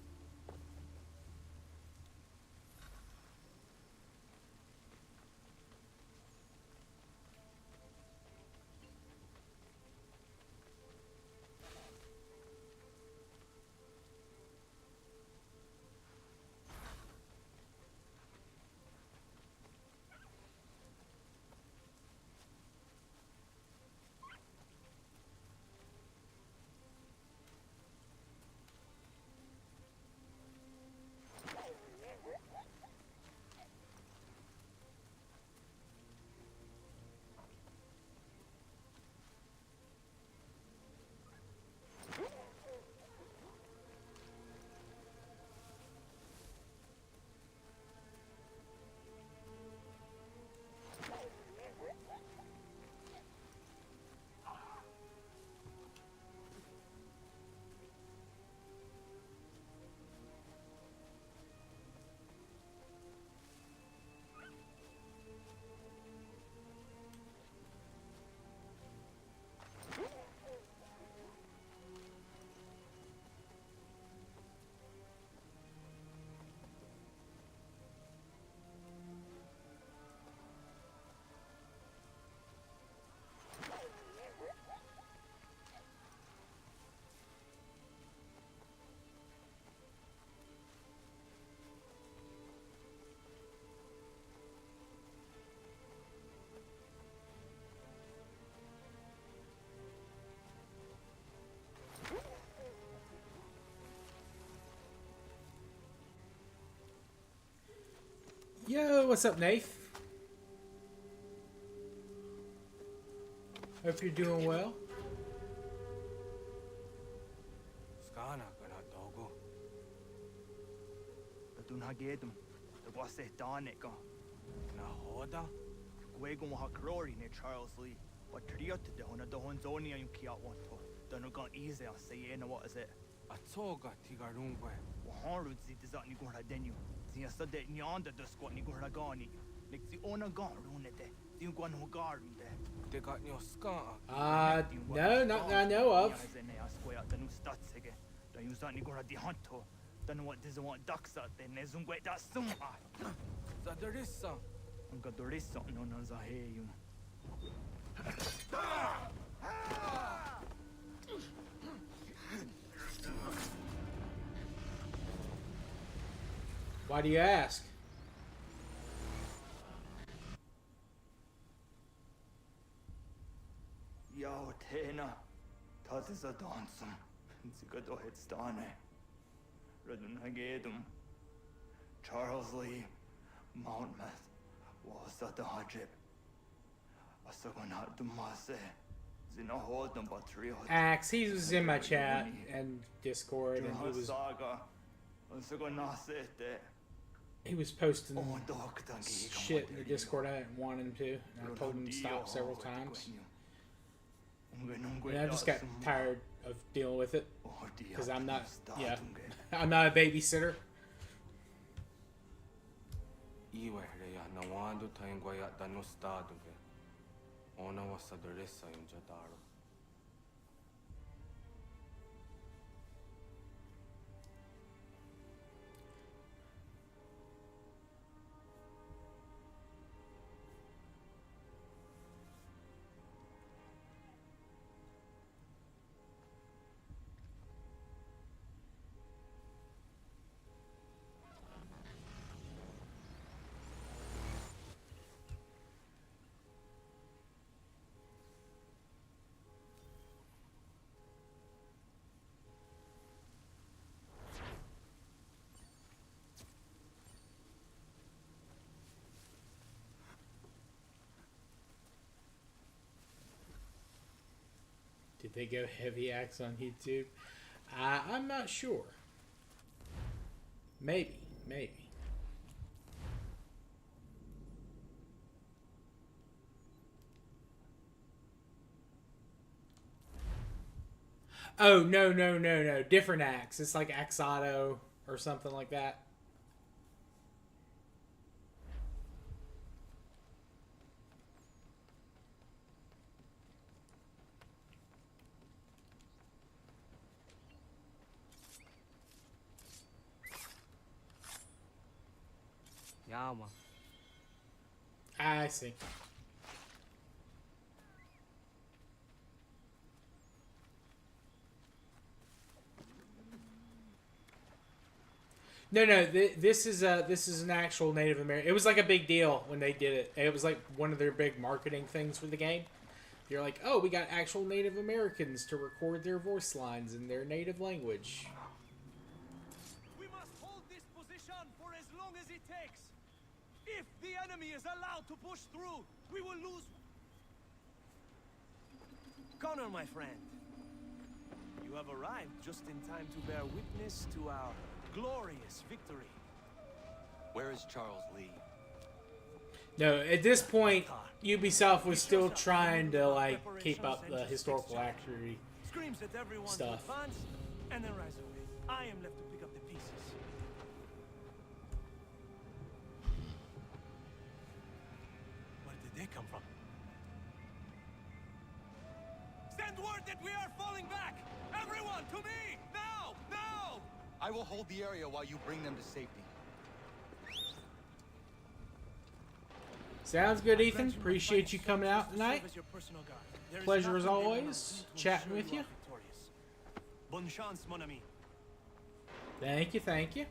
Yo, what's up, Nath? Hope you're doing well. Skana kana dogo. Dun har givet dem. Det var sett dagen. Na hoda. Gwego må ha klor i Charles Lee. Var triøtte det hun hadde hun zoni en kiat want to. Den har gått easy å si en what is it? Atoga tigarungwe. Og har du sitt det sånn går den jo. Siden så det ni andre det skot ni går gani. Liksom ona gar runde det. Det går no gar runde. Det got no ska. No, not that I know of. Den statsege. Den ju sånn går de hanto. Den what does want ducks out then is un that sum. Så det är så. Un got the rest on on za hey you. Why do you ask? Yo, Tena. Das ist a dansum. Sie got do het stane. Redden hagedum. Charles Lee. Mountmouth. Was that the hajib? Asagonat the masse. Zina hold them battery. Axe, he was in my chat and Discord, and he was posting shit in the Discord I didn't want him to, and I told him to stop several times. And I just got tired of dealing with it because I'm not, I'm not a babysitter. Iwereya nawando taingwaya dano stadu ge. Ona wasadoresa yunjadaro. Did they go heavy axe on YouTube? I'm not sure. Maybe. Oh, no. Different axe. It's like Axado or something like that. Yama. I see. No. This is an actual Native American. It was like a big deal when they did it. It was like one of their big marketing things for the game. You're like, oh, we got actual Native Americans to record their voice lines in their native language. We must hold this position for as long as it takes. If the enemy is allowed to push through, we will lose. Connor, my friend, you have arrived just in time to bear witness to our glorious victory. Where is Charles Lee? No, at this point, Ubisoft was still trying to like keep up the historical accuracy Screams at everyone stuff. to advance, and then rise away. I am left to pick up the pieces. Where did they come from? Send word that we are falling back! Everyone, to me! Now! Now! I will hold the area while you bring them to safety. Sounds good, Ethan. Appreciate you coming out tonight. Pleasure as always, chatting with you. Bonne chance, mon ami. Thank you.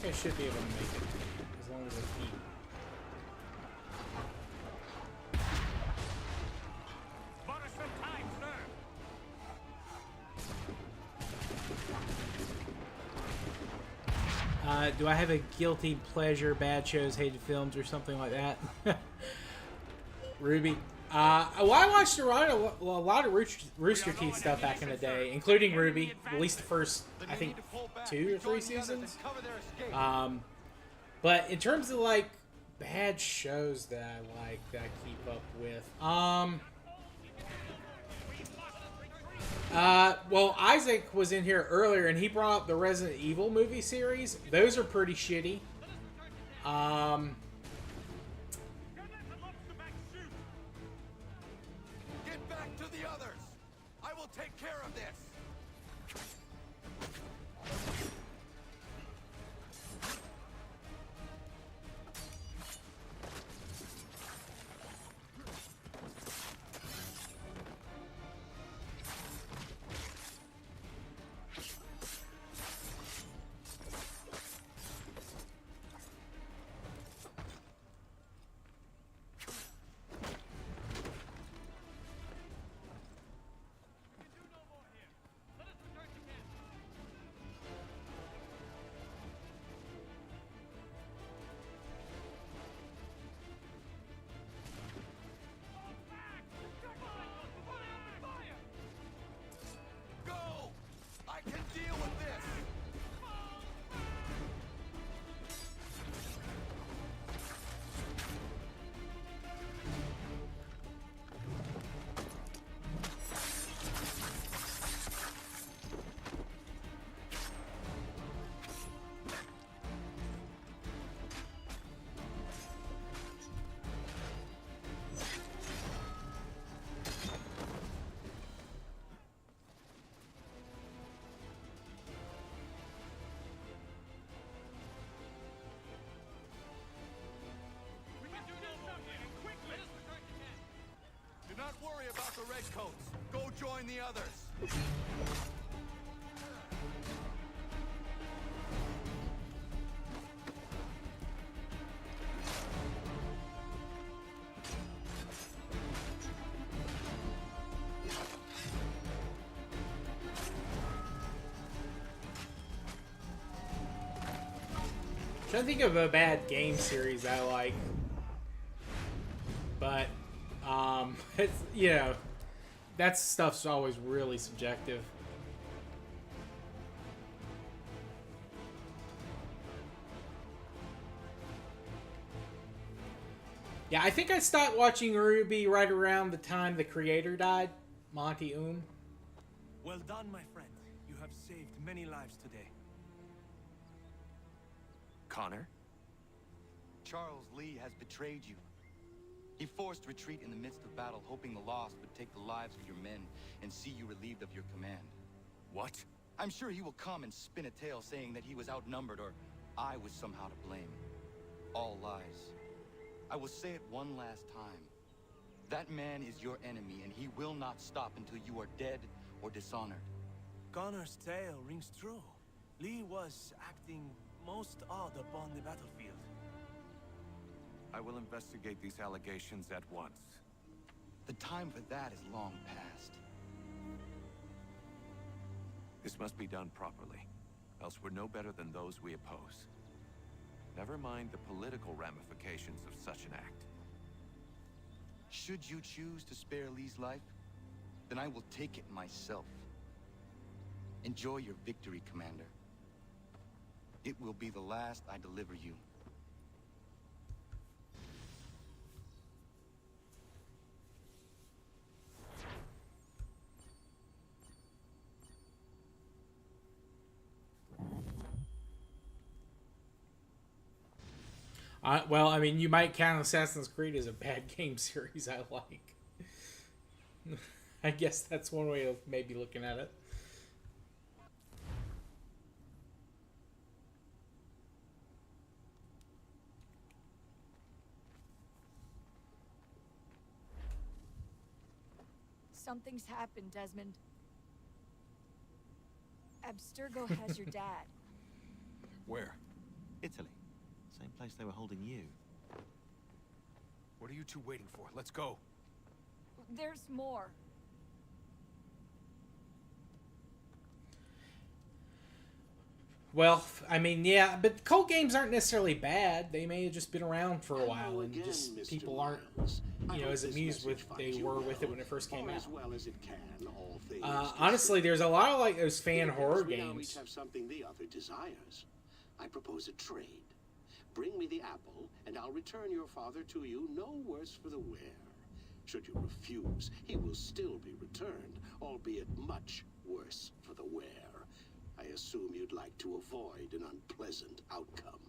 think I should be able to make it, as long as I keep. Borrow some time, sir. Do I have a guilty pleasure, bad shows, hated films, or something like that? Ruby. Well, I watched a lot of Rooster Teeth stuff back in the day, including Ruby, at least the first, I think, 2 or 3 seasons. But in terms of, like, bad shows that I like, that I keep up with, well, Isaac was in here earlier, and he brought up the Resident Evil movie series. Those are pretty shitty. Get back to the others! I will take care of this! Not worry about the redcoats. Go join the others. I'm trying to think of a bad game series I like, but it's, you know, that stuff's always really subjective. Yeah, I think I stopped watching Ruby right around the time the creator died, Monty Well done, my friend. You have saved many lives today. Connor? Charles Lee has betrayed you. He forced retreat in the midst of battle, hoping the loss would take the lives of your men and see you relieved of your command. What? I'm sure he will come and spin a tale saying that he was outnumbered or I was somehow to blame. All lies. I will say it one last time. That man is your enemy, and he will not stop until you are dead or dishonored. Connor's tale rings true. Lee was acting most odd upon the battlefield. I will investigate these allegations at once. The time for that is long past. This must be done properly, else we're no better than those we oppose. Never mind the political ramifications of such an act. Should you choose to spare Lee's life, then I will take it myself. Enjoy your victory, Commander. It will be the last I deliver you. Well, I mean, you might count Assassin's Creed as a bad game series I like. I guess that's one way of maybe looking at it. Something's happened, Desmond. Abstergo has your dad. Where? Italy. Same place they were holding you. What are you two waiting for? Let's go. There's more. Well, I mean, yeah, but cult games aren't necessarily bad. They may have just been around for a while, and just people aren't, you know, as amused with they were with it when it first came out. Honestly, there's a lot of like those fan horror We now games. each have something the other desires. I propose a trade. Bring me the apple, and I'll return your father to you no worse for the wear. Should you refuse, he will still be returned, albeit much worse for the wear. I assume you'd like to avoid an unpleasant outcome.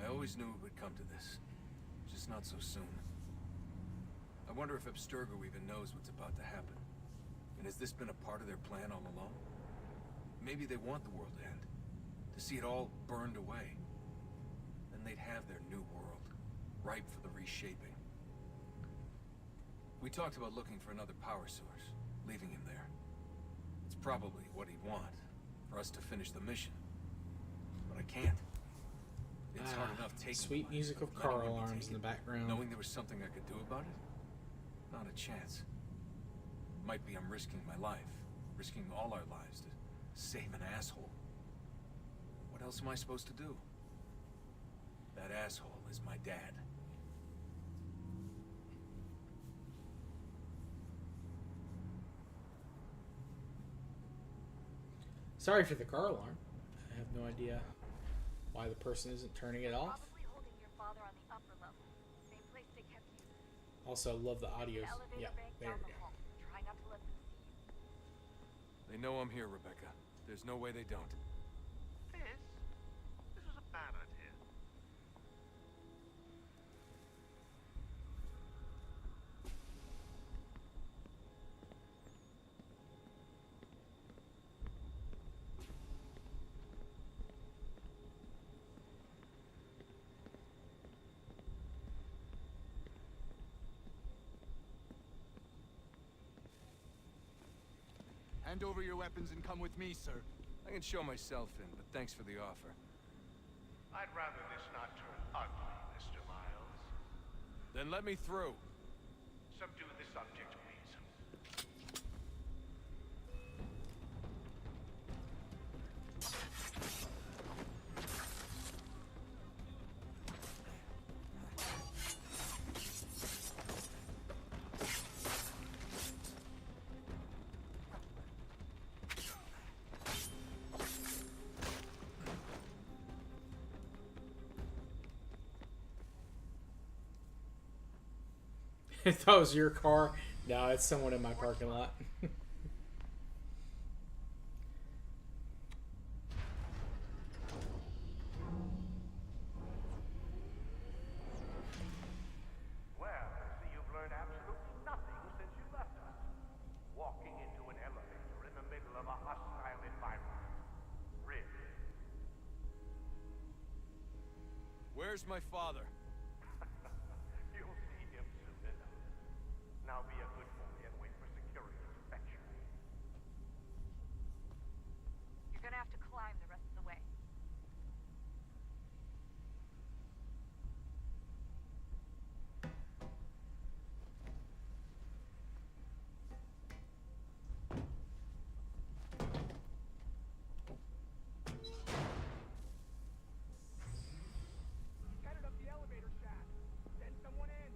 I always knew it would come to this. Just not so soon. I wonder if Abstergo even knows what's about to happen. And has this been a part of their plan all along? Maybe they want the world to end. To see it all burned away. Then they'd have their new world, ripe for the reshaping. We talked about looking for another power source, leaving him there. It's probably what he'd want, for us to finish the mission. But I can't. It's hard enough taking Sweet one, music of but car letting him alarms take in the it, background. knowing there was something I could do about it? Not a chance. Might be I'm risking my life, risking all our lives to save an asshole. What else am I supposed to do? That asshole is my dad. Sorry for the car alarm. I have no idea why the person isn't turning it off. Probably holding your father on the upper level. Same place they kept you. Also, love the audio. Elevator Yeah, bank there down we the go. hall. Try not to let them see you. They know I'm here, Rebecca. There's no way they don't. This is a ballad here. Hand over your weapons and come with me, sir. I can show myself in, but thanks for the offer. I'd rather this not turn ugly, Mr. Miles. Then let me through. Subdue the subject, please. I thought it was your car. No, it's someone in my parking lot. Well, so you've learned absolutely nothing since you left us. Walking into an elevator in the middle of a hostile environment. Really? Where's my father? You'll see him soon enough. Now be a good boy and wait for security to fetch you. You're gonna have to climb the rest of the way. Headed up the elevator shaft. Send someone in.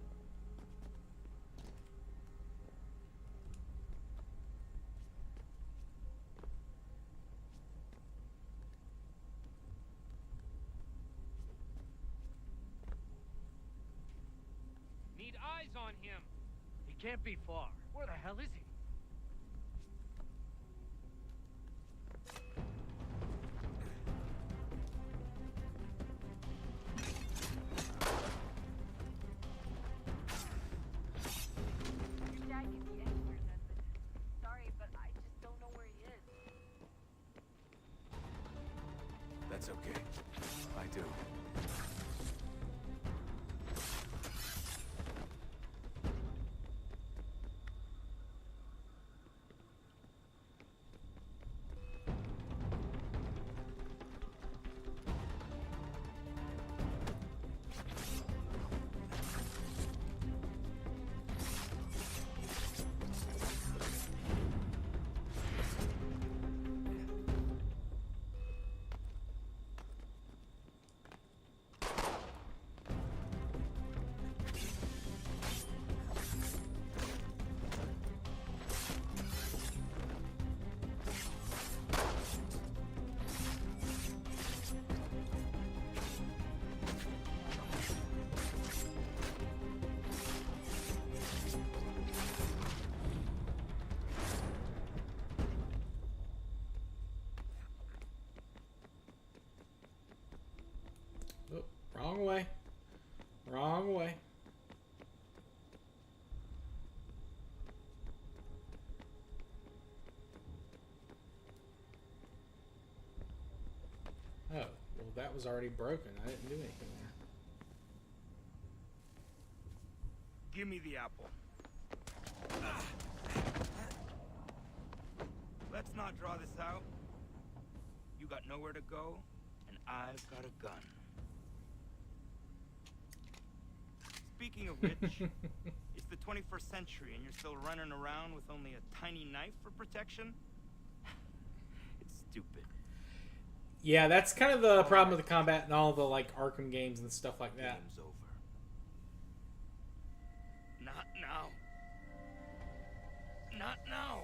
Need eyes on him. He can't be far. Where the hell is he? Your dad can be anywhere, Desmond. Sorry, but I just don't know where he is. That's okay. I do. Wrong way. Wrong way. Oh, well, that was already broken. I didn't do anything there. Give me the apple. Let's not draw this out. You got nowhere to go, and I've got a gun. Speaking of which, it's the 21st century and you're still running around with only a tiny knife for protection? It's stupid. Yeah, that's kind of the problem with the combat and all the like Arkham games and stuff like that. Game's over. Not now. Not now.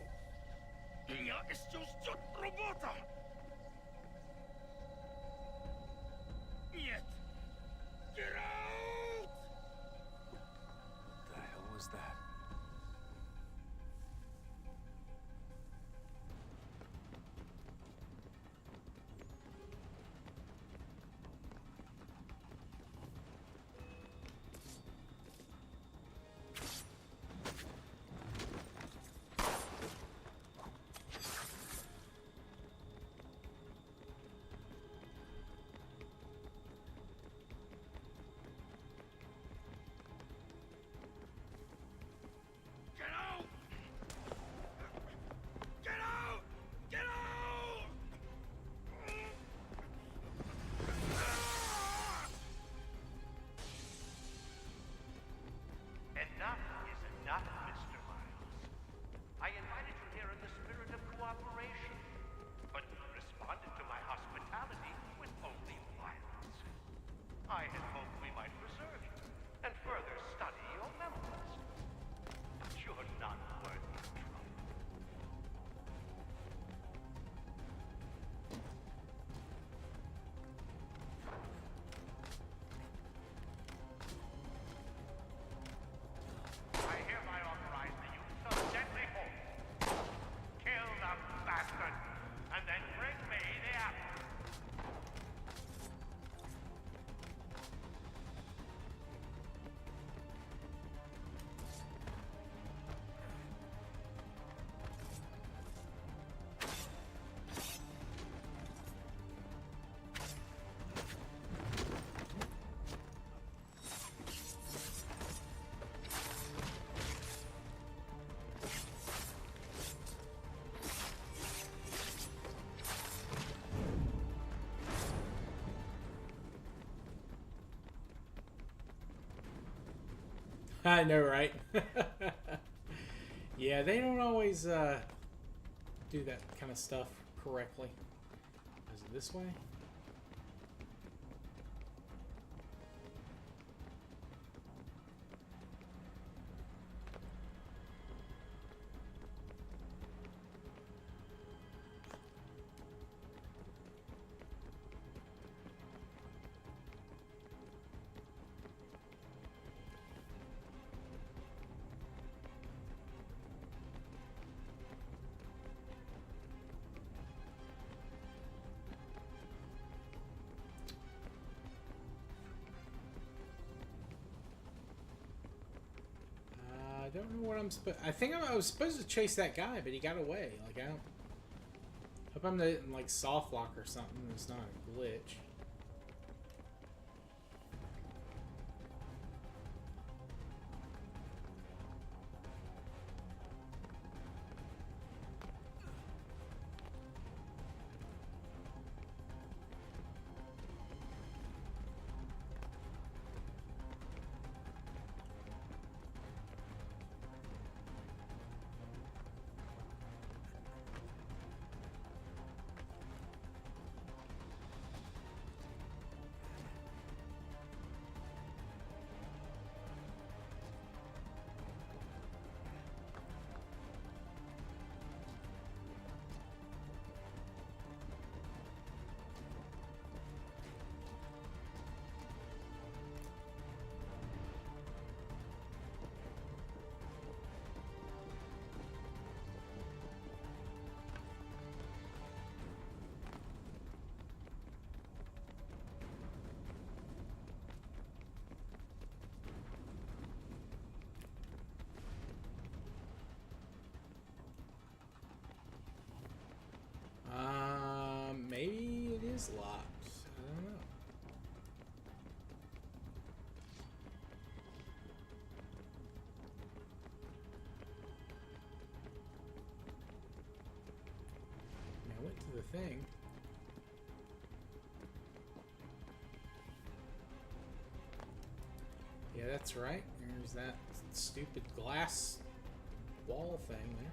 Я еще ждет работа. Нет. Get out! What the hell was that? Enough is enough, Mr. Miles. I invited you here in the spirit of cooperation, but you responded to my hospitality with only violence. I had hoped we might preserve you and further study your memoirs. But you're not worthy of trouble. I hereby authorize the use of deadly force. Kill the bastard, and then bring me the apple. I know, right? Yeah, they don't always do that kind of stuff correctly. Is it this way? I don't know what I'm supposed. I think I was supposed to chase that guy, but he got away. Like I don't. Hope I'm not in like soft lock or something. It's not a glitch. thing. Yeah, that's right. There's that stupid glass wall thing there.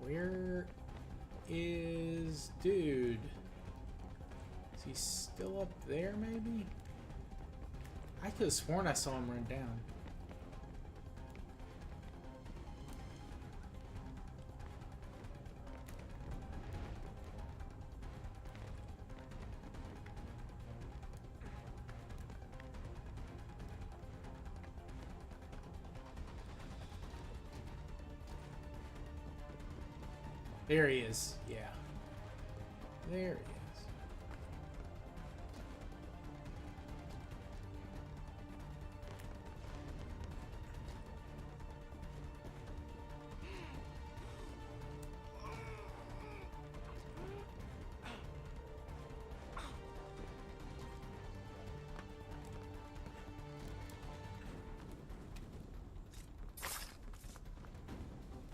Where is dude? Is he still up there, maybe? I could have sworn I saw him run down. There he is. Yeah. There he is.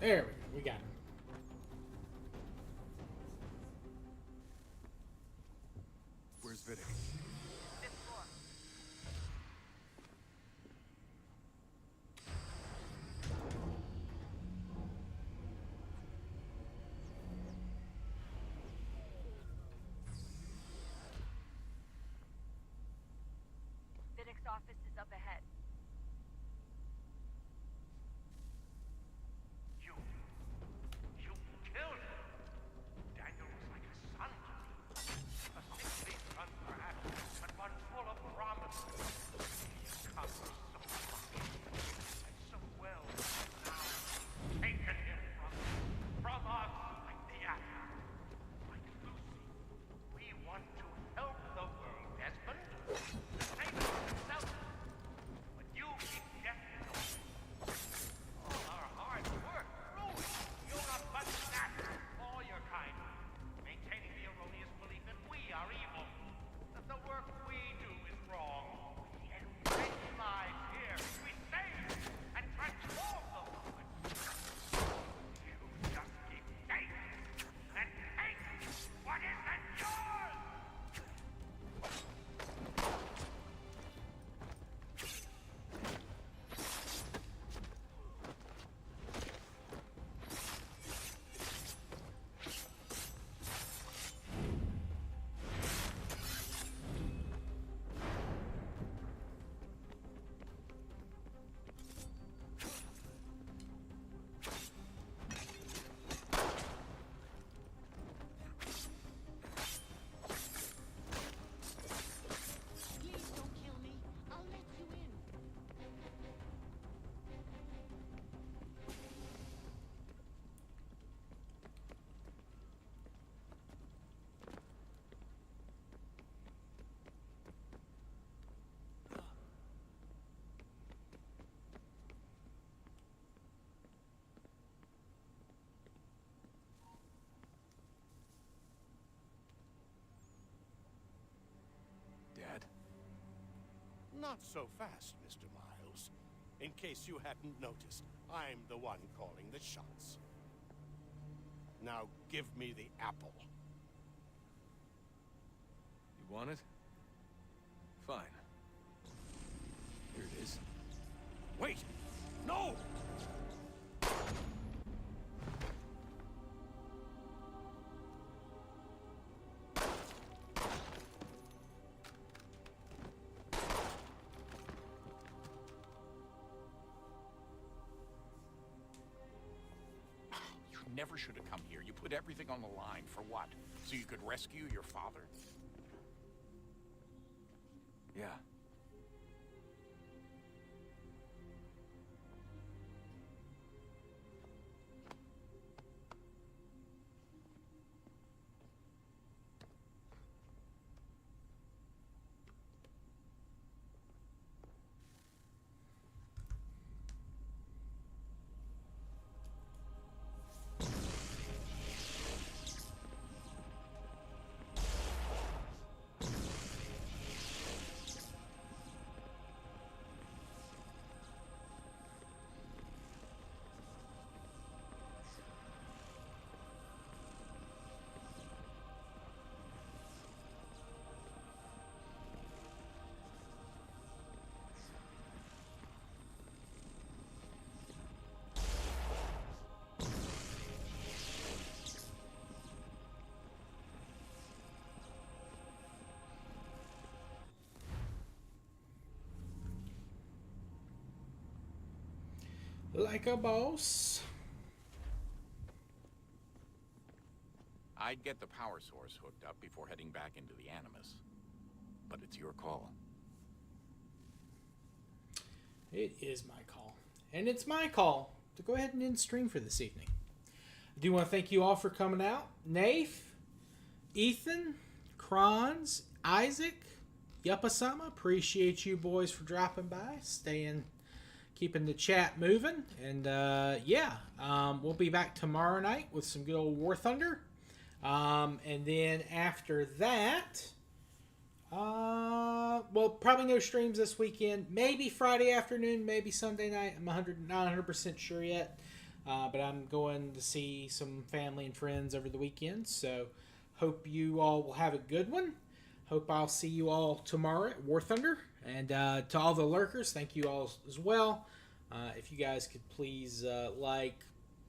There we go. We got him. Where's Vidic? Fifth floor. Vidic's office is up ahead. You killed him. Daniel was like a son to me. A sickly son, perhaps, but one full of promise. He accomplished so much, and so well. Now, taken him from us like the apple, like Lucy. We want to help the world, Desmond. The same as himself. But you keep getting on. All our hard work ruined. You're not much that. All your kind. Maintaining the erroneous belief that we are evil. That the work we do is wrong. We enrich lives here. We save and transform the world. You just keep taking and taking what isn't yours! Please don't kill me. I'll let you in. Dad? Not so fast, Mr. Miles. In case you hadn't noticed, I'm the one calling the shots. Now give me the apple. You want it? Fine. Here it is. Wait! No! You never should have come here. You put everything on the line. For what? So you could rescue your father? Yeah. Like a boss. I'd get the power source hooked up before heading back into the Animus. But it's your call. It is my call. And it's my call to go ahead and end stream for this evening. I do want to thank you all for coming out. Nafe, Ethan, Kronz, Isaac, Yuppasama, appreciate you boys for dropping by, keeping the chat moving. And we'll be back tomorrow night with some good old War Thunder. And then after that, probably no streams this weekend. Maybe Friday afternoon, maybe Sunday night. I'm not 100% sure yet. But I'm going to see some family and friends over the weekend. So hope you all will have a good one. Hope I'll see you all tomorrow at War Thunder. And to all the lurkers, thank you all as well. If you guys could please like,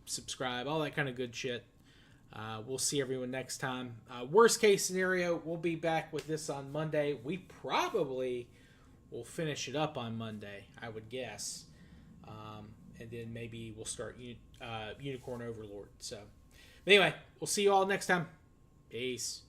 subscribe, all that kind of good shit. We'll see everyone next time. Worst case scenario, we'll be back with this on Monday. We probably will finish it up on Monday, I would guess. And then maybe we'll start Unicorn Overlord. So, anyway, we'll see you all next time. Peace.